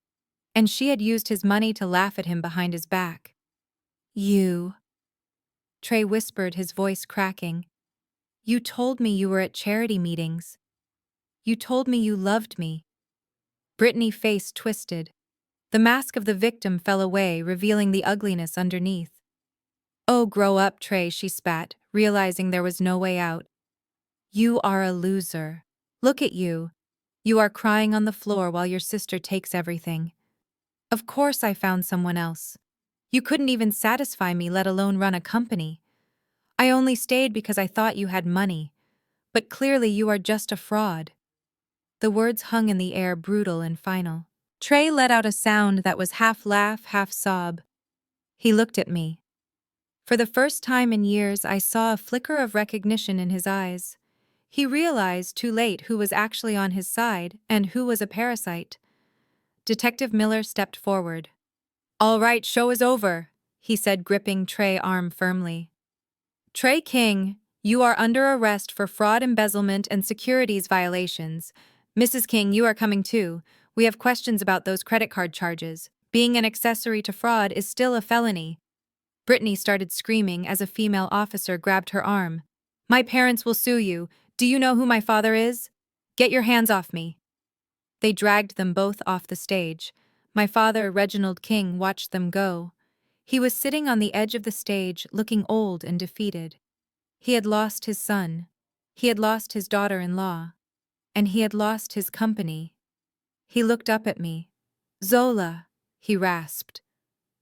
And she had used his money to laugh at him behind his back. You, Trey whispered, his voice cracking. You told me you were at charity meetings. You told me you loved me. Brittany's face twisted. The mask of the victim fell away, revealing the ugliness underneath. Oh, grow up, Trey, she spat, realizing there was no way out. You are a loser. Look at you. You are crying on the floor while your sister takes everything. Of course I found someone else. You couldn't even satisfy me, let alone run a company. I only stayed because I thought you had money. But clearly you are just a fraud. The words hung in the air, brutal and final. Trey let out a sound that was half laugh, half sob. He looked at me. For the first time in years, I saw a flicker of recognition in his eyes. He realized too late who was actually on his side and who was a parasite. Detective Miller stepped forward. All right, show is over, he said, gripping Trey's arm firmly. Trey King, you are under arrest for fraud, embezzlement, and securities violations. Mrs. King, you are coming too. We have questions about those credit card charges. Being an accessory to fraud is still a felony. Brittany started screaming as a female officer grabbed her arm. My parents will sue you. Do you know who my father is? Get your hands off me. They dragged them both off the stage. My father, Reginald King, watched them go. He was sitting on the edge of the stage, looking old and defeated. He had lost his son. He had lost his daughter-in-law. And he had lost his company. He looked up at me. Zola, he rasped.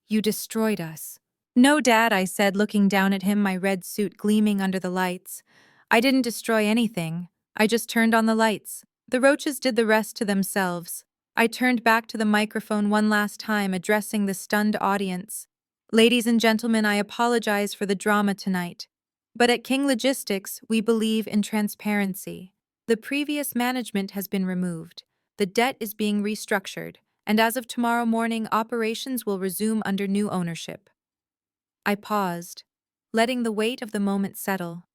You destroyed us. No, Dad, I said, looking down at him, my red suit gleaming under the lights. I didn't destroy anything. I just turned on the lights. The roaches did the rest to themselves. I turned back to the microphone one last time, addressing the stunned audience. Ladies and gentlemen, I apologize for the drama tonight. But at King Logistics, we believe in transparency. The previous management has been removed. The debt is being restructured, and as of tomorrow morning, operations will resume under new ownership. I paused, letting the weight of the moment settle.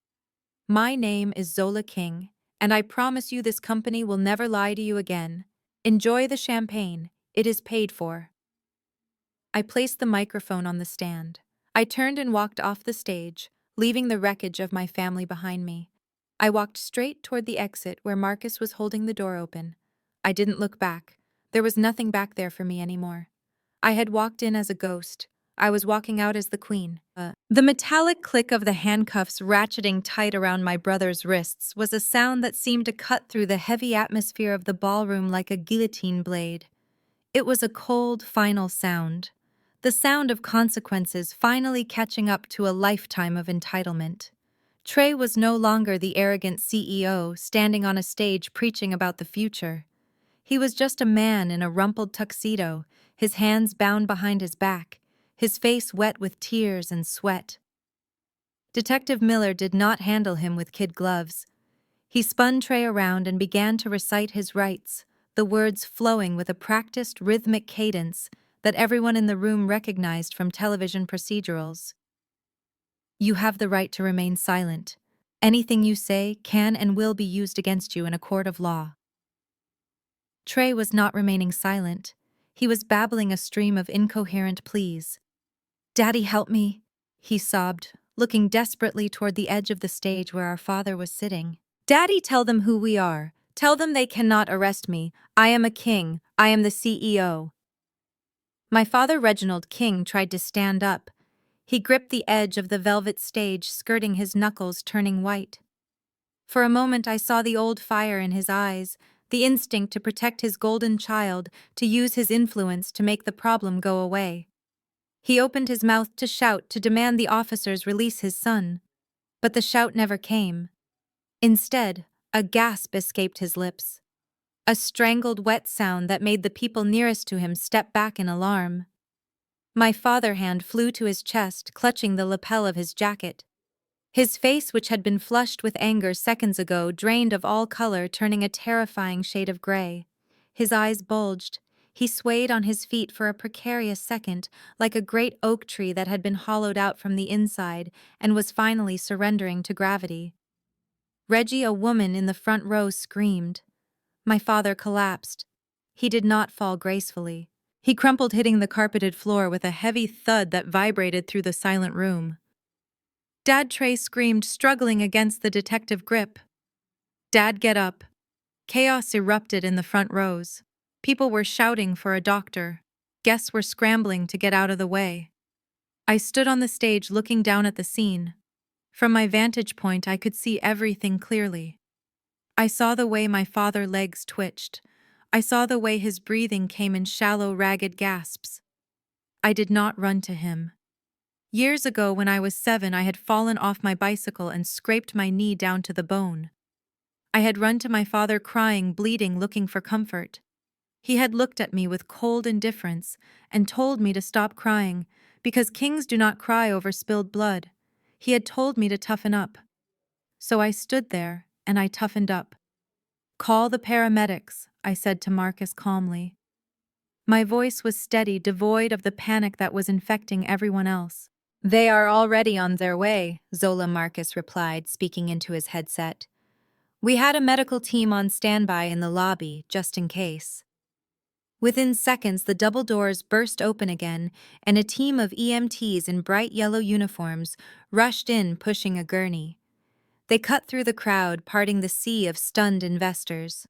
My name is Zola King, and I promise you this company will never lie to you again. Enjoy the champagne. It is paid for. I placed the microphone on the stand. I turned and walked off the stage, leaving the wreckage of my family behind me. I walked straight toward the exit where Marcus was holding the door open. I didn't look back. There was nothing back there for me anymore. I had walked in as a ghost. I was walking out as the queen. The metallic click of the handcuffs ratcheting tight around my brother's wrists was a sound that seemed to cut through the heavy atmosphere of the ballroom like a guillotine blade. It was a cold, final sound. The sound of consequences finally catching up to a lifetime of entitlement. Trey was no longer the arrogant CEO standing on a stage preaching about the future. He was just a man in a rumpled tuxedo, his hands bound behind his back, his face wet with tears and sweat. Detective Miller did not handle him with kid gloves. He spun Trey around and began to recite his rights, the words flowing with a practiced rhythmic cadence that everyone in the room recognized from television procedurals. You have the right to remain silent. Anything you say can and will be used against you in a court of law. Trey was not remaining silent. He was babbling a stream of incoherent pleas. Daddy, help me, he sobbed, looking desperately toward the edge of the stage where our father was sitting. Daddy, tell them who we are. Tell them they cannot arrest me. I am a king. I am the CEO. My father, Reginald King, tried to stand up. He gripped the edge of the velvet stage, skirting his knuckles, turning white. For a moment I saw the old fire in his eyes, the instinct to protect his golden child, to use his influence to make the problem go away. He opened his mouth to shout, to demand the officers release his son. But the shout never came. Instead, a gasp escaped his lips. A strangled, wet sound that made the people nearest to him step back in alarm. My father hand flew to his chest, clutching the lapel of his jacket. His face, which had been flushed with anger seconds ago, drained of all color, turning a terrifying shade of gray. His eyes bulged. He swayed on his feet for a precarious second, like a great oak tree that had been hollowed out from the inside and was finally surrendering to gravity. Reggie, a woman in the front row, screamed. My father collapsed. He did not fall gracefully. He crumpled, hitting the carpeted floor with a heavy thud that vibrated through the silent room. Dad, Trey screamed, struggling against the detective grip. Dad, get up. Chaos erupted in the front rows. People were shouting for a doctor. Guests were scrambling to get out of the way. I stood on the stage looking down at the scene. From my vantage point, I could see everything clearly. I saw the way my father's legs twitched. I saw the way his breathing came in shallow, ragged gasps. I did not run to him. Years ago, when I was 7, I had fallen off my bicycle and scraped my knee down to the bone. I had run to my father, crying, bleeding, looking for comfort. He had looked at me with cold indifference and told me to stop crying, because kings do not cry over spilled blood. He had told me to toughen up. So I stood there, and I toughened up. Call the paramedics, I said to Marcus calmly. My voice was steady, devoid of the panic that was infecting everyone else. They are already on their way, Zola Marcus replied, speaking into his headset. We had a medical team on standby in the lobby, just in case. Within seconds, the double doors burst open again, and a team of EMTs in bright yellow uniforms rushed in, pushing a gurney. They cut through the crowd, parting the sea of stunned investors.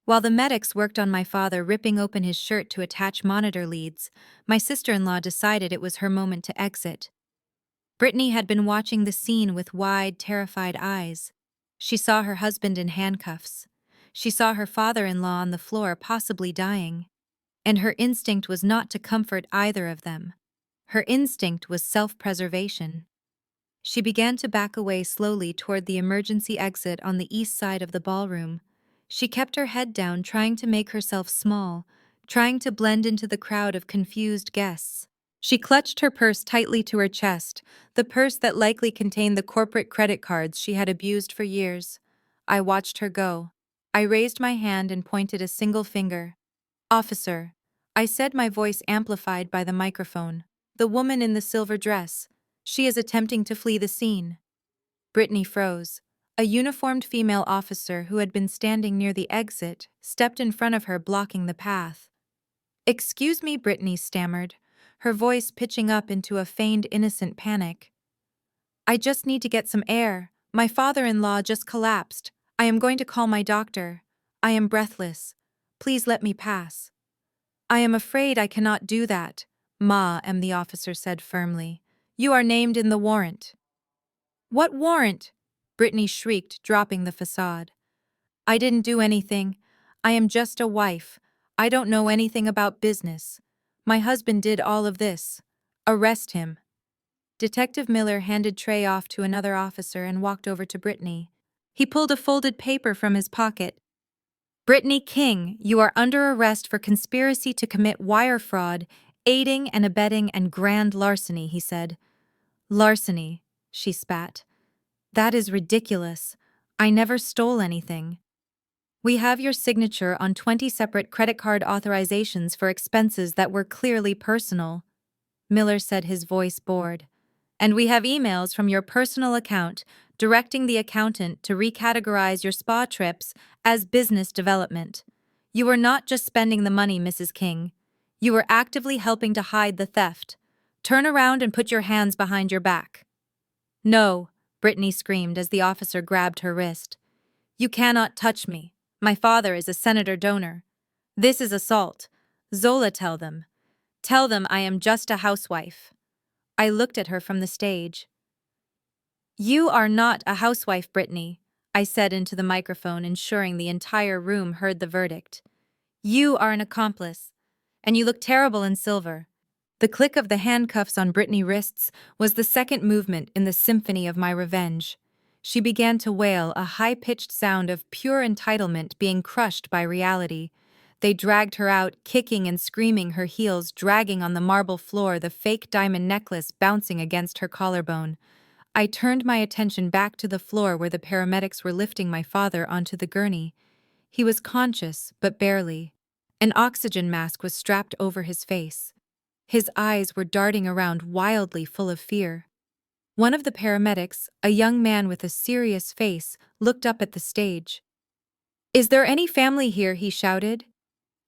While the medics worked on my father, ripping open his shirt to attach monitor leads, my sister-in-law decided it was her moment to exit. Brittany had been watching the scene with wide, terrified eyes. She saw her husband in handcuffs. She saw her father-in-law on the floor, possibly dying. And her instinct was not to comfort either of them. Her instinct was self-preservation. She began to back away slowly toward the emergency exit on the east side of the ballroom. She kept her head down, trying to make herself small, trying to blend into the crowd of confused guests. She clutched her purse tightly to her chest, the purse that likely contained the corporate credit cards she had abused for years. I watched her go. I raised my hand and pointed a single finger. Officer, I said, my voice amplified by the microphone. The woman in the silver dress. She is attempting to flee the scene. Brittany froze. A uniformed female officer who had been standing near the exit stepped in front of her, blocking the path. Excuse me, Brittany stammered, her voice pitching up into a feigned innocent panic. I just need to get some air. My father-in-law just collapsed. I am going to call my doctor. I am breathless. Please let me pass. I am afraid I cannot do that, the officer said firmly. You are named in the warrant. What warrant? Brittany shrieked, dropping the facade. I didn't do anything. I am just a wife. I don't know anything about business. My husband did all of this. Arrest him. Detective Miller handed Trey off to another officer and walked over to Brittany. He pulled a folded paper from his pocket. Brittany King, you are under arrest for conspiracy to commit wire fraud, aiding and abetting, and grand larceny, he said. Larceny, she spat. That is ridiculous. I never stole anything. We have your signature on 20 separate credit card authorizations for expenses that were clearly personal, Miller said, his voice bored. And we have emails from your personal account directing the accountant to recategorize your spa trips as business development. You were not just spending the money, Mrs. King. You were actively helping to hide the theft. Turn around and put your hands behind your back. No, Brittany screamed as the officer grabbed her wrist. You cannot touch me. My father is a senator donor. This is assault. Zola, tell them. Tell them I am just a housewife. I looked at her from the stage. You are not a housewife, Brittany, I said into the microphone, ensuring the entire room heard the verdict. You are an accomplice, and you look terrible in silver. The click of the handcuffs on Brittany's wrists was the second movement in the symphony of my revenge. She began to wail, a high-pitched sound of pure entitlement being crushed by reality. They dragged her out, kicking and screaming, her heels dragging on the marble floor, the fake diamond necklace bouncing against her collarbone. I turned my attention back to the floor where the paramedics were lifting my father onto the gurney. He was conscious, but barely. An oxygen mask was strapped over his face. His eyes were darting around wildly, full of fear. One of the paramedics, a young man with a serious face, looked up at the stage. "Is there any family here?" he shouted.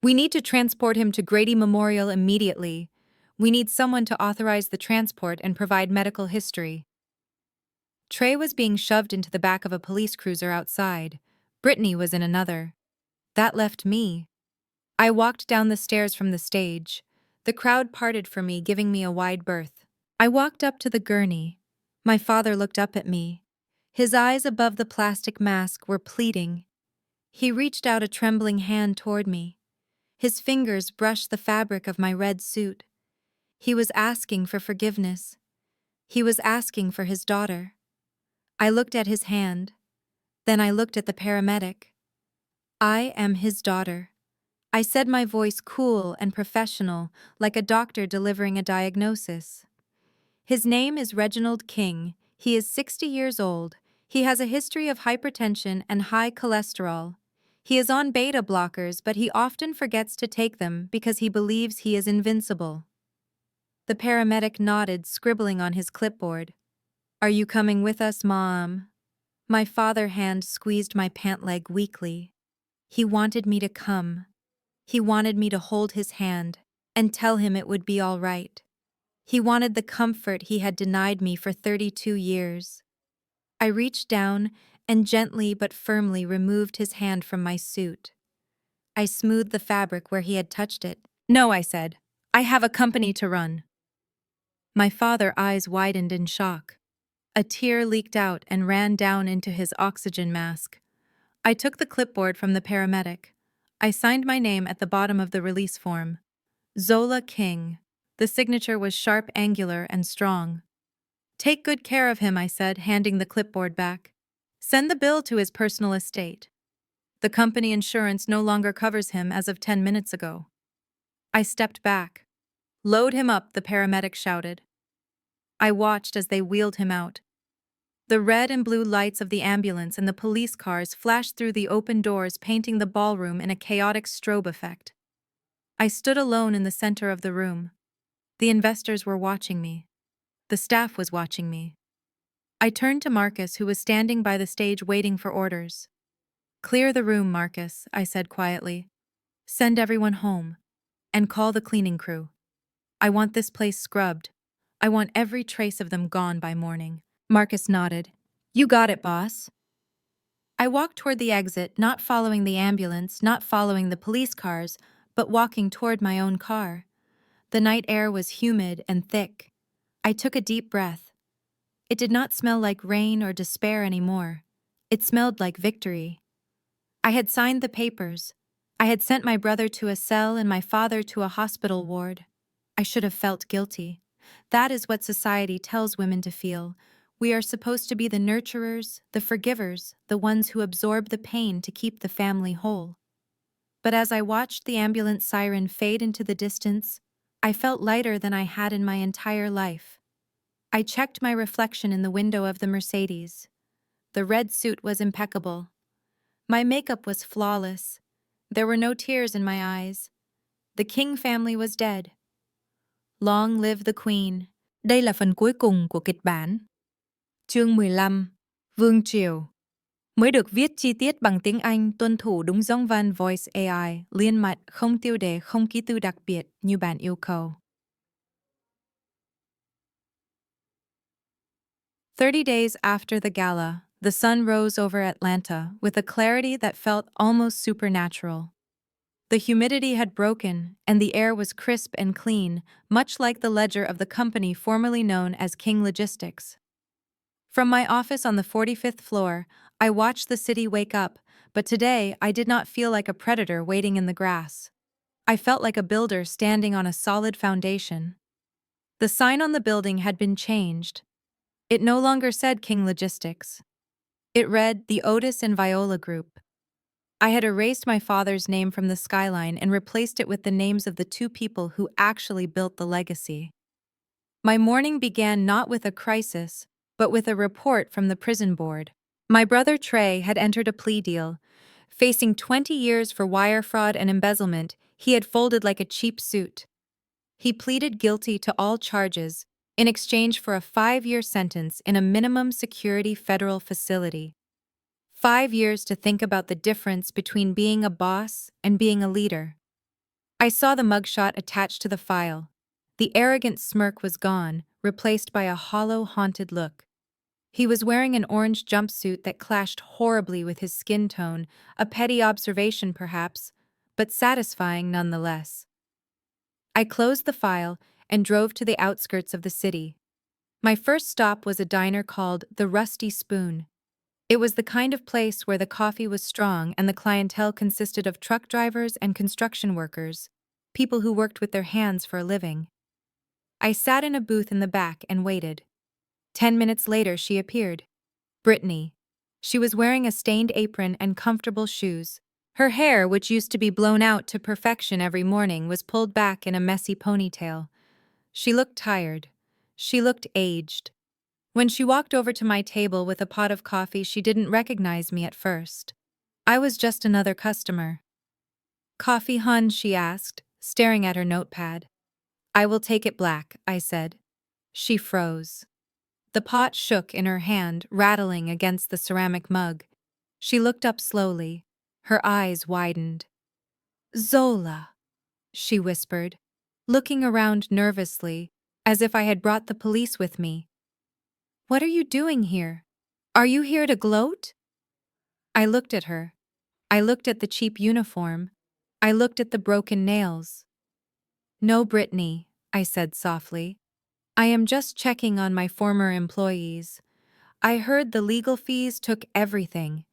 "We need to transport him to Grady Memorial immediately. We need someone to authorize the transport and provide medical history." Trey was being shoved into the back of a police cruiser outside. Brittany was in another. That left me. I walked down the stairs from the stage. The crowd parted for me, giving me a wide berth. I walked up to the gurney. My father looked up at me. His eyes above the plastic mask were pleading. He reached out a trembling hand toward me. His fingers brushed the fabric of my red suit. He was asking for forgiveness. He was asking for his daughter. I looked at his hand. Then I looked at the paramedic. "I am his daughter." I said, my voice cool and professional, like a doctor delivering a diagnosis. "His name is Reginald King. He is 60 years old. He has a history of hypertension and high cholesterol. He is on beta blockers, but he often forgets to take them because he believes he is invincible." The paramedic nodded, scribbling on his clipboard. "Are you coming with us, Mom?" My father's hand squeezed my pant leg weakly. He wanted me to come. He wanted me to hold his hand and tell him it would be all right. He wanted the comfort he had denied me for 32 years. I reached down and gently but firmly removed his hand from my suit. I smoothed the fabric where he had touched it. "No," I said. "I have a company to run." My father's eyes widened in shock. A tear leaked out and ran down into his oxygen mask. I took the clipboard from the paramedic. I signed my name at the bottom of the release form. Zola King. The signature was sharp, angular, and strong. "Take good care of him," I said, handing the clipboard back. "Send the bill to his personal estate. The company insurance no longer covers him as of 10 minutes ago." I stepped back. "Load him up," the paramedic shouted. I watched as they wheeled him out. The red and blue lights of the ambulance and the police cars flashed through the open doors, painting the ballroom in a chaotic strobe effect. I stood alone in the center of the room. The investors were watching me. The staff was watching me. I turned to Marcus, who was standing by the stage waiting for orders. "Clear the room, Marcus," I said quietly. "Send everyone home. And call the cleaning crew. I want this place scrubbed. I want every trace of them gone by morning." Marcus nodded. "You got it, boss." I walked toward the exit, not following the ambulance, not following the police cars, but walking toward my own car. The night air was humid and thick. I took a deep breath. It did not smell like rain or despair anymore. It smelled like victory. I had signed the papers. I had sent my brother to a cell and my father to a hospital ward. I should have felt guilty. That is what society tells women to feel. We are supposed to be the nurturers, the forgivers, the ones who absorb the pain to keep the family whole. But as I watched the ambulance siren fade into the distance, I felt lighter than I had in my entire life. I checked my reflection in the window of the Mercedes. The red suit was impeccable. My makeup was flawless. There were no tears in my eyes. The King family was dead. Long live the Queen. Đây là phần cuối cùng của kịch bản. Chương 15. Vương triều. Mới được viết chi tiết bằng tiếng Anh, tuân thủ đúng giống văn Voice AI, liên mạch, không tiêu đề, không ký tự đặc biệt như bạn yêu cầu. 30 days after the gala, the sun rose over Atlanta with a clarity that felt almost supernatural. The humidity had broken, and the air was crisp and clean, much like the ledger of the company formerly known as King Logistics. From my office on the 45th floor, I watched the city wake up, but today I did not feel like a predator waiting in the grass. I felt like a builder standing on a solid foundation. The sign on the building had been changed. It no longer said King Logistics. It read the Otis and Viola Group. I had erased my father's name from the skyline and replaced it with the names of the two people who actually built the legacy. My morning began not with a crisis, but with a report from the prison board. My brother Trey had entered a plea deal. Facing 20 years for wire fraud and embezzlement, he had folded like a cheap suit. He pleaded guilty to all charges in exchange for a 5-year sentence in a minimum security federal facility. 5 years to think about the difference between being a boss and being a leader. I saw the mugshot attached to the file. The arrogant smirk was gone, replaced by a hollow, haunted look. He was wearing an orange jumpsuit that clashed horribly with his skin tone, a petty observation perhaps, but satisfying nonetheless. I closed the file and drove to the outskirts of the city. My first stop was a diner called the Rusty Spoon. It was the kind of place where the coffee was strong and the clientele consisted of truck drivers and construction workers, people who worked with their hands for a living. I sat in a booth in the back and waited. 10 minutes later she appeared. Brittany. She was wearing a stained apron and comfortable shoes. Her hair, which used to be blown out to perfection every morning, was pulled back in a messy ponytail. She looked tired. She looked aged. When she walked over to my table with a pot of coffee, she didn't recognize me at first. I was just another customer. "Coffee, hun?" she asked, staring at her notepad. "I will take it black," I said. She froze. The pot shook in her hand, rattling against the ceramic mug. She looked up slowly. Her eyes widened. "Zola," she whispered, looking around nervously, as if I had brought the police with me. "What are you doing here? Are you here to gloat?" I looked at her. I looked at the cheap uniform. I looked at the broken nails. "No, Brittany," I said softly. "I am just checking on my former employees. I heard the legal fees took everything."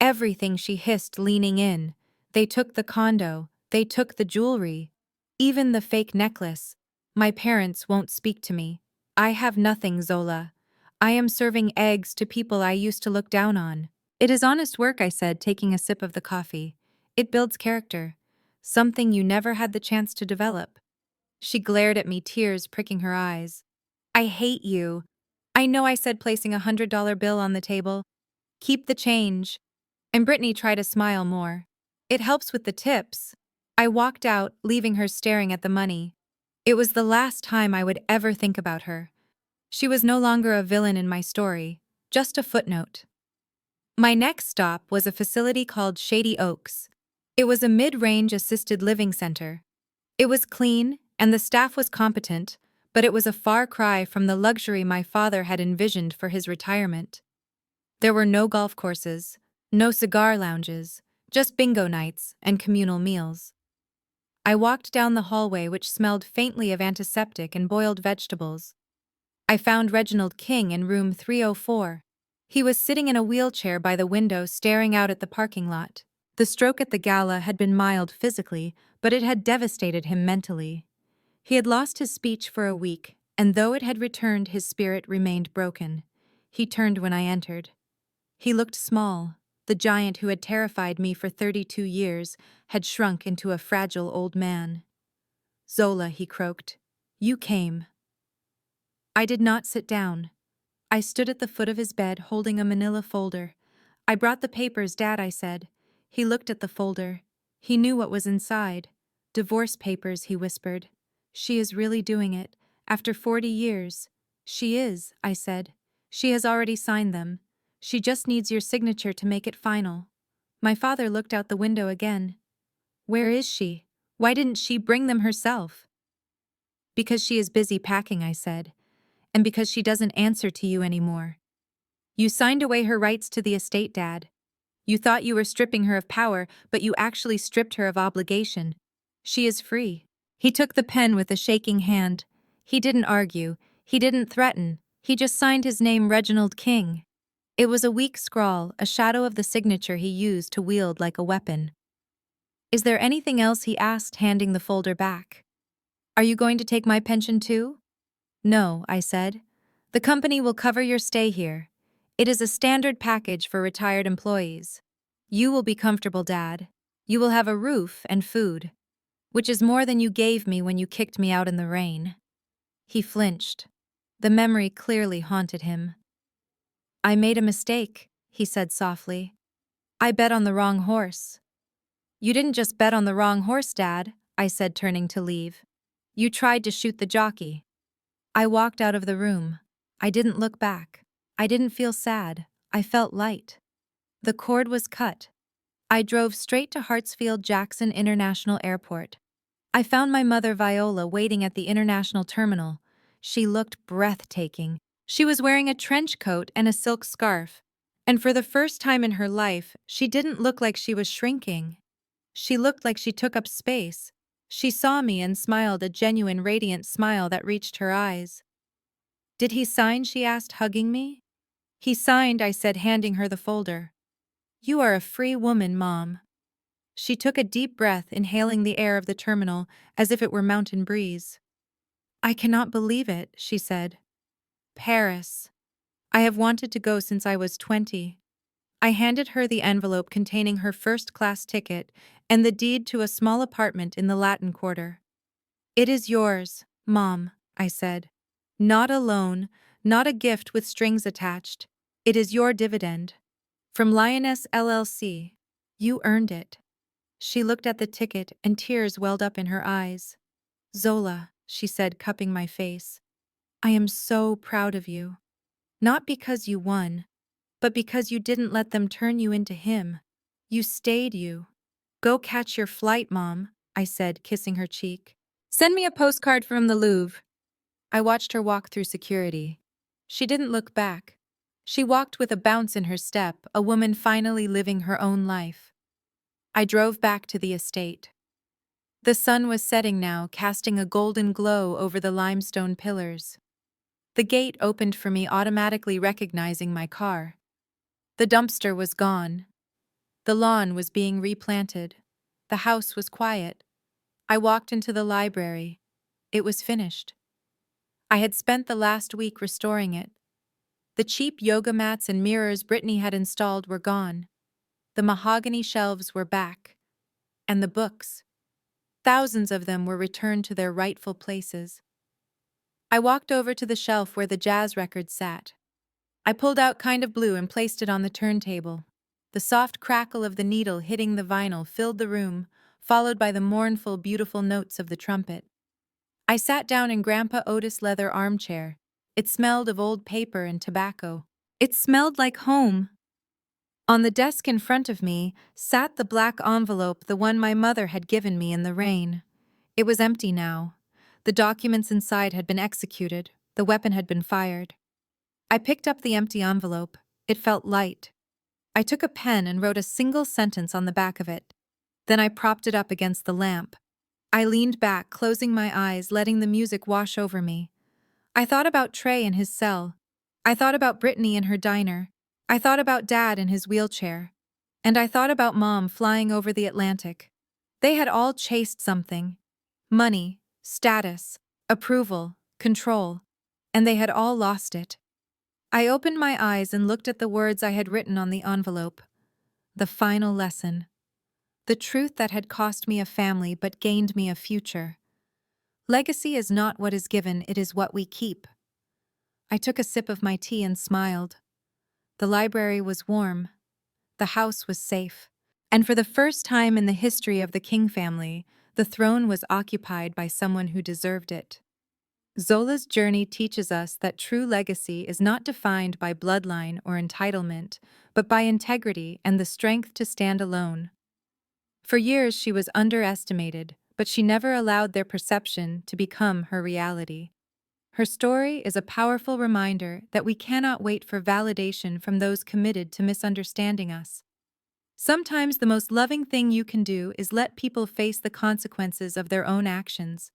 "Everything," she hissed, leaning in. "They took the condo. They took the jewelry. Even the fake necklace. My parents won't speak to me. I have nothing, Zola. I am serving eggs to people I used to look down on." "It is honest work," I said, taking a sip of the coffee. "It builds character. Something you never had the chance to develop." She glared at me, tears pricking her eyes. "I hate you." "I know," I said, placing a $100 bill on the table. "Keep the change." And Brittany tried to smile more. "It helps with the tips." I walked out, leaving her staring at the money. It was the last time I would ever think about her. She was no longer a villain in my story, just a footnote. My next stop was a facility called Shady Oaks. It was a mid-range assisted living center. It was clean, and the staff was competent, but it was a far cry from the luxury my father had envisioned for his retirement. There were no golf courses, no cigar lounges, just bingo nights and communal meals. I walked down the hallway, which smelled faintly of antiseptic and boiled vegetables. I found Reginald King in room 304. He was sitting in a wheelchair by the window, staring out at the parking lot. The stroke at the gala had been mild physically, but it had devastated him mentally. He had lost his speech for a week, and though it had returned, his spirit remained broken. He turned when I entered. He looked small. The giant who had terrified me for 32 years had shrunk into a fragile old man. "Zola," he croaked, "you came." I did not sit down. I stood at the foot of his bed, holding a manila folder. "I brought the papers, Dad," I said. He looked at the folder. He knew what was inside. "Divorce papers," he whispered. "She is really doing it. After 40 years. "She is," I said. "She has already signed them. She just needs your signature to make it final." My father looked out the window again. "Where is she? Why didn't she bring them herself?" "Because she is busy packing," I said. "And because she doesn't answer to you anymore. You signed away her rights to the estate, Dad. You thought you were stripping her of power, but you actually stripped her of obligation. She is free." He took the pen with a shaking hand. He didn't argue. He didn't threaten. He just signed his name, Reginald King. It was a weak scrawl, a shadow of the signature he used to wield like a weapon. "Is there anything else?" he asked, handing the folder back. "Are you going to take my pension too?" "No," I said. "The company will cover your stay here. It is a standard package for retired employees." You will be comfortable, Dad. You will have a roof and food, which is more than you gave me when you kicked me out in the rain." He flinched. The memory clearly haunted him. "I made a mistake," he said softly. "I bet on the wrong horse." "You didn't just bet on the wrong horse, Dad," I said, turning to leave. "You tried to shoot the jockey." I walked out of the room. I didn't look back. I didn't feel sad. I felt light. The cord was cut. I drove straight to Hartsfield-Jackson International Airport. I found my mother Viola waiting at the international terminal. She looked breathtaking. She was wearing a trench coat and a silk scarf, and for the first time in her life, she didn't look like she was shrinking. She looked like she took up space. She saw me and smiled, a genuine, radiant smile that reached her eyes. "Did he sign?" she asked, hugging me. "He signed," I said, handing her the folder. "You are a free woman, Mom." She took a deep breath, inhaling the air of the terminal as if it were mountain breeze. "I cannot believe it," she said. "Paris. I have wanted to go since I was 20. I handed her the envelope containing her first-class ticket and the deed to a small apartment in the Latin Quarter. "It is yours, Mom," I said. "Not a loan, not a gift with strings attached. It is your dividend. From Lioness LLC. You earned it." She looked at the ticket and tears welled up in her eyes. "Zola," she said, cupping my face, "I am so proud of you. Not because you won, but because you didn't let them turn you into him. You stayed you." "Go catch your flight, Mom," I said, kissing her cheek. "Send me a postcard from the Louvre." I watched her walk through security. She didn't look back. She walked with a bounce in her step, a woman finally living her own life. I drove back to the estate. The sun was setting now, casting a golden glow over the limestone pillars. The gate opened for me, automatically recognizing my car. The dumpster was gone. The lawn was being replanted. The house was quiet. I walked into the library. It was finished. I had spent the last week restoring it. The cheap yoga mats and mirrors Brittany had installed were gone. The mahogany shelves were back. And the books. Thousands of them were returned to their rightful places. I walked over to the shelf where the jazz record sat. I pulled out Kind of Blue and placed it on the turntable. The soft crackle of the needle hitting the vinyl filled the room, followed by the mournful, beautiful notes of the trumpet. I sat down in Grandpa Otis' leather armchair. It smelled of old paper and tobacco. It smelled like home. On the desk in front of me sat the black envelope, the one my mother had given me in the rain. It was empty now. The documents inside had been executed. The weapon had been fired. I picked up the empty envelope. It felt light. I took a pen and wrote a single sentence on the back of it. Then I propped it up against the lamp. I leaned back, closing my eyes, letting the music wash over me. I thought about Trey in his cell. I thought about Brittany in her diner. I thought about Dad in his wheelchair. And I thought about Mom flying over the Atlantic. They had all chased something. Money, status, approval, control. And they had all lost it. I opened my eyes and looked at the words I had written on the envelope. The final lesson. The truth that had cost me a family but gained me a future. Legacy is not what is given, it is what we keep. I took a sip of my tea and smiled. The library was warm. The house was safe. And for the first time in the history of the King family, the throne was occupied by someone who deserved it. Zola's journey teaches us that true legacy is not defined by bloodline or entitlement, but by integrity and the strength to stand alone. For years she was underestimated, but she never allowed their perception to become her reality. Her story is a powerful reminder that we cannot wait for validation from those committed to misunderstanding us. Sometimes the most loving thing you can do is let people face the consequences of their own actions.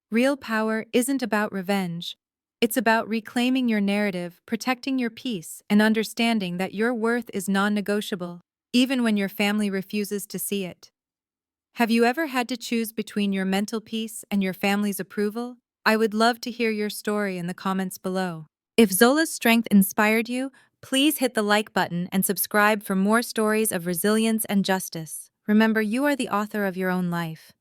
Real power isn't about revenge. It's about reclaiming your narrative, protecting your peace, and understanding that your worth is non-negotiable, even when your family refuses to see it. Have you ever had to choose between your mental peace and your family's approval? I would love to hear your story in the comments below. If Zola's strength inspired you, Please hit the like button and subscribe for more stories of resilience and justice. Remember, you are the author of your own life.